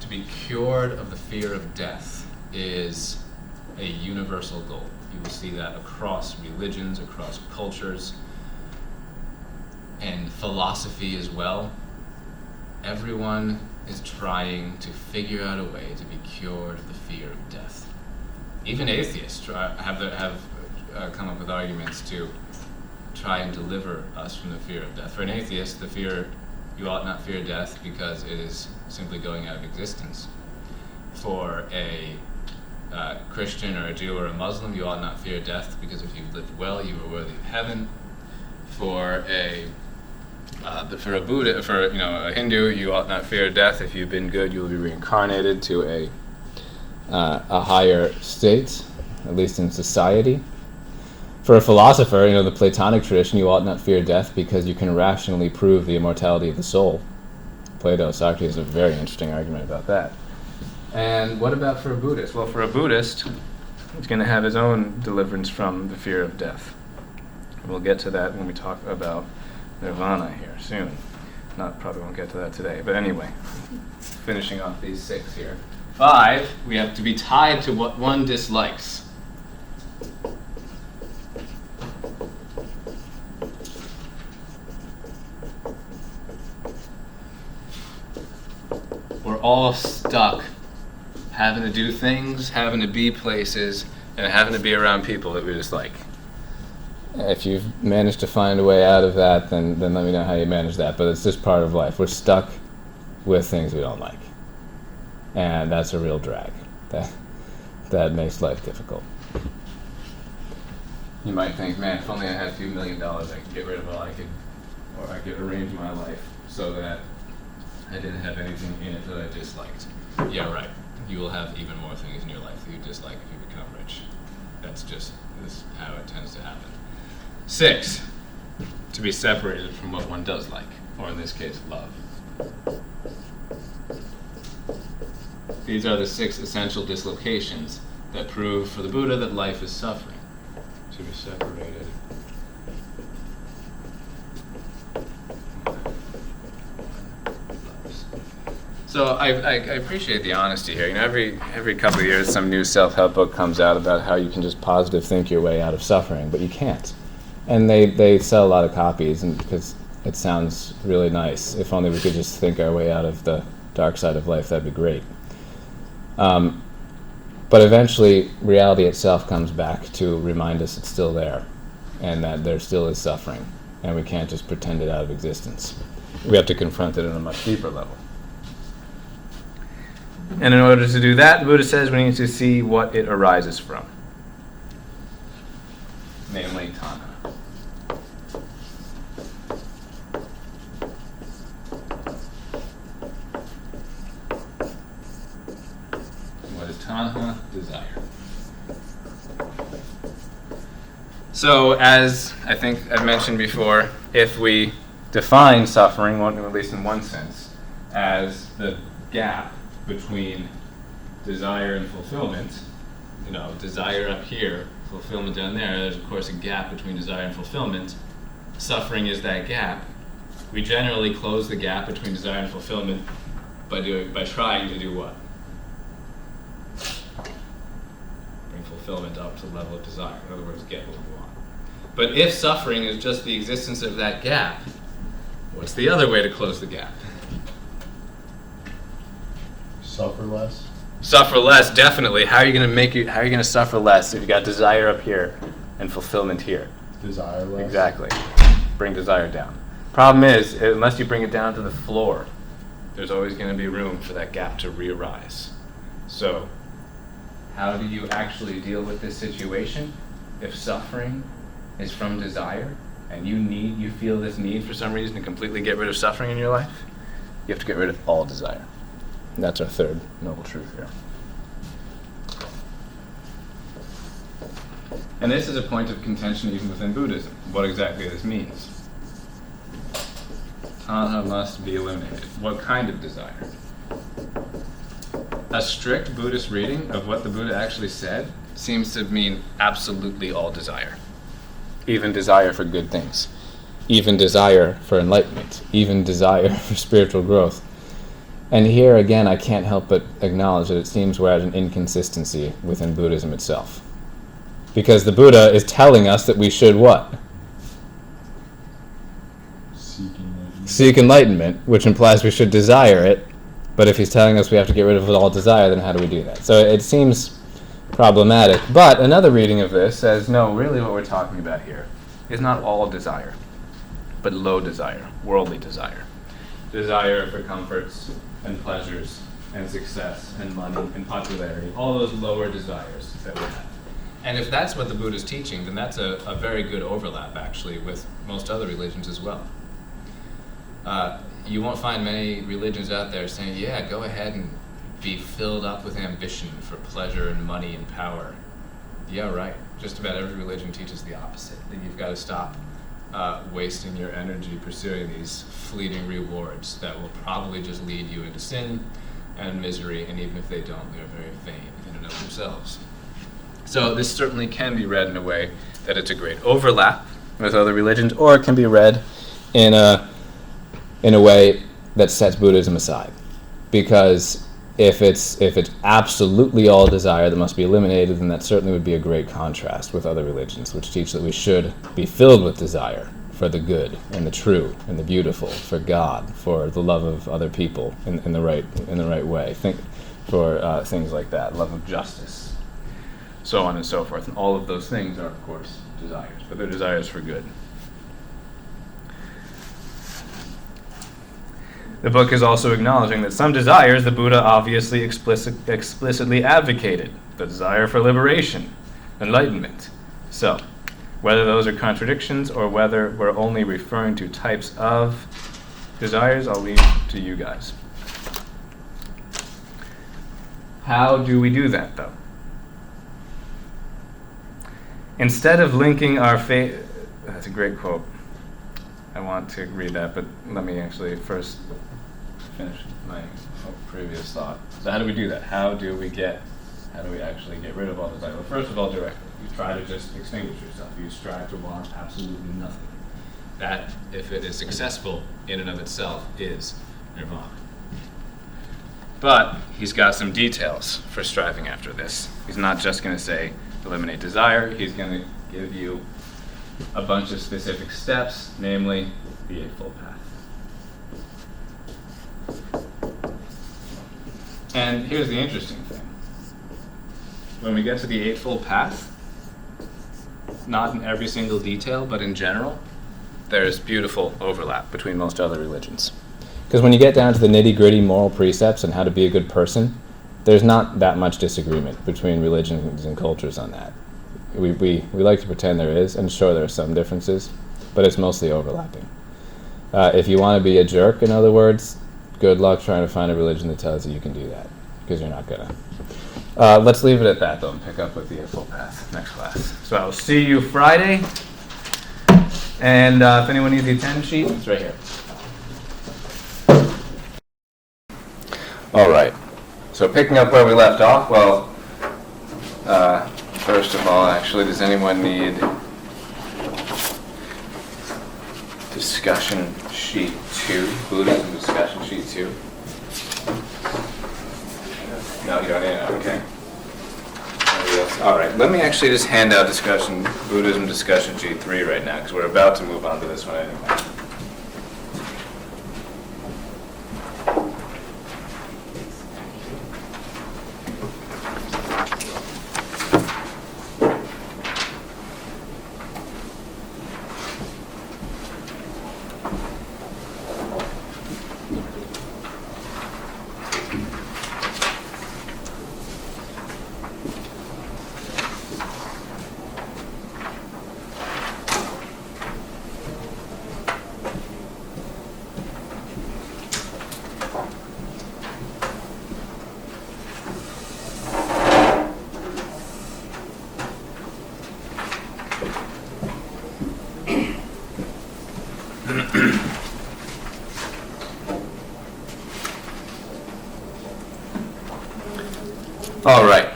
To be cured of the fear of death is a universal goal. You will see that across religions, across cultures, and philosophy as well. Everyone is trying to figure out a way to be cured of the fear of death. Even atheists have come up with arguments to try and deliver us from the fear of death. For an atheist, you ought not fear death because it is simply going out of existence. For a Christian or a Jew or a Muslim, you ought not fear death because if you've lived well, you are worthy of heaven. For a Buddha, a Hindu, you ought not fear death. If you've been good, you will be reincarnated to a higher state, at least in society. For a philosopher, the Platonic tradition, you ought not fear death because you can rationally prove the immortality of the soul. Plato, Socrates have a very interesting argument about that. And what about for a Buddhist? Well, for a Buddhist, he's going to have his own deliverance from the fear of death. We'll get to that when we talk about nirvana here soon. Probably won't get to that today. But anyway, finishing off these 6 here. 5, we have to be tied to what one dislikes. We're all stuck having to do things, having to be places and having to be around people that we just like. If you've managed to find a way out of that, then let me know how you manage that. But it's just part of life. We're stuck with things we don't like, and that's a real drag. That makes life difficult. You might think, man, if only I had a few $1 million, I could get rid of all I could arrange my life so that I didn't have anything in it that I disliked. Yeah, right. You will have even more things in your life that you dislike if you become rich. This is how it tends to happen. 6, to be separated from what one does like, or in this case, love. These are the 6 essential dislocations that prove for the Buddha that life is suffering. To be separated. So I appreciate the honesty here. You know, every couple of years, some new self-help book comes out about how you can just positive think your way out of suffering, but you can't. And they sell a lot of copies, and because it sounds really nice. If only we could just think our way out of the dark side of life, that'd be great. But eventually, reality itself comes back to remind us it's still there, and that there still is suffering, and we can't just pretend it out of existence. We have to confront it on a much deeper level. And in order to do that, the Buddha says we need to see what it arises from, namely tanha. What is tanha? Desire. So, as I think I've mentioned before, if we define suffering, at least in one sense, as the gap between desire and fulfillment, desire up here, fulfillment down there, there's of course a gap between desire and fulfillment. Suffering is that gap. We generally close the gap between desire and fulfillment by trying to do what? Bring fulfillment up to the level of desire. In other words, get what we want. But if suffering is just the existence of that gap, what's the other way to close the gap? Suffer less? Suffer less, definitely. How are you going to suffer less if you got desire up here and fulfillment here? Desire less? Exactly. Bring desire down. Problem is, unless you bring it down to the floor, there's always going to be room for that gap to re-arise. So, how do you actually deal with this situation? If suffering is from desire, and you feel this need for some reason to completely get rid of suffering in your life, you have to get rid of all desire. And that's our third noble truth here. And this is a point of contention even within Buddhism, what exactly this means. Tanha must be eliminated. What kind of desire? A strict Buddhist reading of what the Buddha actually said seems to mean absolutely all desire. Even desire for good things. Even desire for enlightenment. Even desire for spiritual growth. And here again, I can't help but acknowledge that it seems we're at an inconsistency within Buddhism itself. Because the Buddha is telling us that we should what? Seek enlightenment, which implies we should desire it. But if he's telling us we have to get rid of all desire, then how do we do that? So it seems problematic. But another reading of this says, no, really what we're talking about here is not all desire, but low desire, worldly desire. Desire for comforts and pleasures and success and money and popularity, all those lower desires that we have. And if that's what the Buddha is teaching, then that's a very good overlap, actually, with most other religions as well. You won't find many religions out there saying, yeah, go ahead and be filled up with ambition for pleasure and money and power. Yeah, right. Just about every religion teaches the opposite, that you've got to stop wasting your energy pursuing these fleeting rewards that will probably just lead you into sin and misery, and even if they don't, they're very vain in and of themselves. So this certainly can be read in a way that it's a great overlap with other religions, or it can be read in a way that sets Buddhism aside. Because if it's absolutely all desire that must be eliminated, then that certainly would be a great contrast with other religions, which teach that we should be filled with desire for the good and the true and the beautiful, for God, for the love of other people in the right way. Think for things like that, love of justice. so on and so forth. And all of those things are, of course, desires, but they're desires for good. The book is also acknowledging that some desires the Buddha obviously explicitly advocated. The desire for liberation, enlightenment. So, whether those are contradictions or whether we're only referring to types of desires, I'll leave to you guys. How do we do that, though? Instead of linking our faith... That's a great quote. I want to read that, but let me actually first finish my previous thought. So how do we do that? How do we actually get rid of all desire? Well, first of all, directly. You try to just extinguish yourself. You strive to want absolutely nothing. That, if it is successful in and of itself, is nirvana. But he's got some details for striving after this. He's not just going to say, eliminate desire. He's going to give you a bunch of specific steps, namely the Eightfold Path. And here's the interesting thing. When we get to the Eightfold Path, not in every single detail, but in general, there's beautiful overlap between most other religions. Because when you get down to the nitty-gritty moral precepts and how to be a good person, there's not that much disagreement between religions and cultures on that. We like to pretend there is, and sure there are some differences, but it's mostly overlapping. If you want to be a jerk, in other words, good luck trying to find a religion that tells you can do that, because you're not gonna. Let's leave it at that, though, and pick up with the Eightfold Path next class. So I will see you Friday, and if anyone needs the attendance sheet, it's right here. All right. So picking up where we left off, well, first of all, actually, does anyone need discussion sheet 2, Buddhism discussion sheet 2? No, you don't need it, okay. All right, let me actually just hand out Buddhism discussion sheet 3 right now, because we're about to move on to this one anyway. All right.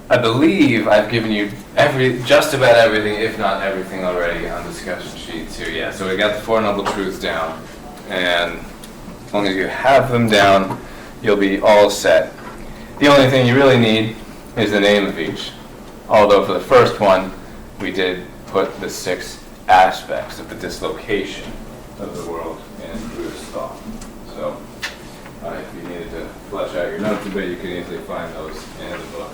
I believe I've given you just about everything, if not everything already on discussion sheet 2. Yeah, so we got the Four Noble Truths down, and as long as you have them down, you'll be all set. The only thing you really need is the name of each. Although for the first one, we did put the 6 aspects of the dislocation of the world in Buddhist thought. So if you needed to flesh out your notes a bit, you can easily find those in the book.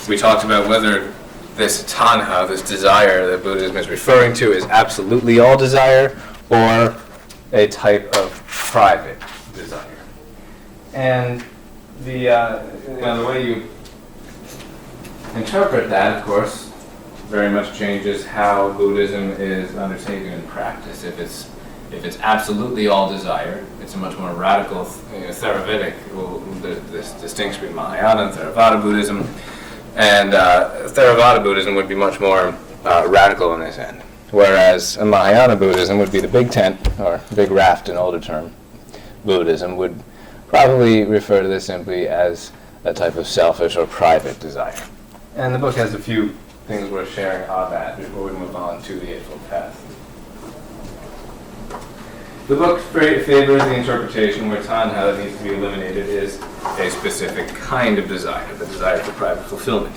We talked about whether this tanha, this desire that Buddhism is referring to, is absolutely all desire or a type of private desire. And the way you interpret that, of course, very much changes how Buddhism is undertaken in practice. If it's absolutely all desire, it's a much more radical, Theravedic. Well, there's this distinction between Mahayana and Theravada Buddhism, and Theravada Buddhism would be much more radical in this end, whereas a Mahayana Buddhism would be the big tent, or big raft in older term. Buddhism would probably refer to this simply as a type of selfish or private desire. And the book has a few things worth sharing on that before we move on to the Eightfold Path. The book favors the interpretation where tanha that needs to be eliminated is a specific kind of desire, the desire for private fulfillment.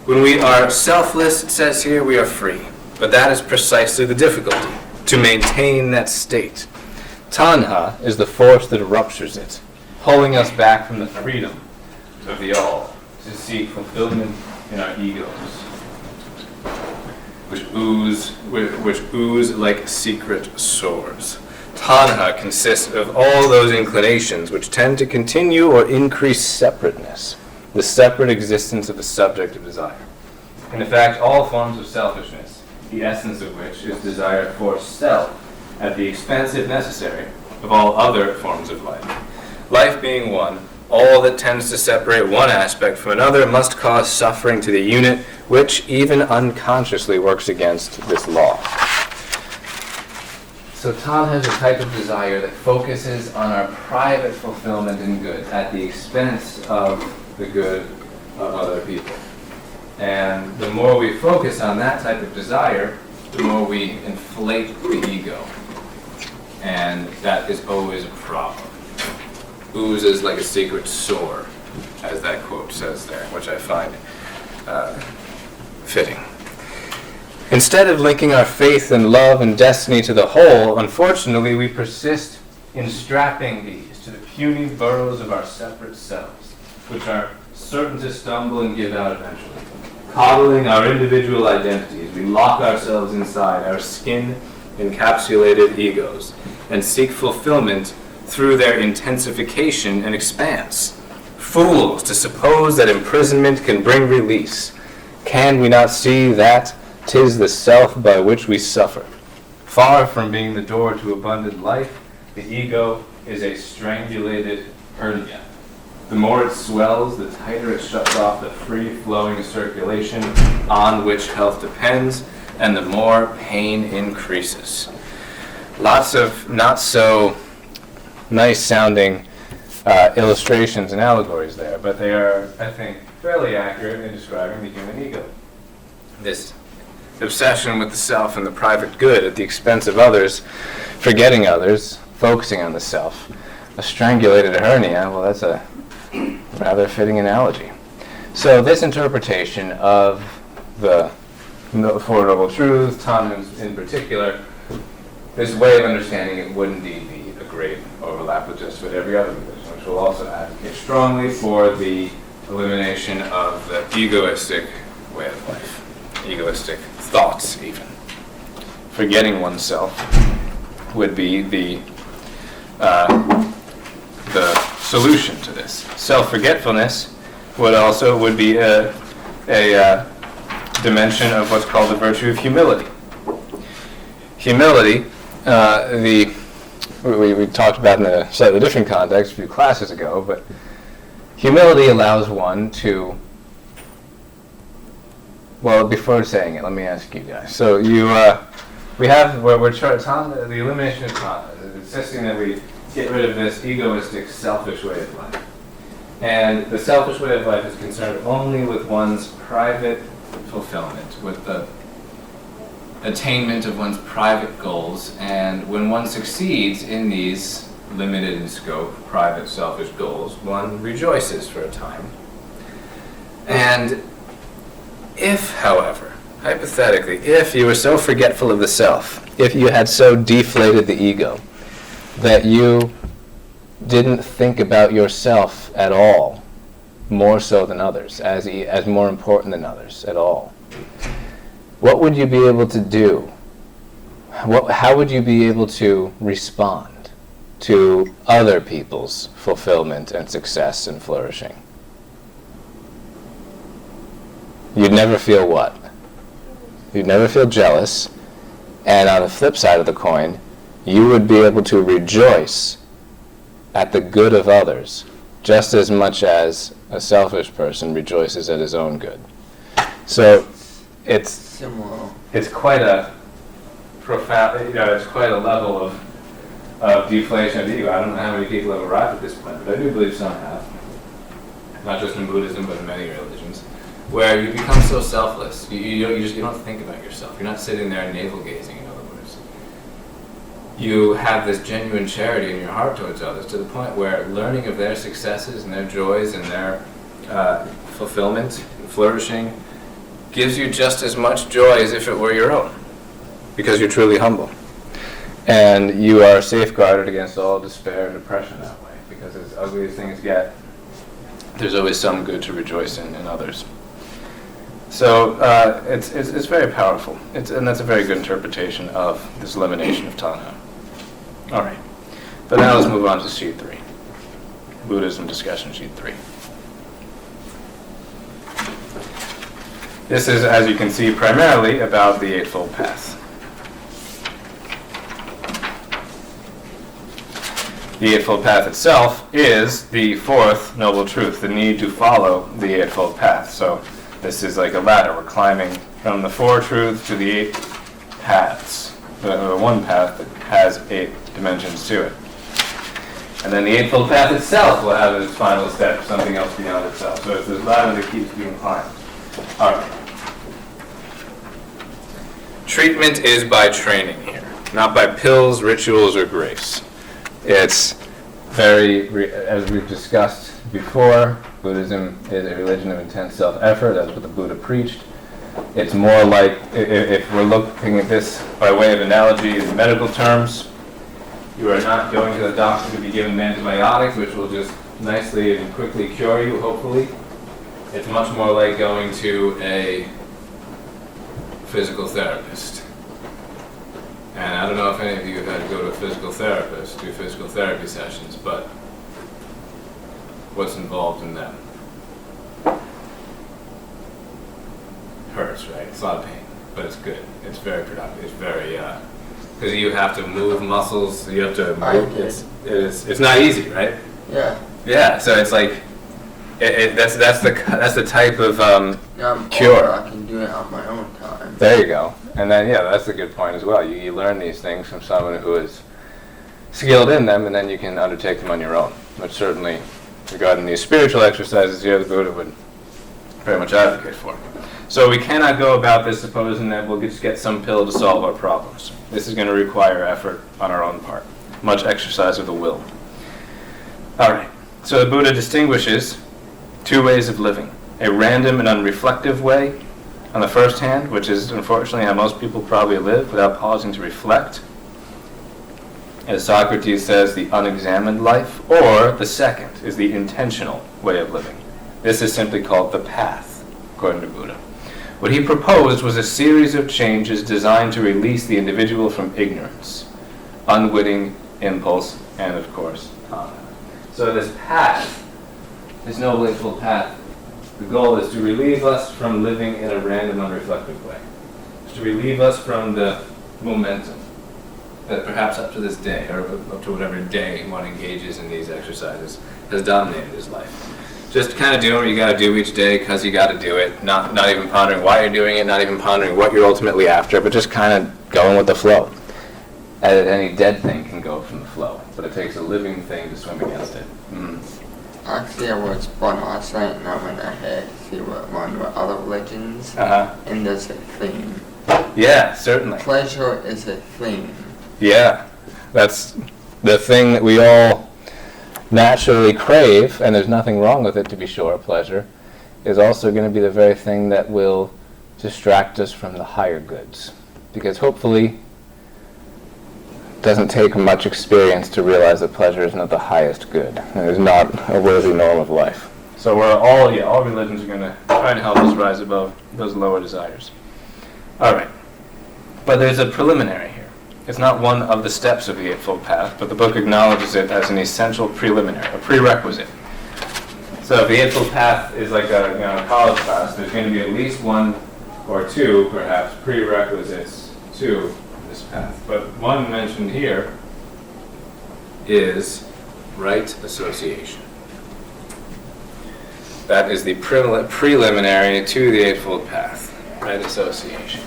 When we are selfless, it says here, we are free. But that is precisely the difficulty, to maintain that state. Tanha is the force that ruptures it. pulling us back from the freedom of the all to seek fulfillment in our egos, which ooze like secret sores. Tanha consists of all those inclinations which tend to continue or increase separateness, the separate existence of the subject of desire. And in fact, all forms of selfishness, the essence of which is desire for self, at the expense, if necessary, of all other forms of life. Life being one, all that tends to separate one aspect from another must cause suffering to the unit, which even unconsciously works against this law. So Tanha is a type of desire that focuses on our private fulfillment and good at the expense of the good of other people. And the more we focus on that type of desire, the more we inflate the ego. And that is always a problem. Oozes like a secret sore, as that quote says there, which I find fitting. Instead of linking our faith and love and destiny to the whole, unfortunately, we persist in strapping these to the puny burrows of our separate selves, which are certain to stumble and give out eventually. Coddling our individual identities, we lock ourselves inside our skin-encapsulated egos and seek fulfillment through their intensification and expanse. Fools to suppose that imprisonment can bring release. Can we not see that 'tis the self by which we suffer? Far from being the door to abundant life, the ego is a strangulated hernia. The more it swells, the tighter it shuts off the free-flowing circulation on which health depends, and the more pain increases. Lots of not so nice-sounding illustrations and allegories there, but they are, I think, fairly accurate in describing the human ego. This obsession with the self and the private good at the expense of others, forgetting others, focusing on the self. A strangulated hernia, well, that's a rather fitting analogy. So this interpretation of the Four Noble Truths, Tanha in particular, this way of understanding it would indeed be a great overlap with just about every other religion, which will also advocate strongly for the elimination of the egoistic way of life, egoistic thoughts even. Forgetting oneself would be the solution to this. Self-forgetfulness would be a dimension of what's called the virtue of humility. Humility, we talked about in a slightly different context a few classes ago, but humility allows one to, well, before saying it, let me ask you guys. So the elimination of Tanha, insisting that we get rid of this egoistic, selfish way of life. And the selfish way of life is concerned only with one's private fulfillment, with the attainment of one's private goals. And when one succeeds in these limited in scope, private, selfish goals, one rejoices for a time. And if, however, hypothetically, if you were so forgetful of the self, if you had so deflated the ego, that you didn't think about yourself at all, more so than others, as more important than others at all, what would you be able to do? How would you be able to respond to other people's fulfillment and success and flourishing? You'd never feel what? You'd never feel jealous, and on the flip side of the coin, you would be able to rejoice at the good of others just as much as a selfish person rejoices at his own good. So it's quite a profound, it's quite a level of deflation of the ego. I don't know how many people have arrived at this point, but I do believe some have. Not just in Buddhism, but in many religions, where you become so selfless. You don't think about yourself. You're not sitting there navel-gazing, in other words. You have this genuine charity in your heart towards others, to the point where learning of their successes and their joys and their fulfillment and flourishing gives you just as much joy as if it were your own, because you're truly humble. And you are safeguarded against all despair and depression that way, because as ugly as things get, there's always some good to rejoice in others. So it's very powerful, and that's a very good interpretation of this elimination of tanha. All right, but now let's move on to sheet 3, Buddhism discussion sheet 3. This is, as you can see, primarily about the Eightfold Path. The Eightfold Path itself is the fourth noble truth, the need to follow the Eightfold Path. So this is like a ladder. We're climbing from the 4 truths to the 8 paths. The one path that has 8 dimensions to it. And then the Eightfold Path itself will have its final step, something else beyond itself. So it's this ladder that keeps being climbed. All right. Treatment is by training here, not by pills, rituals, or grace. It's as we've discussed before, Buddhism is a religion of intense self-effort. That's what the Buddha preached. It's more like, if we're looking at this by way of analogy in medical terms, you are not going to the doctor to be given antibiotics, which will just nicely and quickly cure you, hopefully. It's much more like going to a physical therapist. And I don't know if any of you have had to go to a physical therapist, do physical therapy sessions, but what's involved in them? Hurts, right? It's a lot of pain, but it's good. It's very productive. It's very, because you have to move muscles, you have to move. It's not easy, right? Yeah. Yeah, so it's like, that's the type of cure. Or I can do it on my own time. There you go. And then, yeah, that's a good point as well. You learn these things from someone who is skilled in them, and then you can undertake them on your own. Which certainly, regarding these spiritual exercises here, the Buddha would very much advocate for. So we cannot go about this supposing that we'll just get some pill to solve our problems. This is going to require effort on our own part. Much exercise of the will. All right. So the Buddha distinguishes 2 ways of living. A random and unreflective way, on the first hand, which is unfortunately how most people probably live without pausing to reflect. As Socrates says, the unexamined life. Or the second is the intentional way of living. This is simply called the path, according to Buddha. What he proposed was a series of changes designed to release the individual from ignorance, unwitting impulse, and of course, tanha. So this path, this Noble Eightfold Path, the goal is to relieve us from living in a random, unreflective way. It's to relieve us from the momentum that perhaps up to this day, or up to whatever day one engages in these exercises, has dominated his life. Just kind of doing what you got to do each day because you got to do it, not even pondering why you're doing it, not even pondering what you're ultimately after, but just kind of going with the flow. And any dead thing can go from the flow, but it takes a living thing to swim against it. Actually, I was born last night, and I went ahead to see what one with other religions, and there's a theme. Yeah, certainly. Pleasure is a theme. Yeah, that's the thing that we all naturally crave, and there's nothing wrong with it, to be sure. Pleasure is also going to be the very thing that will distract us from the higher goods, because hopefully it doesn't take much experience to realize that pleasure is not the highest good and is not a worthy norm of life. So we're all religions are going to try to help us rise above those lower desires. All right, but there's a preliminary here. It's not one of the steps of the Eightfold Path, but the book acknowledges it as an essential preliminary, a prerequisite. So if the Eightfold Path is like a college class, there's going to be at least 1 or 2, perhaps, prerequisites to this path. But one mentioned here is right association. That is the preliminary to the Eightfold Path, right association.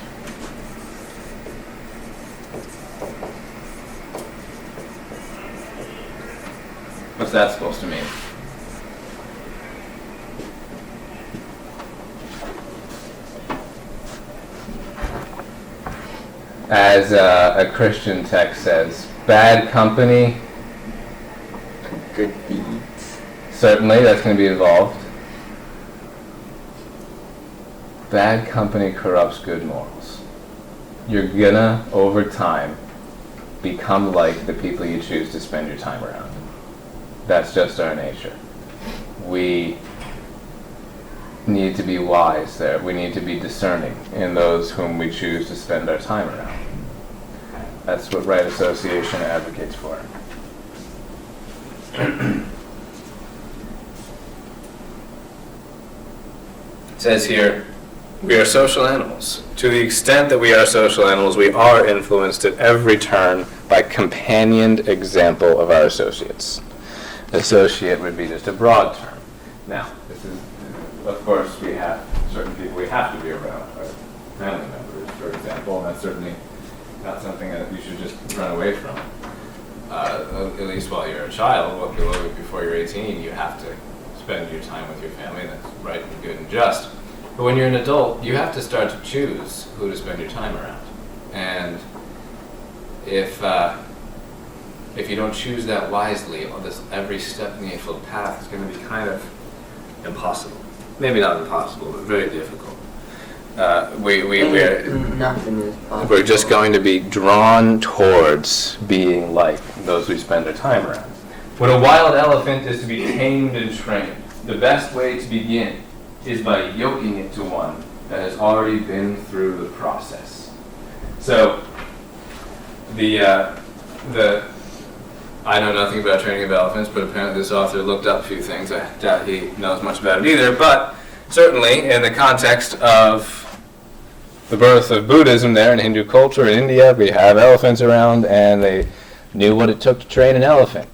What's that supposed to mean? As a Christian text says, bad company. Good deeds. Certainly, that's going to be involved. Bad company corrupts good morals. You're gonna, over time, become like the people you choose to spend your time around. That's just our nature. We need to be wise there. We need to be discerning in those whom we choose to spend our time around. That's what right association advocates for. It says here, we are social animals. To the extent that we are social animals, we are influenced at every turn by companioned example of our associates. Associate would be just a broad term. Now, this is, of course, we have certain people we have to be around, our family members, for example, and that's certainly not something that you should just run away from. At least while you're a child, before you're 18, you have to spend your time with your family. That's right and good and just. But when you're an adult, you have to start to choose who to spend your time around. And if you don't choose that wisely, every step in the Eightfold Path is going to be kind of impossible. Maybe not impossible, but very difficult. Nothing is possible. We're just going to be drawn towards being like those we spend our time around. When a wild elephant is to be tamed and trained, the best way to begin is by yoking it to one that has already been through the process. So, I know nothing about training of elephants, but apparently this author looked up a few things. I doubt he knows much about it either, but certainly in the context of the birth of Buddhism there in Hindu culture in India, we have elephants around, and they knew what it took to train an elephant.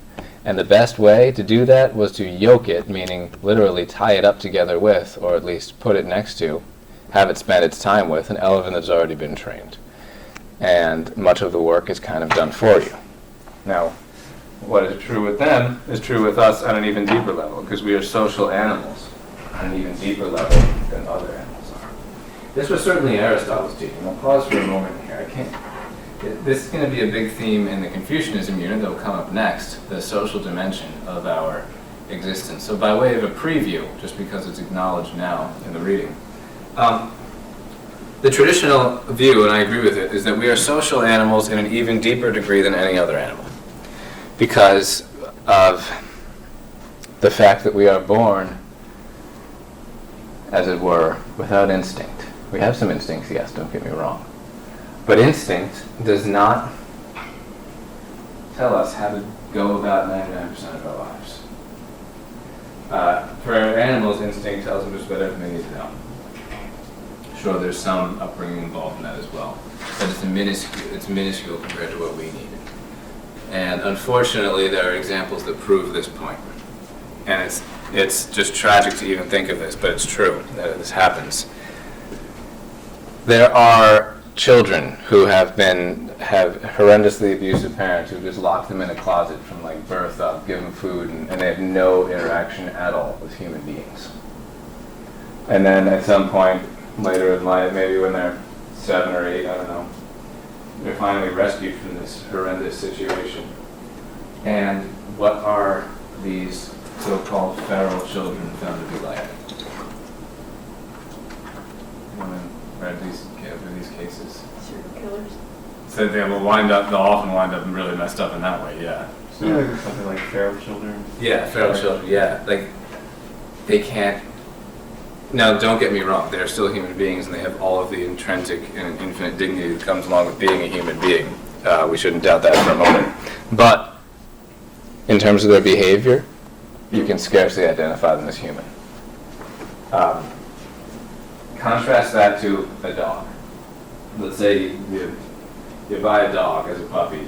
And the best way to do that was to yoke it, meaning literally tie it up together with, or at least put it next to, have it spend its time with, an elephant that's already been trained. And much of the work is kind of done for you. Now, what is true with them is true with us on an even deeper level, because we are social animals on an even deeper level than other animals are. This was certainly Aristotle's teaching. I'll pause for a moment here. This is going to be a big theme in the Confucianism unit that will come up next, the social dimension of our existence. So by way of a preview, just because it's acknowledged now in the reading, the traditional view, and I agree with it, is that we are social animals in an even deeper degree than any other animal, because of the fact that we are born, as it were, without instinct. We have some instincts, yes, don't get me wrong. But instinct does not tell us how to go about 99% of our lives. For animals, instinct tells them just about everything they need to know. Sure, there's some upbringing involved in that as well, but it's minuscule compared to what we need. And unfortunately, there are examples that prove this point. And it's just tragic to even think of this, but it's true that this happens. There are children who have horrendously abusive parents who just lock them in a closet from like birth up, give them food, and they have no interaction at all with human beings. And then at some point later in life, maybe when they're 7 or 8, I don't know, they're finally rescued from this horrendous situation. And what are these so-called feral children found to be like? Anyone read these cases? Serial killers. So they'll often wind up really messed up in that way, yeah. So something like feral children. Yeah, feral children, yeah. Like, they can't. Now, don't get me wrong, they're still human beings and they have all of the intrinsic and infinite dignity that comes along with being a human being. We shouldn't doubt that for a moment. But, in terms of their behavior, you can scarcely identify them as human. Contrast that to a dog. Let's say you buy a dog as a puppy,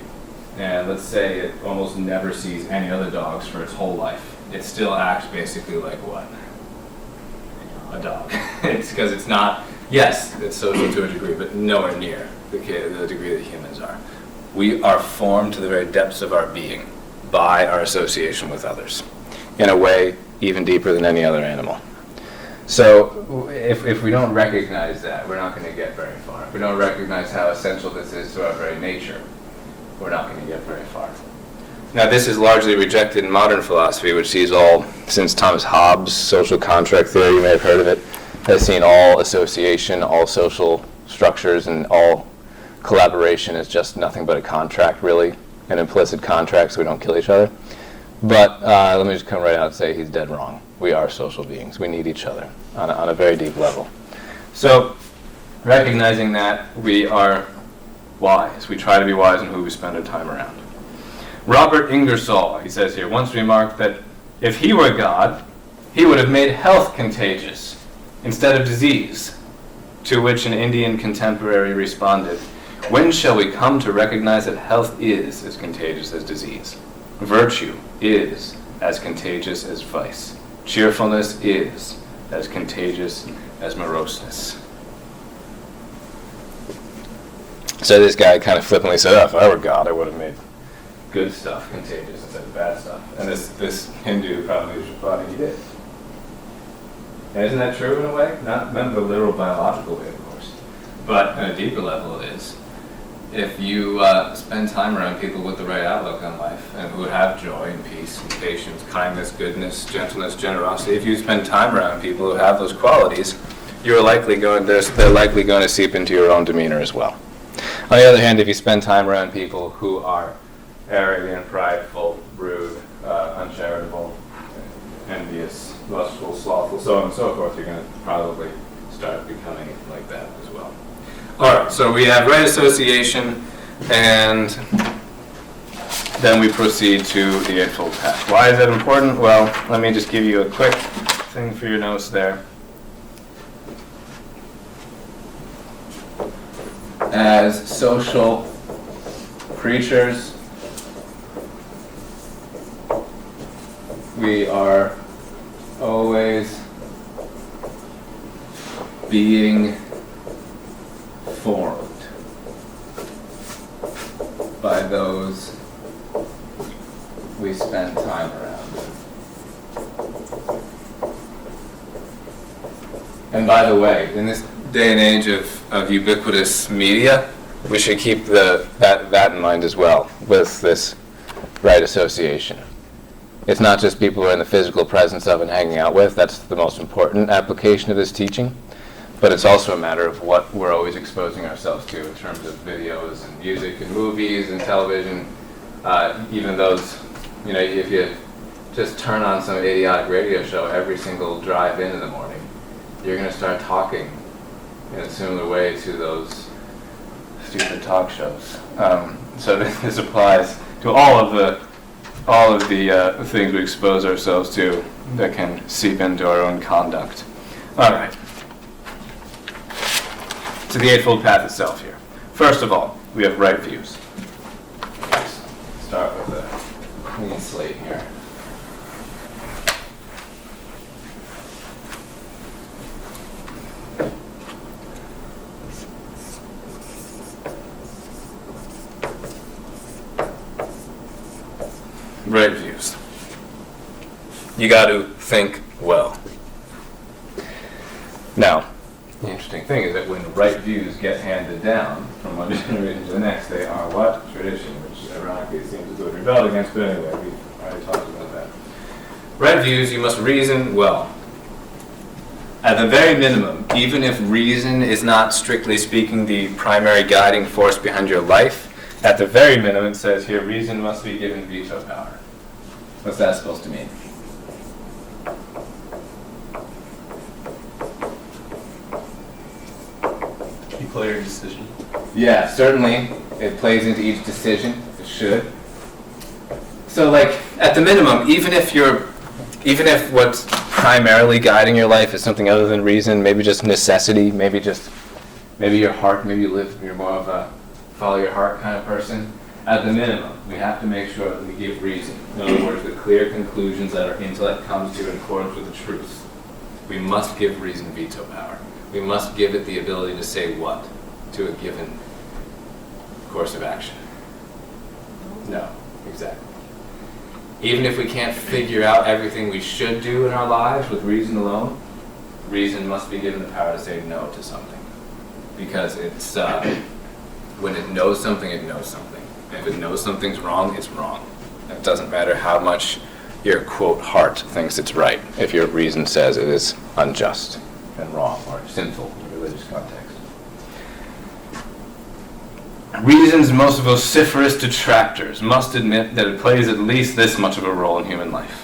and let's say it almost never sees any other dogs for its whole life. It still acts basically like what? A dog. It's because it's not, yes, it's social to a degree, but nowhere near the degree that humans are. We are formed to the very depths of our being by our association with others, in a way even deeper than any other animal. So if we don't recognize that, we're not going to get very far. If we don't recognize how essential this is to our very nature, we're not going to get very far. Now, this is largely rejected in modern philosophy, which sees all, since Thomas Hobbes' social contract theory, you may have heard of it, has seen all association, all social structures, and all collaboration as just nothing but a contract, really, an implicit contract so we don't kill each other. But let me just come right out and say he's dead wrong. We are social beings. We need each other on a very deep level. So, recognizing that, we are wise. We try to be wise in who we spend our time around. Robert Ingersoll, he says here, once remarked that if he were God, he would have made health contagious instead of disease. To which an Indian contemporary responded, when shall we come to recognize that health is as contagious as disease? Virtue is as contagious as vice. Cheerfulness is as contagious as moroseness. So this guy kind of flippantly said, oh, if I were God, I would have made good stuff contagious instead of bad stuff. And this Hindu probably was responding, he did. And isn't that true in a way? Not in the literal biological way, of course. But on a deeper level it is. If you spend time around people with the right outlook on life and who have joy and peace and patience, kindness, goodness, gentleness, generosity, if you spend time around people who have those qualities, they're likely going to seep into your own demeanor as well. On the other hand, if you spend time around people who are arrogant, prideful, rude, uncharitable, envious, lustful, slothful, so on and so forth, you're going to probably start becoming like that as well. All right, so we have right association, and then we proceed to the Eightfold Path. Why is that important? Well, let me just give you a quick thing for your notes there. As social creatures, we are always being formed by those we spend time around. And by the way, in this day and age of ubiquitous media, we should keep that in mind as well with this right association. It's not just people we're in the physical presence of and hanging out with. That's the most important application of this teaching. But it's also a matter of what we're always exposing ourselves to in terms of videos and music and movies and television. Even those, if you just turn on some idiotic radio show every single drive in the morning, you're going to start talking in a similar way to those stupid talk shows. So this applies to all of the things we expose ourselves to that can seep into our own conduct. All right. To the Eightfold Path itself here. First of all, we have right views. Let's start with a clean slate here. Right views. You got to think well. Now, the interesting thing is that when right views get handed down from one generation to the next, they are what? Tradition, which ironically seems to have rebelled against, but anyway, we've already talked about that. Right views, you must reason well. At the very minimum, even if reason is not strictly speaking the primary guiding force behind your life, at the very minimum it says here, reason must be given veto power. What's that supposed to mean? Declare your decision. Yeah, certainly it plays into each decision. It should. So, at the minimum, even if what's primarily guiding your life is something other than reason, maybe just necessity, maybe your heart, maybe you're more of a follow your heart kind of person. At the minimum, we have to make sure that we give reason. In other words, the clear conclusions that our intellect comes to in accordance with the truth. We must give reason veto power. We must give it the ability to say what to a given course of action. No, exactly. Even if we can't figure out everything we should do in our lives with reason alone, reason must be given the power to say no to something. Because it's, when it knows something, it knows something. And if it knows something's wrong, it's wrong. It doesn't matter how much your, quote, heart thinks it's right, if your reason says it is unjust and wrong or sinful in a religious context. Reason's most vociferous detractors must admit that it plays at least this much of a role in human life.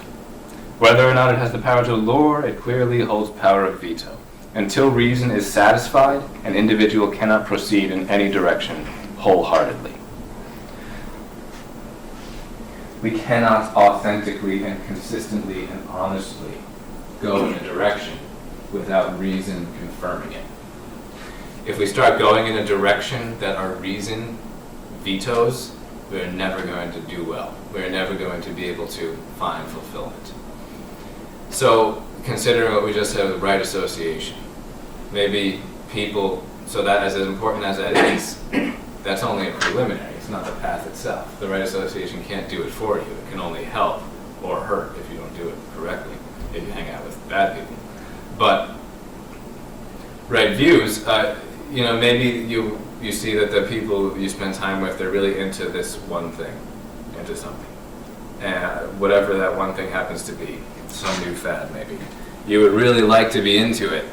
Whether or not it has the power to lure, it clearly holds power of veto. Until reason is satisfied, an individual cannot proceed in any direction wholeheartedly. We cannot authentically and consistently and honestly go in a direction without reason confirming it. If we start going in a direction that our reason vetoes, we're never going to do well. We're never going to be able to find fulfillment. So, considering what we just said with right association, maybe people, so that as important as that is, that's only a preliminary. It's not the path itself. The right association can't do it for you. It can only help or hurt if you don't do it correctly, if you hang out with bad people. But right views, maybe you see that the people you spend time with, they're really into this one thing, into something. And whatever that one thing happens to be, some new fad maybe. You would really like to be into it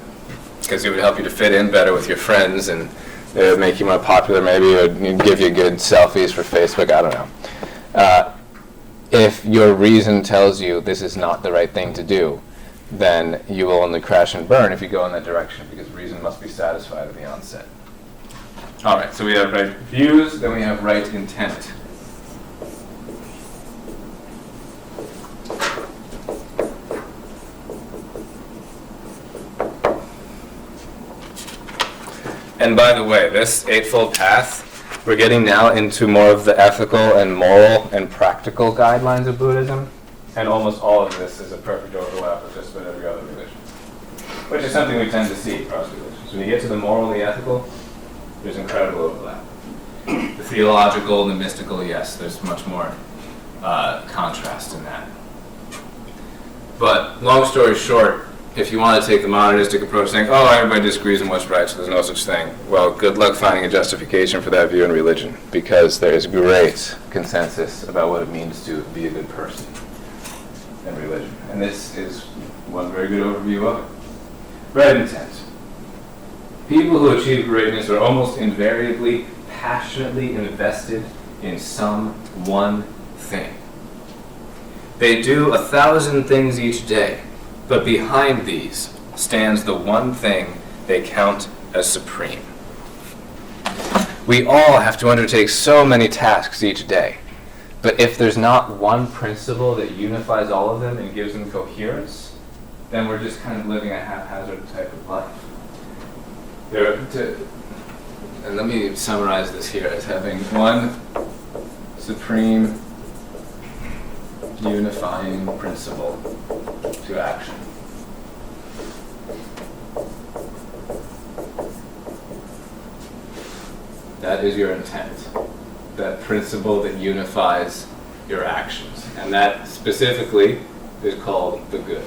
because it would help you to fit in better with your friends, and it would make you more popular maybe, or give you good selfies for Facebook, I don't know. If your reason tells you this is not the right thing to do, then you will only crash and burn if you go in that direction, because reason must be satisfied at the onset. All right, so we have right views, then we have right intent. And by the way, this Eightfold Path, we're getting now into more of the ethical and moral and practical guidelines of Buddhism. And almost all of this is a perfect overlap with just about every other religion, which is something we tend to see across religions. When you get to the moral and the ethical, there's incredible overlap. The theological, the mystical, yes, there's much more contrast in that. But long story short, if you want to take the monergistic approach, saying, oh, everybody disagrees on what's right, so there's no such thing, well, good luck finding a justification for that view in religion, because there is great consensus about what it means to be a good person in religion. And this is one very good overview of it. Right intent. People who achieve greatness are almost invariably passionately invested in some one thing. They do 1,000 things each day, but behind these stands the one thing they count as supreme. We all have to undertake so many tasks each day, but if there's not one principle that unifies all of them and gives them coherence, then we're just kind of living a haphazard type of life. And let me summarize this here as having one supreme unifying principle to action. That is your intent. That principle that unifies your actions. And that specifically is called the good.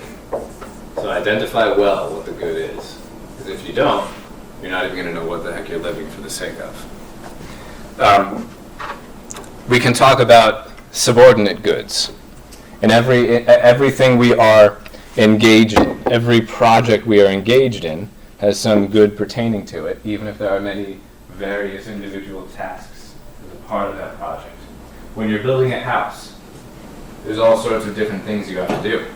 So identify well what the good is. Because if you don't, you're not even going to know what the heck you're living for the sake of. We can talk about subordinate goods. And everything we are engaged in, every project we are engaged in, has some good pertaining to it, even if there are many various individual tasks as a part of that project. When you're building a house, there's all sorts of different things you have to do.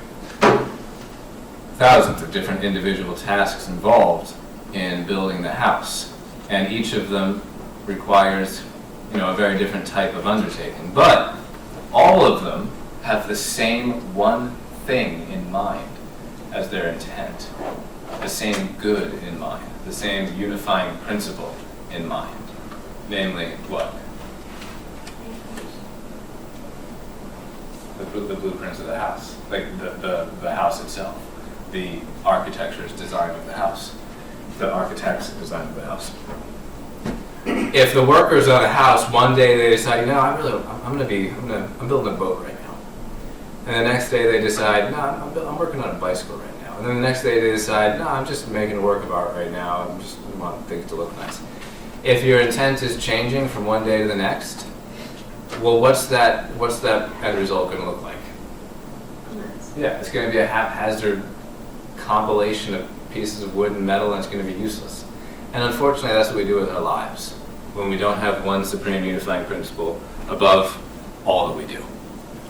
Thousands of different individual tasks involved in building the house, and each of them requires, a very different type of undertaking. But all of them have the same one thing in mind as their intent, the same good in mind, the same unifying principle in mind. Namely, what? The blueprints of the house, like the house itself, the architecture's design of the house, the architect's design of the house. If the workers on a house one day they decide, I'm building a boat right now, and the next day they decide, I'm working on a bicycle right now, and then the next day they decide, I'm just making a work of art right now. I want things to look nice. If your intent is changing from one day to the next, well, what's that end result going to look like? Yeah, it's going to be a haphazard compilation of pieces of wood and metal, and it's going to be useless. And unfortunately, that's what we do with our lives. when we don't have one supreme unifying principle above all that we do.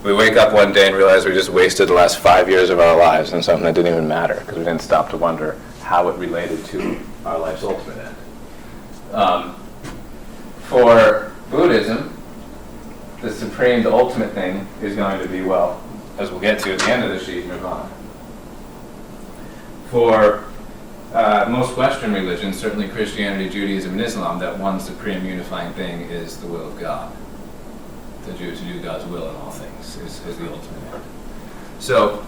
We wake up one day and realize we just wasted the last 5 years of our lives on something that didn't even matter because we didn't stop to wonder how it related to our life's ultimate end. For Buddhism, the ultimate thing is going to be, well, as we'll get to at the end of the sheet, nirvana. For most Western religions, certainly Christianity, Judaism, and Islam, that one supreme unifying thing is the will of God. To do God's will in all things is the ultimate end. So,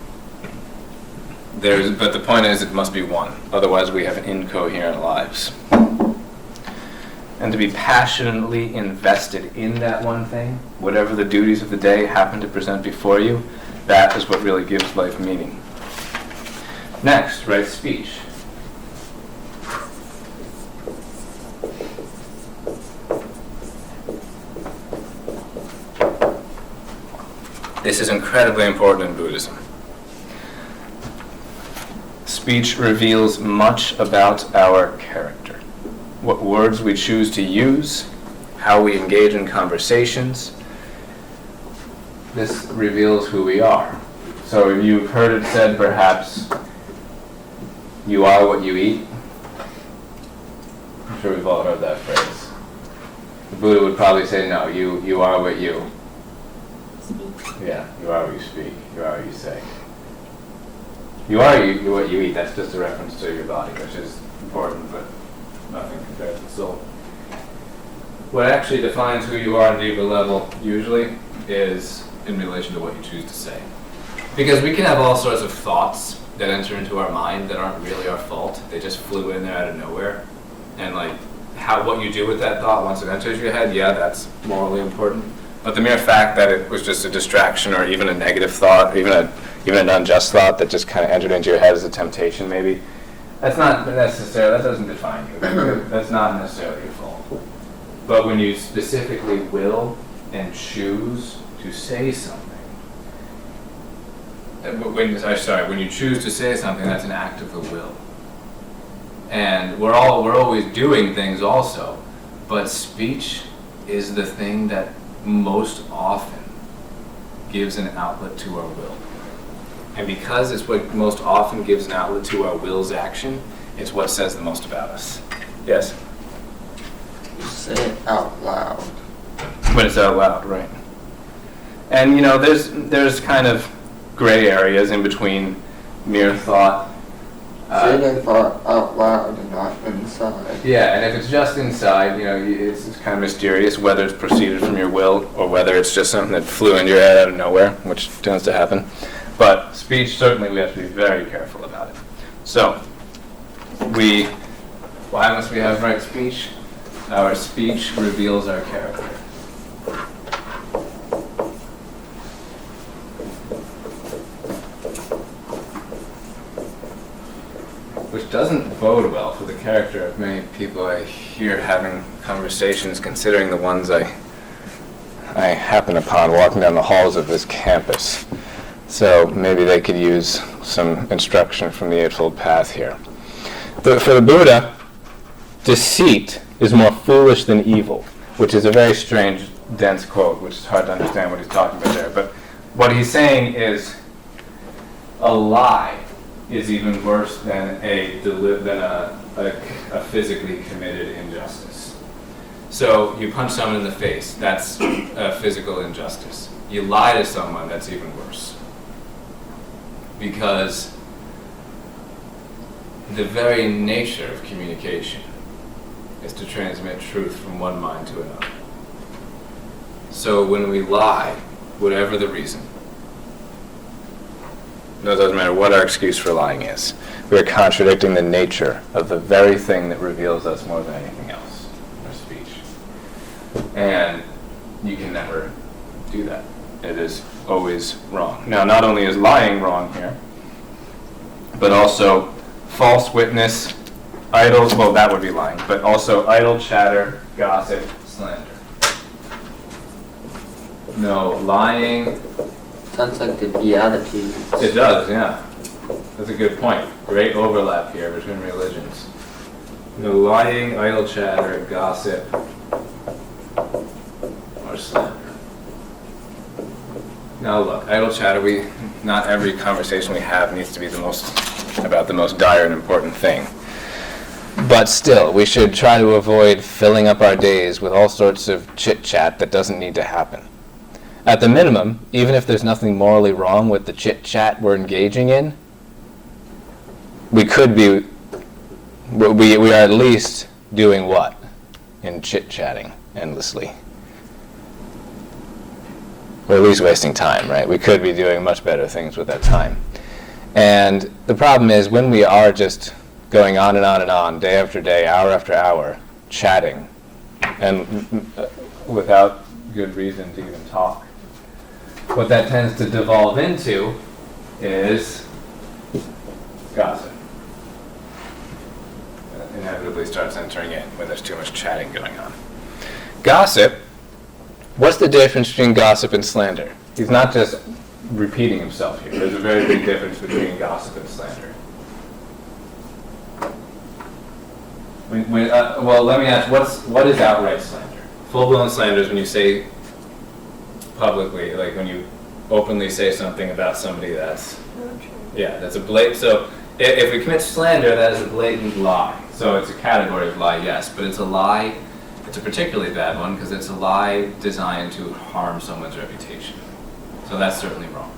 but the point is it must be one. Otherwise we have incoherent lives. And to be passionately invested in that one thing, whatever the duties of the day happen to present before you, that is what really gives life meaning. Next, right speech. This is incredibly important in Buddhism. Speech reveals much about our character. What words we choose to use, how we engage in conversations. This reveals who we are. So you've heard it said perhaps, you are what you eat. I'm sure we've all heard that phrase. The Buddha would probably say, no, you are what you Yeah, you are what you speak. You are what you say. You are what you eat. That's just a reference to your body, which is important, but nothing compared to the soul. What actually defines who you are on a deeper level, usually, is in relation to what you choose to say. Because we can have all sorts of thoughts that enter into our mind that aren't really our fault. They just flew in there out of nowhere. And what you do with that thought once it enters your head, yeah, that's morally important. But the mere fact that it was just a distraction or even a negative thought, or even an unjust thought that just kind of entered into your head as a temptation maybe, that doesn't define you. That's not necessarily your fault. But when you specifically will and choose to say something, when you choose to say something, that's an act of the will. And we're always doing things also, but speech is the thing that most often gives an outlet to our will. And because it's what most often gives an outlet to our will's action, it's what says the most about us. Yes? You say it out loud. When it's out loud, right. And there's kind of gray areas in between mere thought. Say the thought out loud and not inside. Yeah, and if it's just inside, it's kind of mysterious whether it's proceeded from your will or whether it's just something that flew into your head out of nowhere, which tends to happen. But speech, certainly we have to be very careful about it. So, why must we have right speech? Our speech reveals our character. Which doesn't bode well for the character of many people I hear having conversations, considering the ones I happen upon walking down the halls of this campus. So maybe they could use some instruction from the Eightfold Path here. For the Buddha, deceit is more foolish than evil, which is a very strange, dense quote, which is hard to understand what he's talking about there. But what he's saying is a lie is even worse than a physically committed injustice. So you punch someone in the face, that's a physical injustice. You lie to someone, that's even worse. Because the very nature of communication is to transmit truth from one mind to another. So when we lie, whatever the reason, no, it doesn't matter what our excuse for lying is, we are contradicting the nature of the very thing that reveals us more than anything else, our speech. And you can never do that. It is always wrong. Now, not only is lying wrong here, but also false witness, that would be lying, but also idle chatter, gossip, slander. No lying. Sounds like the Beatitudes. It does, yeah. That's a good point. Great overlap here between religions. No lying, idle chatter, gossip, or slander. Now look, idle chatter, not every conversation we have needs to be about the most dire and important thing. But still, we should try to avoid filling up our days with all sorts of chit-chat that doesn't need to happen. At the minimum, even if there's nothing morally wrong with the chit-chat we're engaging in, we are at least doing what? In chit-chatting endlessly. We're at least wasting time, right? We could be doing much better things with that time. And the problem is when we are just going on and on and on, day after day, hour after hour, chatting, and without good reason to even talk, what that tends to devolve into is gossip. That inevitably starts entering in when there's too much chatting going on. Gossip, what's the difference between gossip and slander? He's not just repeating himself here. There's a very big difference between gossip and slander. Well, let me ask, what is outright slander? Full-blown slander is when you say publicly, like when you openly say something about somebody that's a blatant. So if we commit slander, that is a blatant lie. So it's a category of lie, yes, but it's a lie. It's a particularly bad one because it's a lie designed to harm someone's reputation. So that's certainly wrong.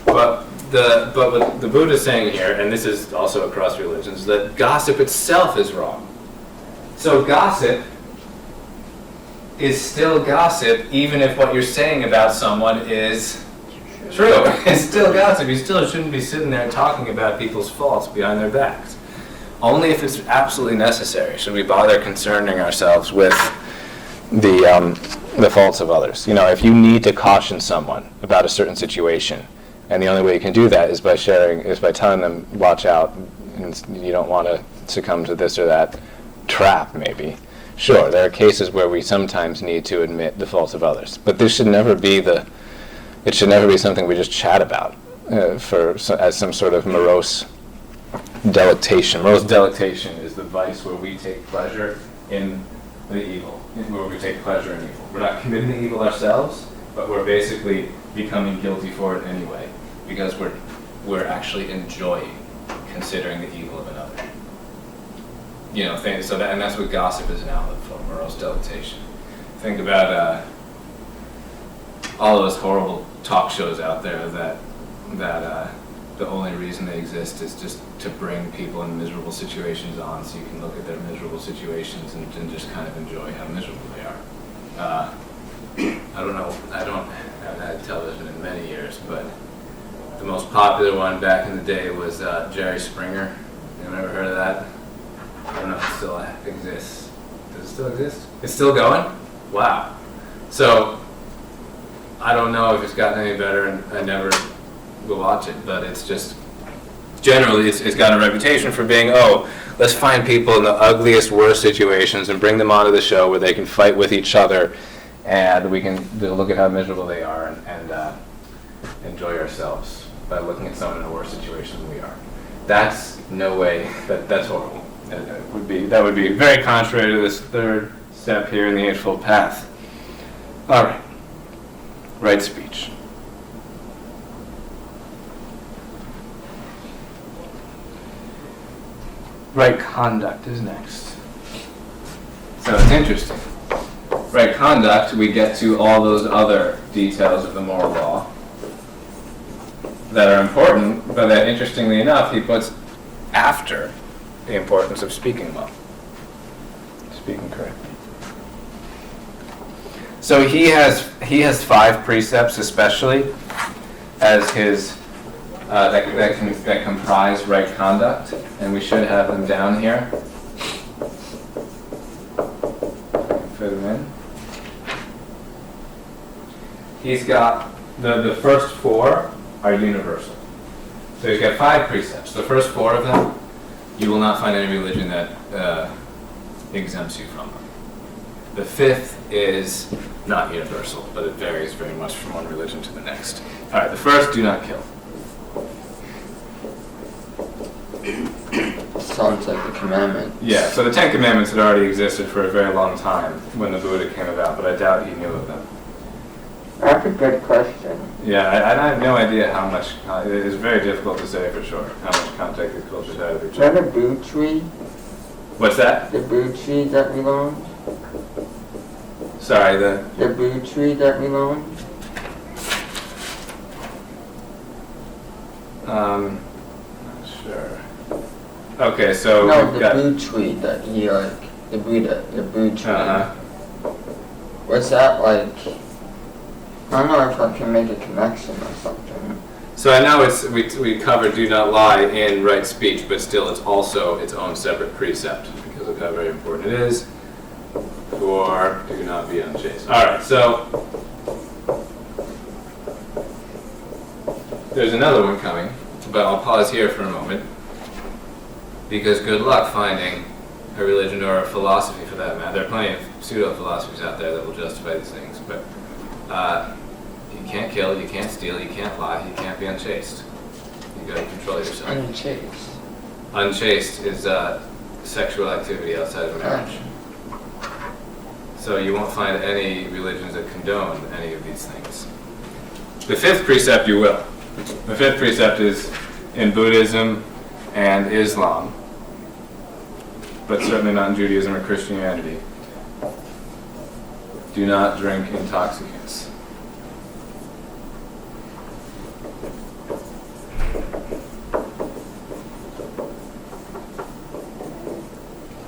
But what the Buddha is saying here, and this is also across religions, that gossip itself is wrong. So gossip is still gossip even if what you're saying about someone is true. It's still gossip. You still shouldn't be sitting there talking about people's faults behind their backs. Only if it's absolutely necessary should we bother concerning ourselves with the faults of others. If you need to caution someone about a certain situation, and the only way you can do that is by telling them, watch out, and you don't want to succumb to this or that trap, maybe. Sure, there are cases where we sometimes need to admit the faults of others, but this should never be something we just chat about as some sort of morose delectation. Morose delectation is the vice where we take pleasure in the evil, where we take pleasure in evil. We're not committing the evil ourselves, but we're basically becoming guilty for it anyway, because we're actually enjoying considering the evil of another. And that's what gossip is an outlet for, morose delectation. Think about all those horrible talk shows out there that the only reason they exist is just to bring people in miserable situations on, so you can look at their miserable situations and just kind of enjoy how miserable they are. I don't know. I haven't had television in many years, but the most popular one back in the day was Jerry Springer. Anyone ever heard of that? I don't know if it still exists. Does it still exist? It's still going? Wow. So, I don't know if it's gotten any better, and I never will watch it, but it's just, generally, it's got a reputation for being, let's find people in the ugliest, worst situations and bring them onto the show where they can fight with each other, and we can look at how miserable they are and enjoy ourselves by looking at someone in a worse situation than we are. That's no way, that's horrible. That would be very contrary to this third step here in the Eightfold Path. All right. Right speech. Right conduct is next. So it's interesting. Right conduct, we get to all those other details of the moral law that are important, but that, interestingly enough, he puts after the importance of speaking well, speaking correctly. So he has 5 precepts, especially as his that comprise right conduct, and we should have them down here. Fit them in. He's got the first 4 are universal. So he's got 5 precepts. The first 4 of them, you will not find any religion that exempts you from them. The 5th is not universal, but it varies very much from one religion to the next. All right, the first, do not kill. sounds like a commandment. Yeah, so the Ten Commandments had already existed for a very long time when the Buddha came about, but I doubt he knew of them. That's a good question. Yeah, I have no idea how much, it is very difficult to say for sure, how much contact the cultures had with each Is that other. a boo tree? What's that? The boo tree that we loaned? Sorry, The boo tree that we loaned? not sure. Okay, so No, we've the got, boo tree that he the Buddha, the boo tree. uh-huh. Was that like, I don't know if I can make a connection or something. So I know we covered do not lie in right speech, but still it's also its own separate precept because of how very important it is for do not be unchaste. All right, so there's another one coming, but I'll pause here for a moment because good luck finding a religion or a philosophy for that matter. There are plenty of pseudo-philosophies out there that will justify these things, but you can't kill, you can't steal, you can't lie, you can't be unchaste. You gotta control yourself. Unchaste. Unchaste is sexual activity outside of marriage. So you won't find any religions that condone any of these things. The fifth precept you will. The fifth precept is in Buddhism and Islam, but certainly not in Judaism or Christianity. Do not drink intoxicants.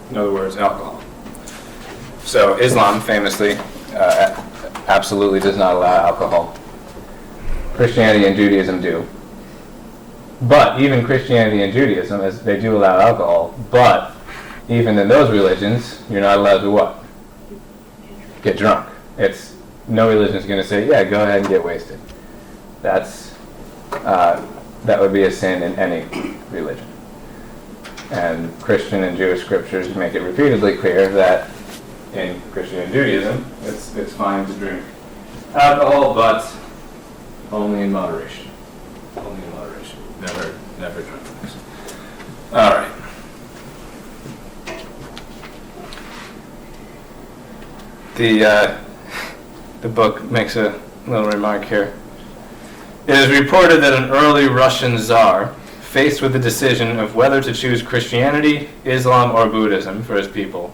In other words, alcohol. So Islam famously absolutely does not allow alcohol. Christianity and Judaism do. But even Christianity and Judaism, as they do allow alcohol, but even in those religions, you're not allowed to what? Get drunk. No religion is going to say, yeah, go ahead and get wasted. That would be a sin in any religion. And Christian and Jewish scriptures make it repeatedly clear that in Christian and Judaism, it's fine to drink alcohol, but only in moderation. Only in moderation. Never drunkenness. All right. The book makes a little remark here. It is reported that an early Russian Tsar, faced with the decision of whether to choose Christianity, Islam, or Buddhism for his people,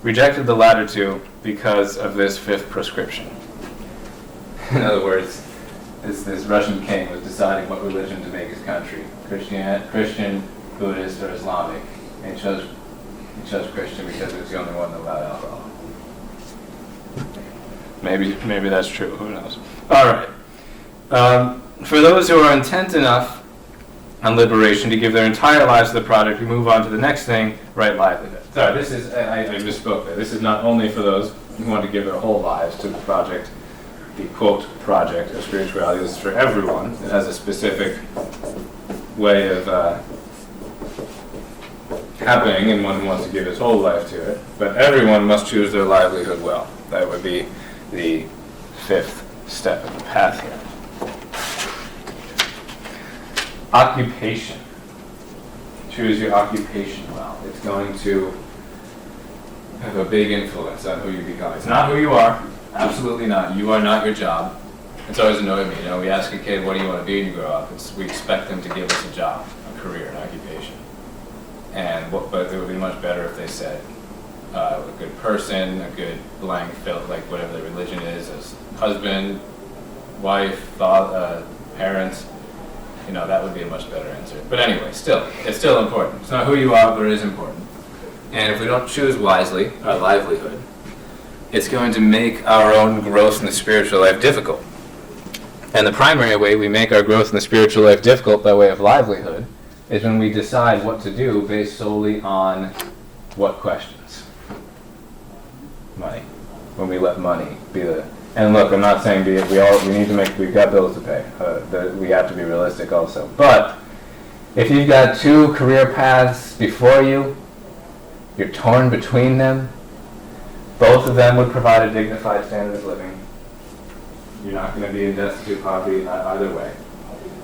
rejected the latter two because of this fifth prescription. In other words, this Russian king was deciding what religion to make his country, Christian, Buddhist, or Islamic, and he chose Christian because it was the only one that allowed alcohol. Maybe that's true. Who knows? All right. For those who are intent enough on liberation to give their entire lives to the project, we move on to the next thing: right livelihood. Sorry, this is I misspoke there. This is not only for those who want to give their whole lives to the project, the quote project of spirituality. This is for everyone. It has a specific way of happening, and one who wants to give his whole life to it. But everyone must choose their livelihood well. That would be the fifth step of the path here. Occupation. Choose your occupation well. It's going to have a big influence on who you become. It's not who you are. Absolutely not. You are not your job. It's always annoyed me. We ask a kid, what do you want to be when you grow up? We expect them to give us a job, a career, an occupation. But it would be much better if they said, a good person, a good blank, like whatever the religion is, as husband, wife, father, parents. That would be a much better answer. But anyway, it's still important. It's not who you are, but it is important. And if we don't choose wisely our livelihood, it's going to make our own growth in the spiritual life difficult. And the primary way we make our growth in the spiritual life difficult by way of livelihood is when we decide what to do based solely on what questions? Money. When we let money be the... And look, I'm not saying we've got bills to pay. We have to be realistic also. But if you've got two career paths before you, you're torn between them, both of them would provide a dignified standard of living. You're not going to be in destitute poverty either way.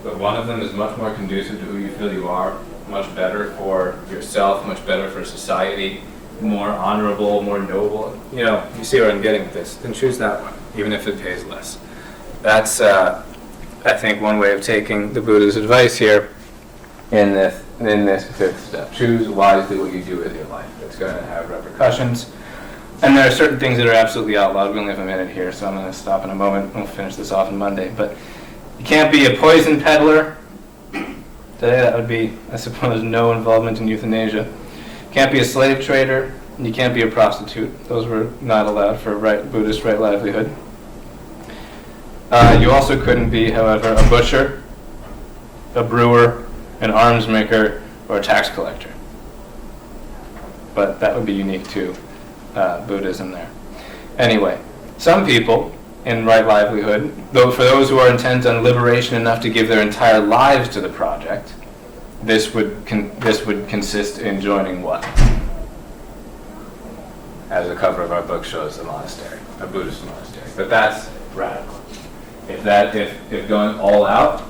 But one of them is much more conducive to who you feel you are, much better for yourself, much better for society, more honorable, more noble. You know, you see where I'm getting with this. Then choose that one, even if it pays less. That's, I think, one way of taking the Buddha's advice here in this fifth step. Choose wisely what you do with your life. It's going to have repercussions. And there are certain things that are absolutely outlawed. We only have a minute here, so I'm going to stop in a moment. We'll finish this off on Monday. But you can't be a poison peddler. Today that would be, I suppose, no involvement in euthanasia. You can't be a slave trader. And you can't be a prostitute. Those were not allowed for Buddhist right livelihood. You also couldn't be, however, a butcher, a brewer, an arms maker, or a tax collector. But that would be unique to Buddhism there. Anyway, some people in right livelihood, though for those who are intent on liberation enough to give their entire lives to the project, this would consist in joining what? As the cover of our book shows, a monastery, a Buddhist monastery. But that's radical. If going all out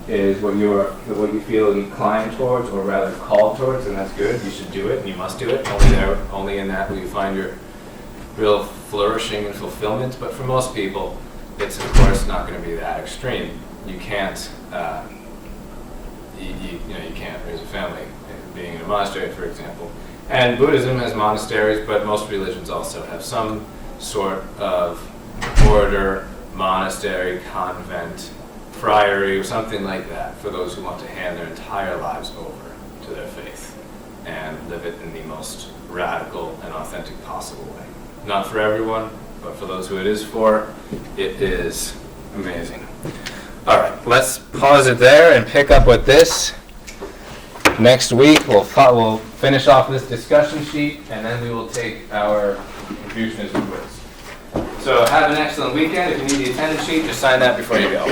is what you feel inclined towards, or rather called towards, then that's good. You should do it, and you must do it. Only in that will you find your real flourishing and fulfillment. But for most people, it's of course not going to be that extreme. You can't, you can't raise a family being in a monastery, for example. And Buddhism has monasteries, but most religions also have some sort of order, monastery, convent, friary, or something like that for those who want to hand their entire lives over to their faith and live it in the most radical and authentic possible way. Not for everyone, but for those who it is for, it is amazing. All right, let's pause it there and pick up with this. Next week, we'll finish off this discussion sheet, and then we will take our Confucianism quiz. So have an excellent weekend. If you need the attendance sheet, just sign that before you go.